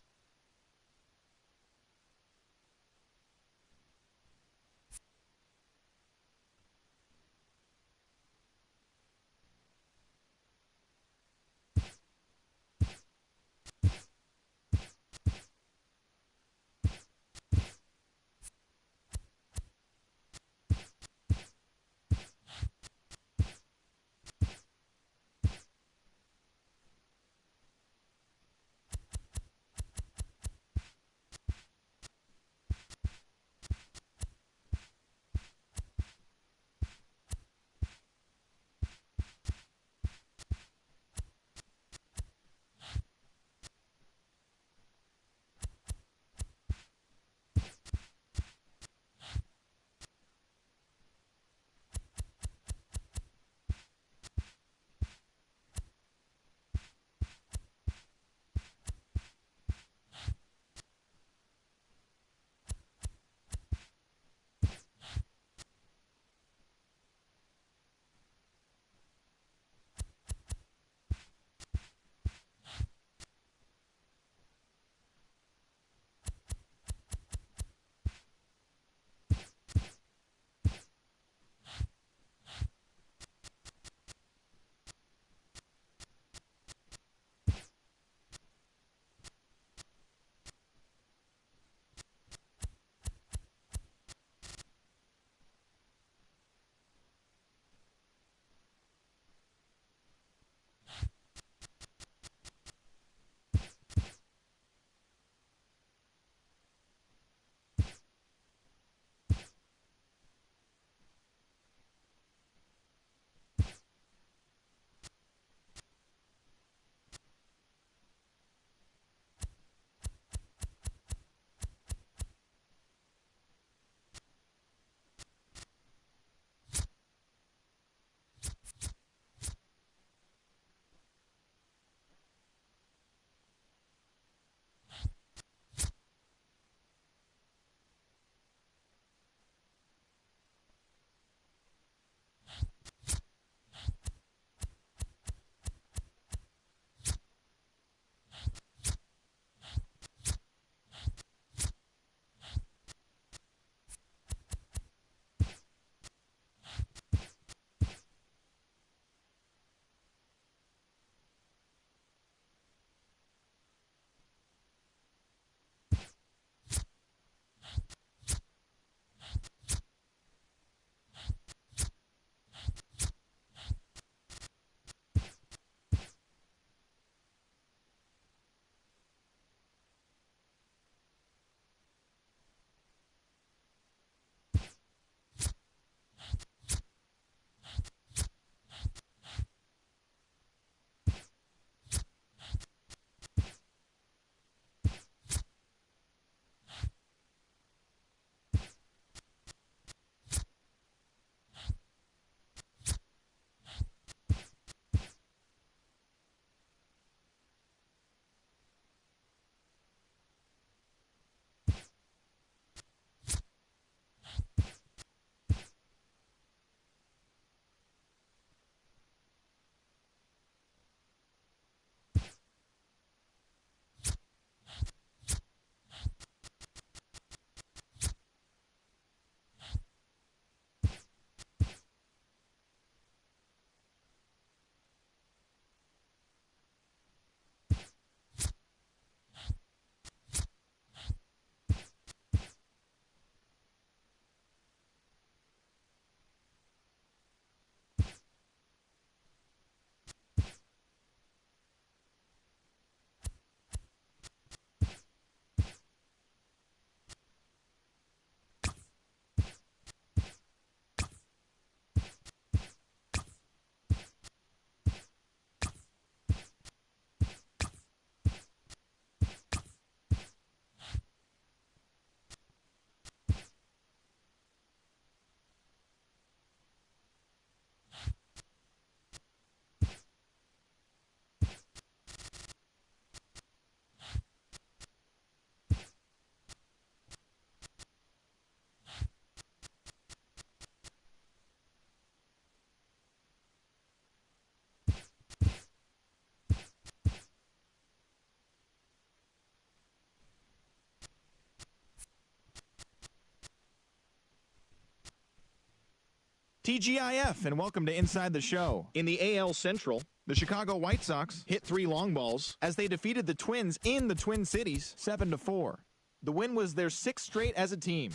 TGIF, and welcome to Inside the Show. In the AL Central, the Chicago White Sox hit 3 long balls as they defeated the Twins in the Twin Cities 7-4. The win was their 6th straight as a team.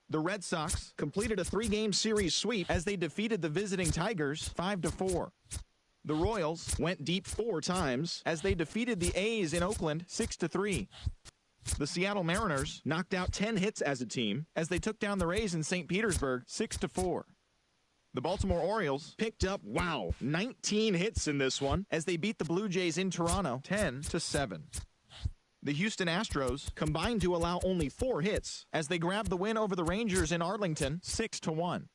The Red Sox completed a 3-game series sweep as they defeated the visiting Tigers 5-4. The Royals went deep 4 times as they defeated the A's in Oakland 6-3. The Seattle Mariners knocked out 10 hits as a team as they took down the Rays in St. Petersburg 6-4. The Baltimore Orioles picked up, 19 hits in this one as they beat the Blue Jays in Toronto 10-7. The Houston Astros combined to allow only 4 hits as they grabbed the win over the Rangers in Arlington 6-1.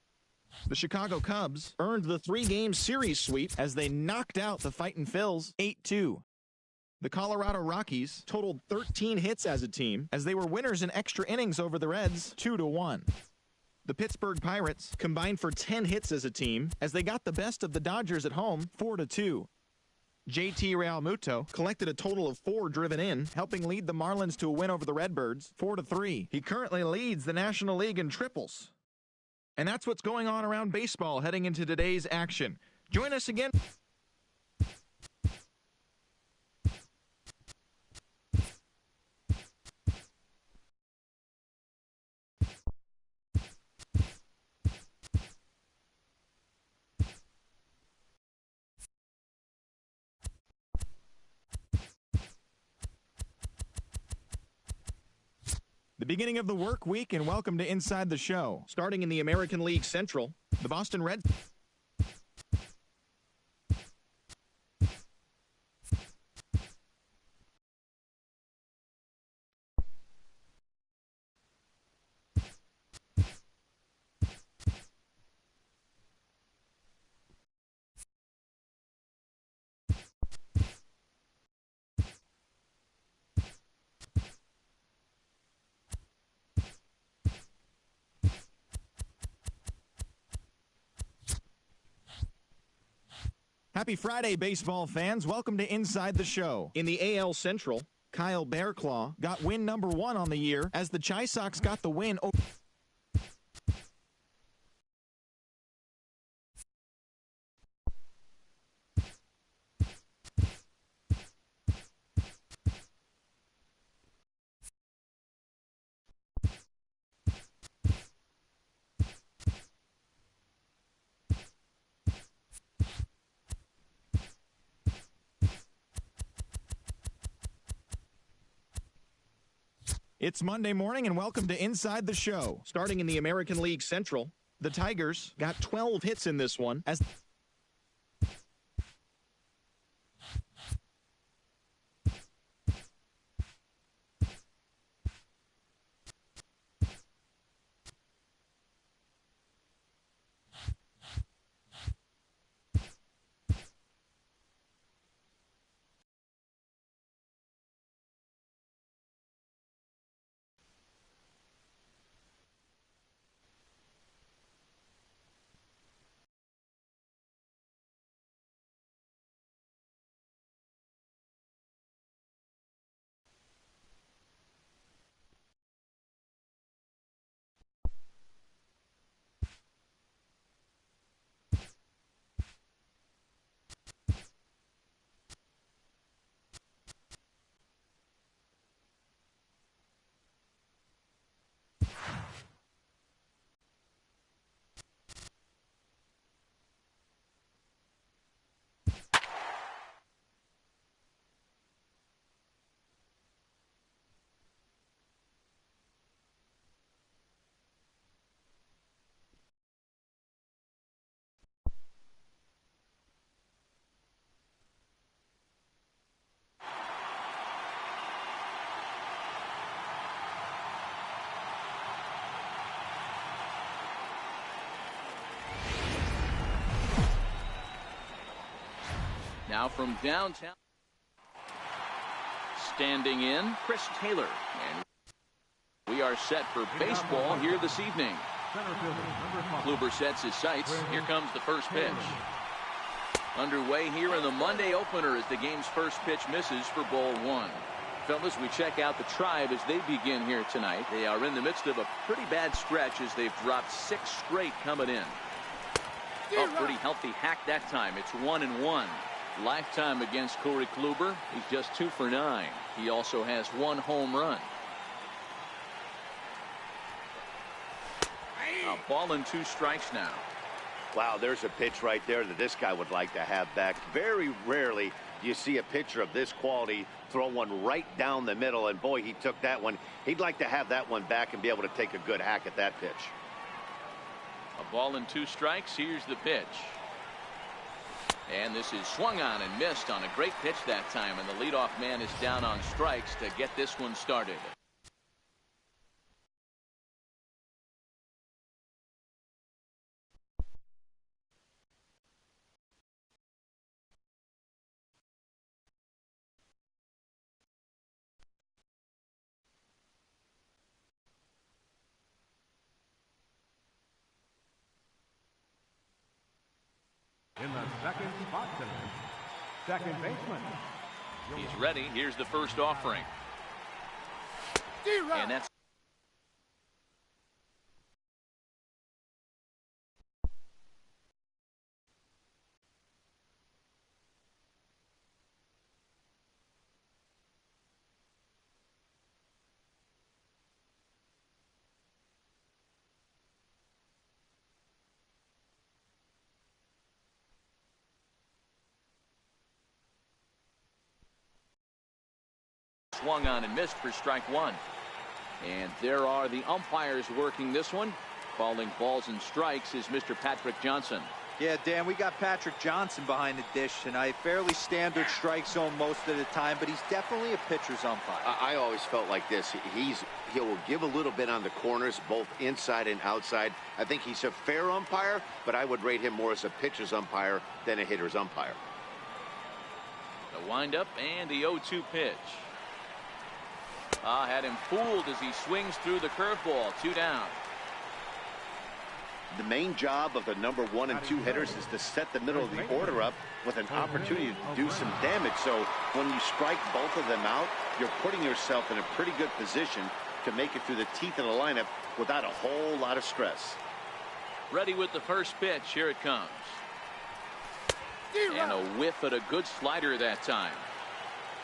The Chicago Cubs earned the 3-game series sweep as they knocked out the Fightin' Phils 8-2. The Colorado Rockies totaled 13 hits as a team as they were winners in extra innings over the Reds 2-1. The Pittsburgh Pirates combined for 10 hits as a team as they got the best of the Dodgers at home 4-2. JT Realmuto collected a total of 4 driven in, helping lead the Marlins to a win over the Redbirds 4-3. He currently leads the National League in triples. And that's what's going on around baseball heading into today's action. Join us again. The beginning of the work week, and welcome to Inside the Show. Starting in the American League Central, the Boston Red Happy Friday, baseball fans. Welcome to Inside the Show. In the AL Central, Kyle Bearclaw got win number 1 on the year as the Chi Sox got the win over It's Monday morning, and welcome to Inside the Show. Starting in the American League Central, the Tigers got 12 hits in this one as now from downtown, standing in, Chris Taylor. And we are set for baseball here this evening. Kluber sets his sights. Here comes the first pitch. Underway here in the Monday opener as the game's first pitch misses for ball 1. Fellas, we check out the Tribe as they begin here tonight. They are in the midst of a pretty bad stretch as they've dropped 6 straight coming in. Oh, pretty healthy hack that time. It's 1-1. Lifetime against Corey Kluber. He's just 2 for 9. He also has 1 home run. A ball and 2 strikes now. Wow, there's a pitch right there that this guy would like to have back. Very rarely do you see a pitcher of this quality throw one right down the middle, and boy, he took that one. He'd like to have that one back and be able to take a good hack at that pitch. A ball and 2 strikes. Here's the pitch. And this is swung on and missed on a great pitch that time, and the leadoff man is down on strikes to get this one started. In the second spot tonight, second baseman. He's ready. Here's the first offering. And that's swung on and missed for strike 1. And there are the umpires working this one. Calling balls and strikes is Mr. Patrick Johnson. Yeah, Dan, we got Patrick Johnson behind the dish tonight. Fairly standard strike zone most of the time, but he's definitely a pitcher's umpire. I always felt like this. He'll give a little bit on the corners, both inside and outside. I think he's a fair umpire, but I would rate him more as a pitcher's umpire than a hitter's umpire. The windup and the 0-2 pitch. Had him fooled as he swings through the curveball. 2 down. The main job of the number 1 and 2 hitters is to set the middle of the order up with an opportunity to do some damage. So when you strike both of them out, you're putting yourself in a pretty good position to make it through the teeth of the lineup without a whole lot of stress. Ready with the first pitch. Here it comes. And a whiff at a good slider that time.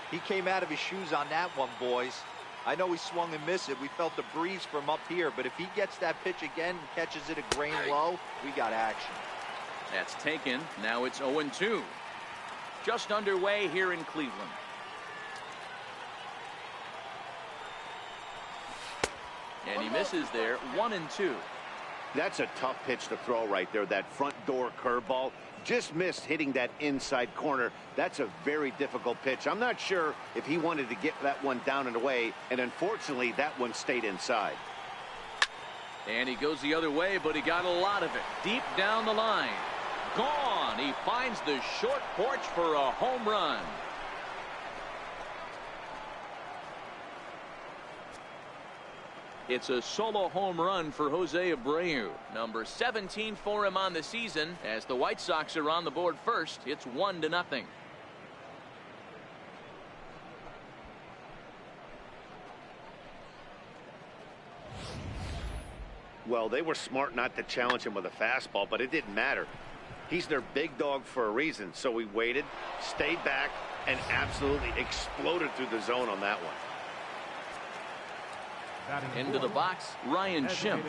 He came out of his shoes on that one, boys. I know he swung and missed it. We felt the breeze from up here, but if he gets that pitch again and catches it a grain low, we got action. That's taken. Now it's 0-2. Just underway here in Cleveland. And he misses there. 1-2. That's a tough pitch to throw right there. That front door curveball just missed hitting that inside corner. That's a very difficult pitch. I'm not sure if he wanted to get that one down and away, and unfortunately that one stayed inside. And he goes the other way, but he got a lot of it deep down the line. Gone. He finds the short porch for a home run. It's a solo home run for Jose Abreu. Number 17 for him on the season. As the White Sox are on the board first, it's 1-0. Well, they were smart not to challenge him with a fastball, but it didn't matter. He's their big dog for a reason. So we waited, stayed back, and absolutely exploded through the zone on that one. Into the box, Ryan Schimpf.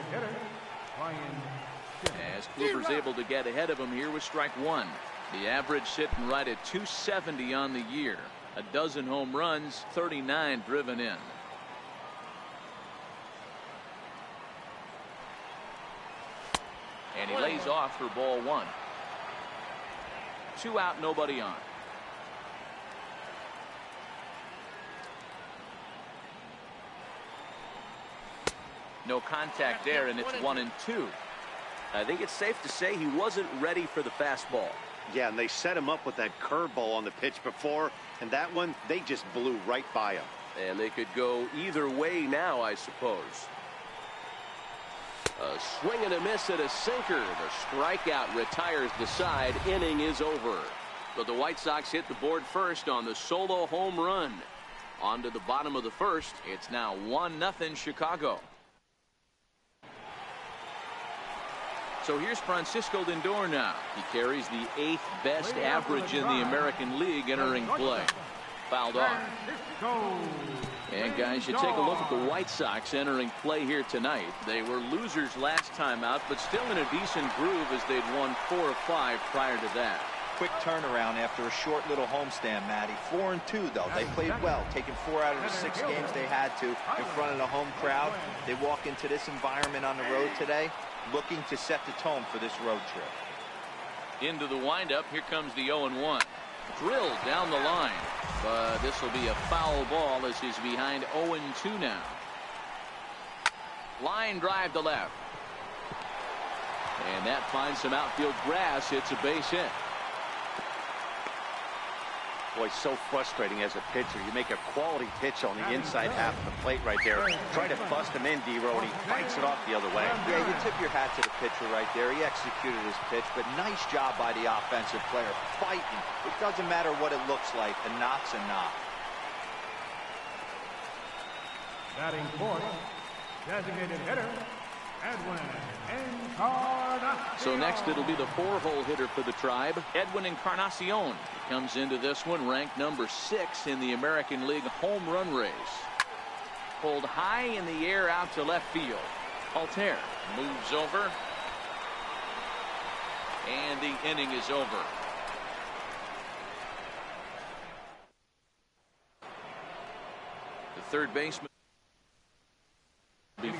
As Kluber's able to get ahead of him here with strike 1. The average sitting right at 270 on the year. A dozen home runs, 39 driven in. And he lays off for ball 1. 2 out, nobody on. No contact there, and it's 1-2. I think it's safe to say he wasn't ready for the fastball. Yeah, and they set him up with that curveball on the pitch before, and that one, they just blew right by him. And they could go either way now, I suppose. A swing and a miss at a sinker. The strikeout retires the side. Inning is over. But the White Sox hit the board first on the solo home run. On to the bottom of the first. It's now 1-0 Chicago. So here's Francisco Lindor now. He carries the 8th best average in the American League entering play. Fouled off. And guys, you take a look at the White Sox entering play here tonight. They were losers last time out, but still in a decent groove as they'd won 4 of 5 prior to that. Quick turnaround after a short little homestand, Matty. 4-2, though. They played well, taking 4 out of the 6 games they had to in front of the home crowd. They walk into this environment on the road today looking to set the tone for this road trip. Into the windup. Here comes the 0-1. Drilled down the line, but this will be a foul ball as he's behind 0-2 now. Line drive to left. And that finds some outfield grass. It's a base hit. Boy, so frustrating as a pitcher. You make a quality pitch on the inside half of the plate right there. Try to bust him in, D-Row, and he fights it off the other way. Yeah, you tip your hat to the pitcher right there. He executed his pitch, but nice job by the offensive player fighting. It doesn't matter what it looks like. A knock's a knock. Batting fourth, designated hitter, Edwin Encarnacion. So next it'll be the 4-hole hitter for the Tribe, Edwin Encarnacion. He comes into this one ranked number 6 in the American League home run race. Pulled high in the air out to left field. Altair moves over. And the inning is over. The third baseman.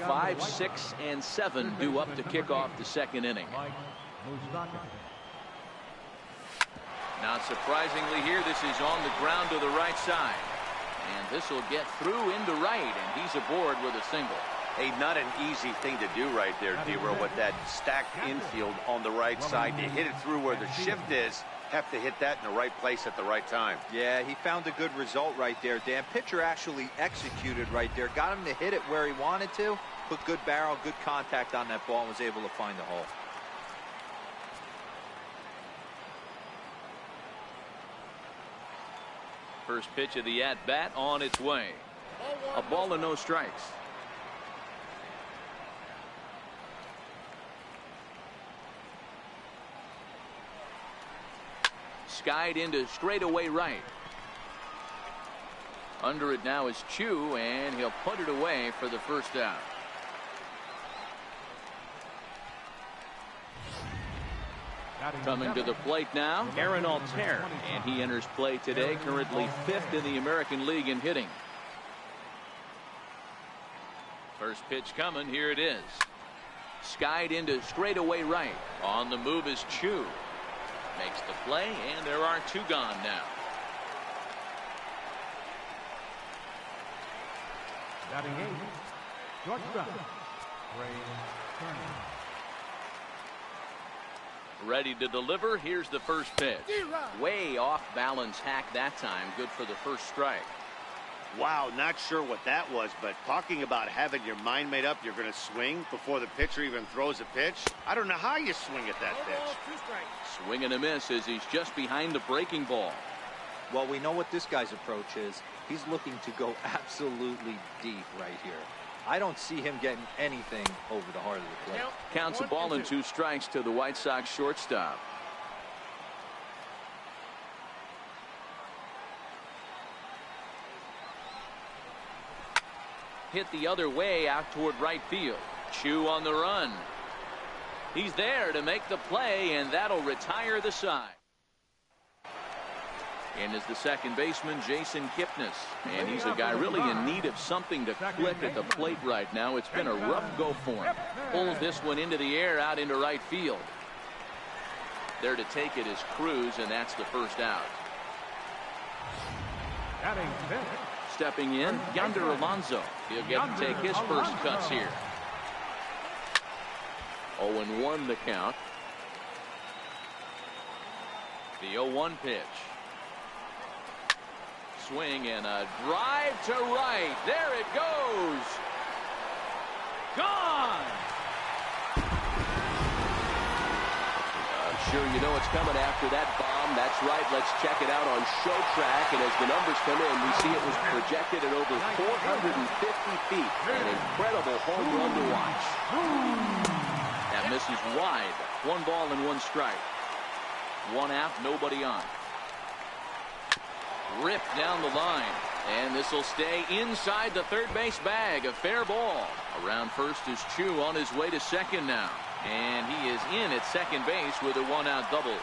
5, 6, and 7 due up to kick off the second inning. Not surprisingly here, this is on the ground to the right side. And this will get through into right, and he's aboard with a single. Hey, not an easy thing to do right there, D-Row, with that stacked infield on the right side. To hit it through where the shift is, have to hit that in the right place at the right time. Yeah, he found a good result right there, Dan. Pitcher actually executed right there. Got him to hit it where he wanted to. Put good barrel, good contact on that ball, and was able to find the hole. First pitch of the at-bat on its way. A ball and no strikes. Skied into straightaway right. Under it now is Chu, and he'll put it away for the first out. Coming to the plate now, Aaron Altair, and he enters play today, currently 5th in the American League in hitting. First pitch coming, here it is. Skied into straightaway right. On the move is Chu. Makes the play, and there are 2 gone now. Batting 8, shortstop, Ray Turner. Ready to deliver. Here's the first pitch. Way off balance hack that time. Good for the first strike. Wow, not sure what that was, but talking about having your mind made up you're going to swing before the pitcher even throws a pitch. I don't know how you swing at that pitch. Swing and a miss as he's just behind the breaking ball. Well, we know what this guy's approach is. He's looking to go absolutely deep right here. I don't see him getting anything over the heart of the plate. Counts a ball and 2 strikes to the White Sox shortstop. Hit the other way out toward right field. Chu on the run. He's there to make the play, and that'll retire the side. And is the second baseman, Jason Kipnis. And he's a guy really in need of something to click at the plate right now. It's been a rough go for him. Pulls this one into the air out into right field. There to take it is Cruz, and that's the first out. Stepping in, Yonder Alonso. He'll get to take his first cuts here. 0-1 the count. The 0-1 pitch. Swing and a drive to right. There it goes. Gone. I'm sure you know it's coming after that bomb. That's right. Let's check it out on Show Track. And as the numbers come in, we see it was projected at over 450 feet. An incredible home run to watch. That misses wide. 1 ball and 1 strike. 1 out, nobody on. Ripped down the line. And this will stay inside the third base bag. A fair ball. Around first is Chu on his way to second now. And he is in at second base with a 1-out double.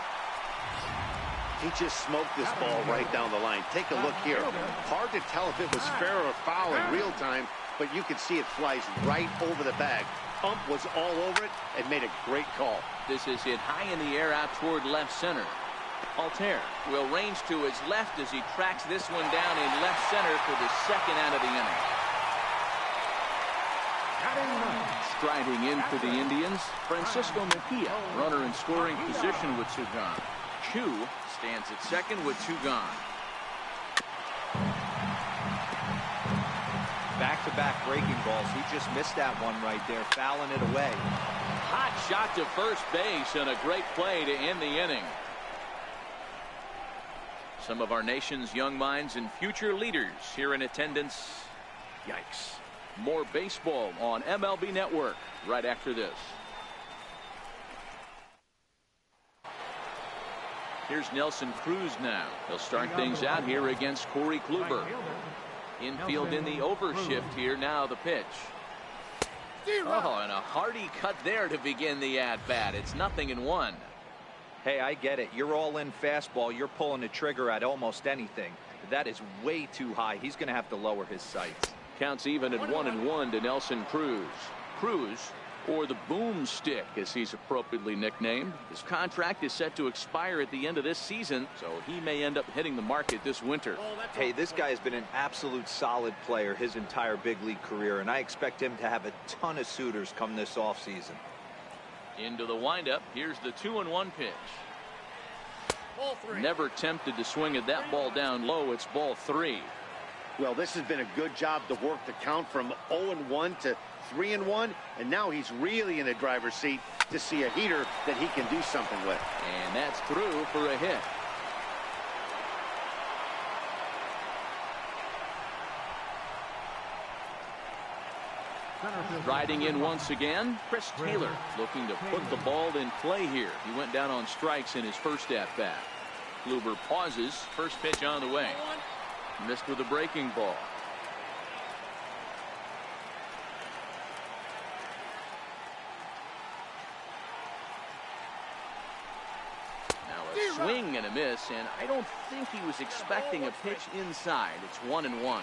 He just smoked this ball right down the line. Take a look here. Hard to tell if it was fair or foul in real time, but you can see it flies right over the bag. Ump was all over it and made a great call. This is hit high in the air out toward left center. Altair will range to his left as he tracks this one down in left center for the second out of the inning. Striding in for the Indians, Francisco Mejia, runner in scoring position with 2 gone. Chu stands at second with 2 gone. Back-to-back breaking balls. He just missed that one right there, fouling it away. Hot shot to first base and a great play to end the inning. Some of our nation's young minds and future leaders here in attendance. Yikes. More baseball on MLB Network right after this. Here's Nelson Cruz now. He'll start things out here against Corey Kluber. Infield in the overshift here now the pitch. Oh, and a hearty cut there to begin the at-bat. It's 0-1. Hey, I get it. You're all in fastball. You're pulling the trigger at almost anything. That is way too high. He's going to have to lower his sights. Counts even at 1-1 to Nelson Cruz. Cruz, or the boomstick as he's appropriately nicknamed. His contract is set to expire at the end of this season, so he may end up hitting the market this winter. Hey, this guy has been an absolute solid player his entire big league career, and I expect him to have a ton of suitors come this offseason. Into the windup. Here's the 2-1 pitch. Never tempted to swing at that ball down low. It's ball 3. Well, this has been a good job to work the count from 0-1 to 3-1, and now he's really in the driver's seat to see a heater that he can do something with. And that's through for a hit. Riding in once again, Chris Taylor looking to put the ball in play here. He went down on strikes in his first at-bat. Kluber pauses. First pitch on the way. Missed with a breaking ball. Now a swing and a miss, and I don't think he was expecting a pitch inside. It's 1-1.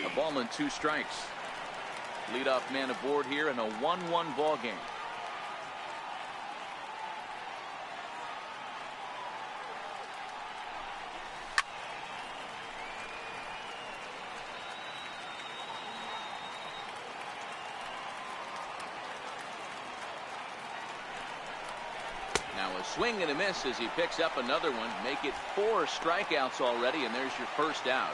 A ball and 2 strikes. Leadoff man aboard here in a 1-1 ball game. Now a swing and a miss as he picks up another one. Make it 4 strikeouts already, and there's your first out.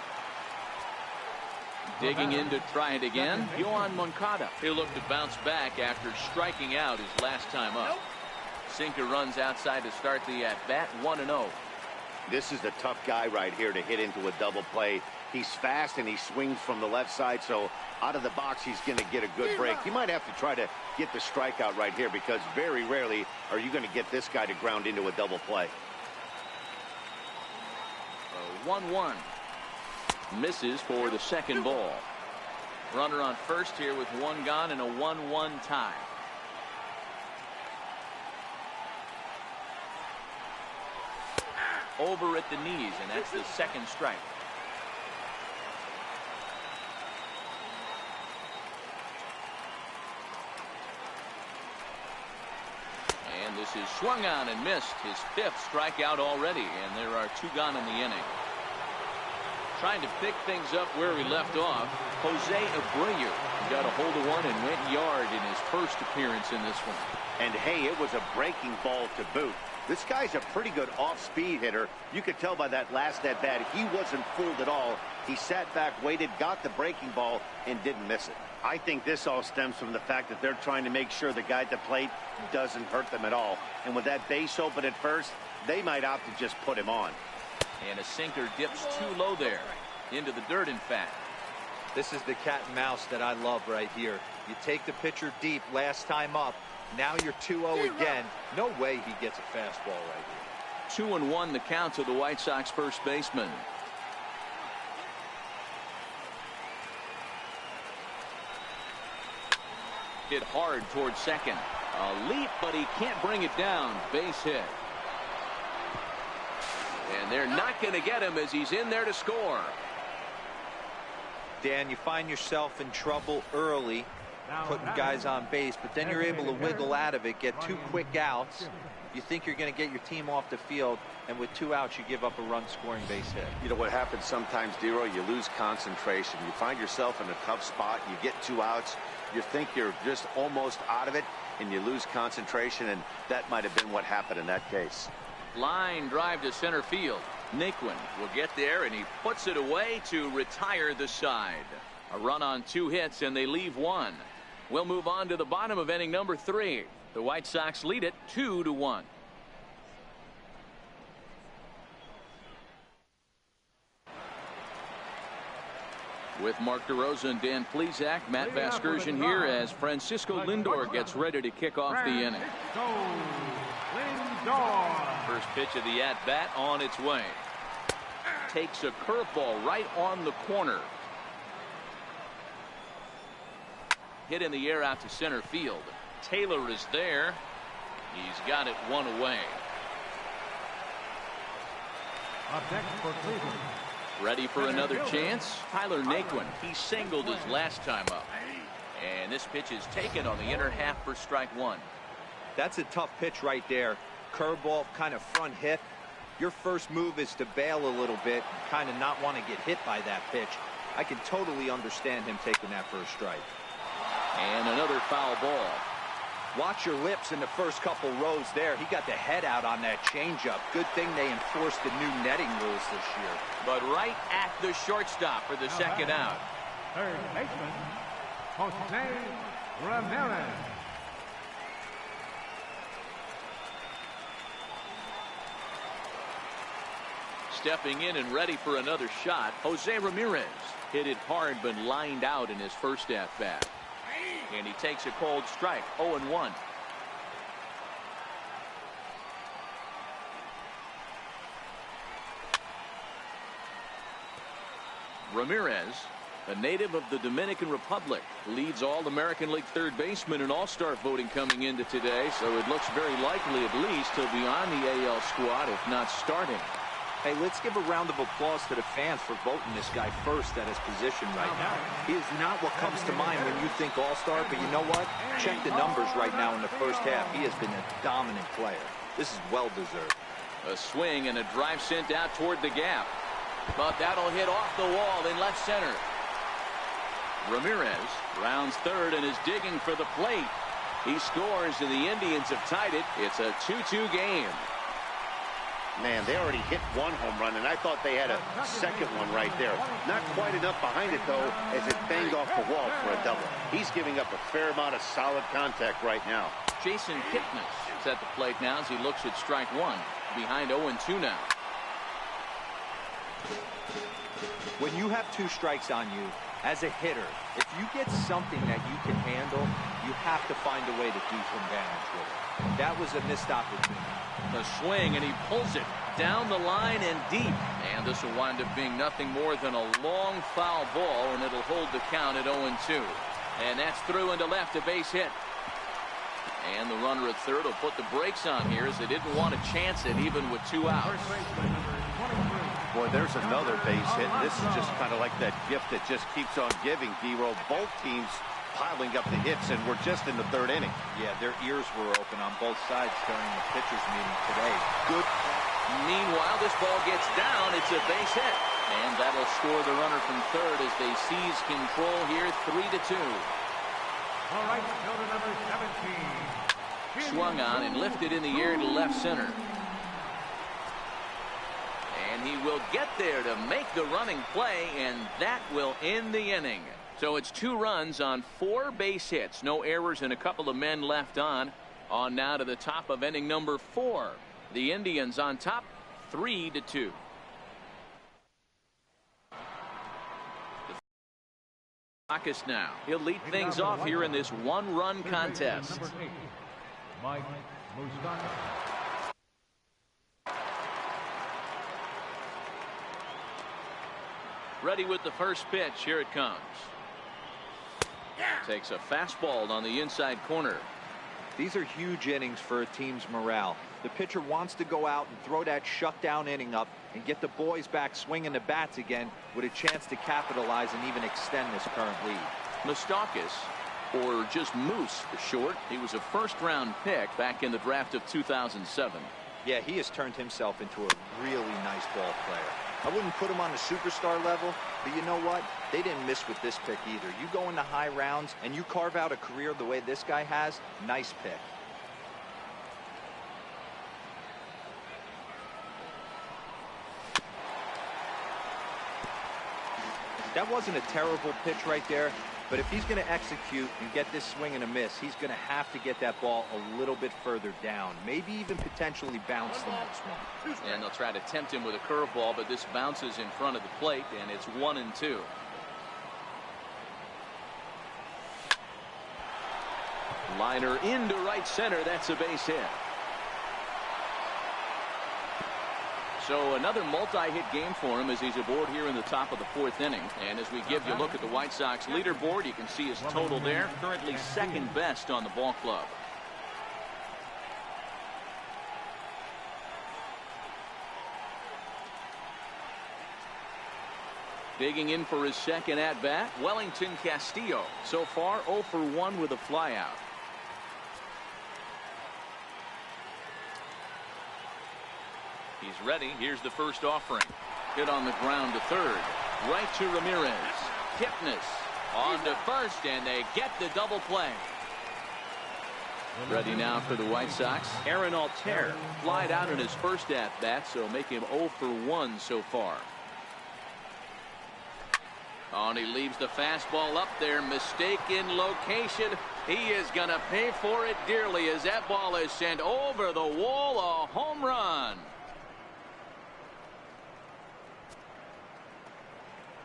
Digging in to try it again, Yohan Moncada. He'll look to bounce back after striking out his last time up. Sinker runs outside to start the at-bat, 1-0. This is the tough guy right here to hit into a double play. He's fast and he swings from the left side, so out of the box he's going to get a good break. You might have to try to get the strikeout right here because very rarely are you going to get this guy to ground into a double play. 1-1. Misses for the second ball. Runner on first here with 1 gone and a 1-1 tie. Over at the knees, and that's the second strike. And this is swung on and missed. His 5th strikeout already, and there are 2 gone in the inning. Trying to pick things up where we left off, Jose Abreu got a hold of one and went yard in his first appearance in this one. And hey, it was a breaking ball to boot. This guy's a pretty good off-speed hitter. You could tell by that last at-bat he wasn't fooled at all. He sat back, waited, got the breaking ball, and didn't miss it. I think this all stems from the fact that they're trying to make sure the guy at the plate doesn't hurt them at all. And with that base open at first, they might opt to just put him on. And a sinker dips too low there. Into the dirt, in fact. This is the cat and mouse that I love right here. You take the pitcher deep last time up. Now you're 2-0 again. No way he gets a fastball right here. 2-1 the count to the White Sox first baseman. Hit hard towards second. A leap, but he can't bring it down. Base hit. And they're not going to get him as he's in there to score. Dan, you find yourself in trouble early putting guys on base, but then you're able to wiggle out of it, get 2 quick outs. You think you're going to get your team off the field, and with 2 outs, you give up a run-scoring base hit. You know what happens sometimes, Dero? You lose concentration. You find yourself in a tough spot. You get 2 outs. You think you're just almost out of it, and you lose concentration, and that might have been what happened in that case. Line drive to center field. Naquin will get there, and he puts it away to retire the side. A run on 2 hits, and they leave 1. We'll move on to the bottom of inning number 3. The White Sox lead it 2-1. With Mark DeRosa and Dan Plesac, Matt Vasgersian here as Francisco Lindor gets ready to kick off the inning. First pitch of the at-bat on its way. Takes a curveball right on the corner. Hit in the air out to center field. Taylor is there. He's got it 1 away. Up next for Cleveland. Ready for another chance? Tyler Naquin. He singled his last time up. And this pitch is taken on the inner half for strike 1. That's a tough pitch right there. Curveball, kind of front hit. Your first move is to bail a little bit, kind of not want to get hit by that pitch. I can totally understand him taking that for a strike. And another foul ball. Watch your lips in the first couple rows there. He got the head out on that changeup. Good thing they enforced the new netting rules this year. But right at the shortstop for the second out. Third baseman, Jose Ramirez. Stepping in and ready for another shot, Jose Ramirez. Hit it hard but lined out in his first at-bat. And he takes a cold strike, 0-1. Ramirez, a native of the Dominican Republic, leads All-American League third baseman in All-Star voting coming into today, so it looks very likely at least he'll be on the AL squad, if not starting. Hey, let's give a round of applause to the fans for voting this guy first at his position right now. He is not what comes to mind when you think All-Star, but you know what? Check the numbers right now in the first half. He has been a dominant player. This is well-deserved. A swing and a drive sent out toward the gap. But that'll hit off the wall in left center. Ramirez rounds third and is digging for the plate. He scores, and the Indians have tied it. It's a 2-2 game. Man, they already hit 1 home run, and I thought they had a second one right there. Not quite enough behind it, though, as it banged off the wall for a double. He's giving up a fair amount of solid contact right now. Jason Kipnis is at the plate now as he looks at strike 1. Behind 0-2 now. When you have 2 strikes on you, as a hitter, if you get something that you can handle, you have to find a way to do some damage with it. That was a missed opportunity. The swing, and he pulls it down the line and deep. And this will wind up being nothing more than a long foul ball, and it'll hold the count at 0-2. And that's through into left, a base hit. And the runner at third will put the brakes on here as they didn't want to chance it even with 2 outs. Boy, there's another base hit. This is just kind of like that gift that just keeps on giving, D-Roll. Both teams piling up the hits, and we're just in the 3rd inning. Yeah, their ears were open on both sides during the pitchers meeting today. Good. Meanwhile, this ball gets down. It's a base hit. And that'll score the runner from third as they seize control here, 3-2. All right, fielder number 17. Swung on and lifted in the air to left center. And he will get there to make the running play, and that will end the inning. So it's 2 runs on 4 base hits. No errors and a couple of men left on. On now to the top of inning number 4. The Indians on top, 3-2. Moustakas now. He'll lead things off here in this one-run contest. Number 8, Mike Moustakas. Ready with the first pitch. Here it comes. Takes a fastball on the inside corner. These are huge innings for a team's morale. The pitcher wants to go out and throw that shutdown inning up and get the boys back swinging the bats again with a chance to capitalize and even extend this current lead. Moustakas, or just Moose for short, he was a first-round pick back in the draft of 2007. Yeah, he has turned himself into a really nice ball player. I wouldn't put him on the superstar level, but you know what? They didn't miss with this pick either. You go into high rounds and you carve out a career the way this guy has, nice pick. That wasn't a terrible pitch right there, but if he's going to execute and get this swing and a miss, he's going to have to get that ball a little bit further down, maybe even potentially bounce the next one. And they'll try to tempt him with a curveball, but this bounces in front of the plate, and it's 1-2. Liner into right center. That's a base hit. So another multi-hit game for him as he's aboard here in the top of the 4th inning. And as we give you a look at the White Sox leaderboard, you can see his total there. Currently second best on the ball club. Digging in for his second at-bat, Wellington Castillo. So far 0 for 1 with a flyout. He's ready. Here's the first offering. Hit on the ground to third. Right to Ramirez. Kipnis on to first, and they get the double play. Ready now for the White Sox. Aaron Altair flied out in his first at-bat, so make him 0 for 1 so far. Oh, and he leaves the fastball up there. Mistaken location. He is going to pay for it dearly as that ball is sent over the wall. A home run.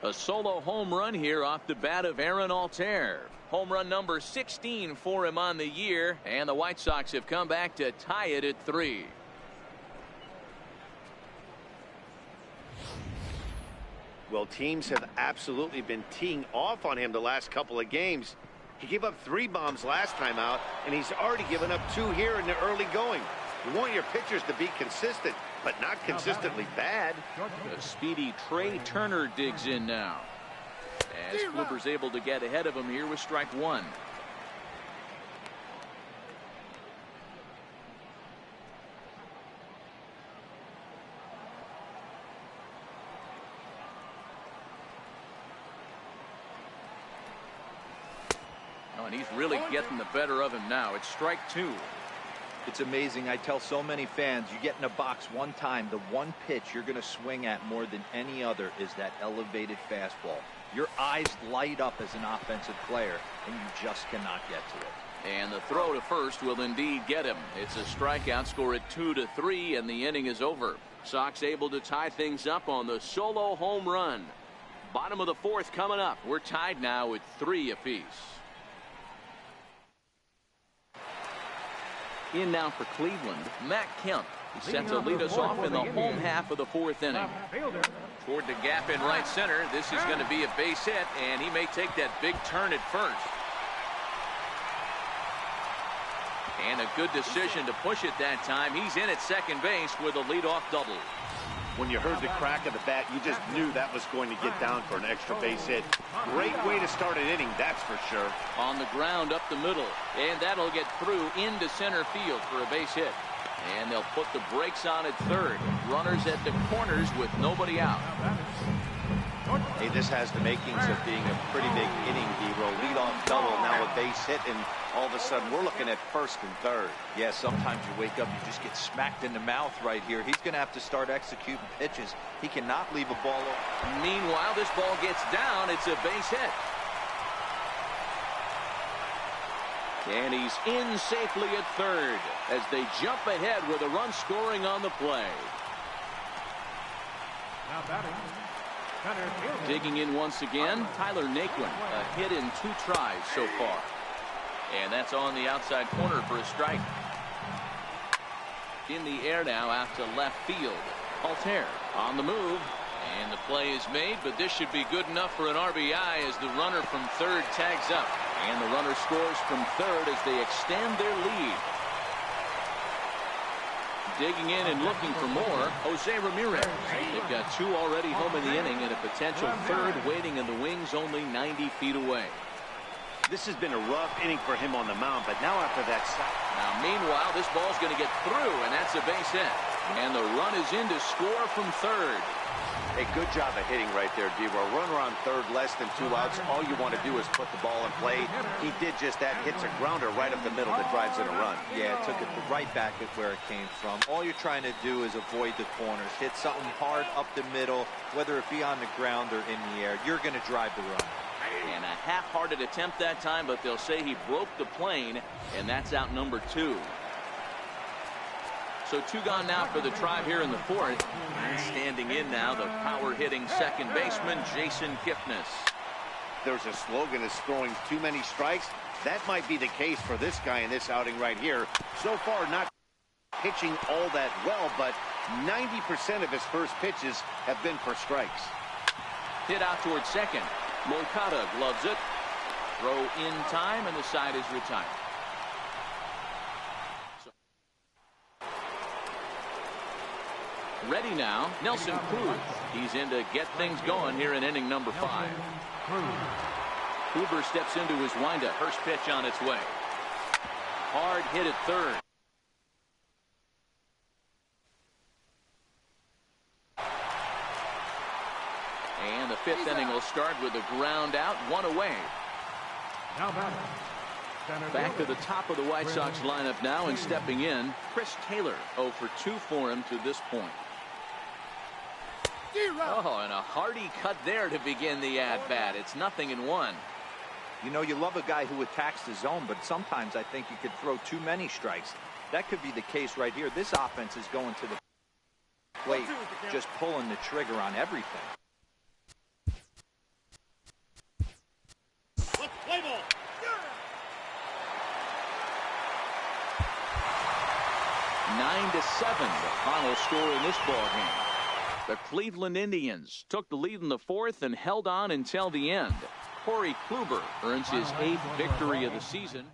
A solo home run here off the bat of Aaron Altair. Home run number 16 for him on the year, and the White Sox have come back to tie it at 3. Well, teams have absolutely been teeing off on him the last couple of games. He gave up 3 bombs last time out, and he's already given up 2 here in the early going. You want your pitchers to be consistent, but not consistently bad. The speedy Trey Turner digs in now. As Kluber's able to get ahead of him here with strike 1. Oh, and he's really getting the better of him now. It's strike 2. It's amazing. I tell so many fans, you get in a box one time, the one pitch you're going to swing at more than any other is that elevated fastball. Your eyes light up as an offensive player, and you just cannot get to it. And the throw to first will indeed get him. It's a strikeout, score at 2-3, and the inning is over. Sox able to tie things up on the solo home run. Bottom of the 4th coming up. We're tied now at 3 apiece. In now for Cleveland, Matt Kemp. He's set to lead us off in the home half of the 4th inning. Toward the gap in right center. This is going to be a base hit, and he may take that big turn at first. And a good decision to push it that time. He's in at second base with a leadoff double. When you heard the crack of the bat, you just knew that was going to get down for an extra base hit. Great way to start an inning, that's for sure. On the ground up the middle, and that'll get through into center field for a base hit. And they'll put the brakes on at third. Runners at the corners with nobody out. Hey, this has the makings of being a pretty big inning, D-roll. Leadoff double, now a base hit, and all of a sudden we're looking at first and third. Yeah, sometimes you wake up, you just get smacked in the mouth right here. He's going to have to start executing pitches. He cannot leave a ball open. Meanwhile, this ball gets down. It's a base hit. And he's in safely at third as they jump ahead with a run scoring on the play. Now batting, Center fielder. Digging in once again, Tyler Naquin, a hit in 2 tries so far. And that's on the outside corner for a strike. In the air now out to left field. Altair on the move. And the play is made, but this should be good enough for an RBI as the runner from third tags up. And the runner scores from third as they extend their lead. Digging in and looking for more, Jose Ramirez. They've got 2 already home in the inning and a potential third waiting in the wings only 90 feet away. This has been a rough inning for him on the mound, but now after that sack. Now, meanwhile, this ball's going to get through, and that's a base hit. And the run is in to score from third. A good job of hitting right there, Devo. Runner on third, less than 2 outs. All you want to do is put the ball in play. He did just that. Hits a grounder right up the middle that drives in a run. Yeah, took it right back at where it came from. All you're trying to do is avoid the corners. Hit something hard up the middle, whether it be on the ground or in the air. You're going to drive the run. And a half-hearted attempt that time, but they'll say he broke the plane, and that's out number 2. So 2 gone now for the Tribe here in the 4th. And standing in now, the power-hitting second baseman, Jason Kipnis. There's a slogan is throwing too many strikes. That might be the case for this guy in this outing right here. So far, not pitching all that well, but 90% of his first pitches have been for strikes. Hit out towards second. Moncada gloves it. Throw in time, and the side is retired. Ready now, Nelson Cruz. He's in to get things going here in inning number 5. Huber steps into his windup. First pitch on its way. Hard hit at third. And the 5th inning will start with a ground out, 1 away. Now batting. Center Back to fielder. the top of the White Sox lineup now, and stepping in, Chris Taylor. 0 for 2 for him to this point. Oh, and a hearty cut there to begin the at-bat. It's 0-1. You know, you love a guy who attacks the zone, but sometimes I think you could throw too many strikes. That could be the case right here. This offense is going to the plate, just pulling the trigger on everything. Play ball. 9-7, the final score in this ball game. The Cleveland Indians took the lead in the 4th and held on until the end. Corey Kluber earns his 8th victory of the season.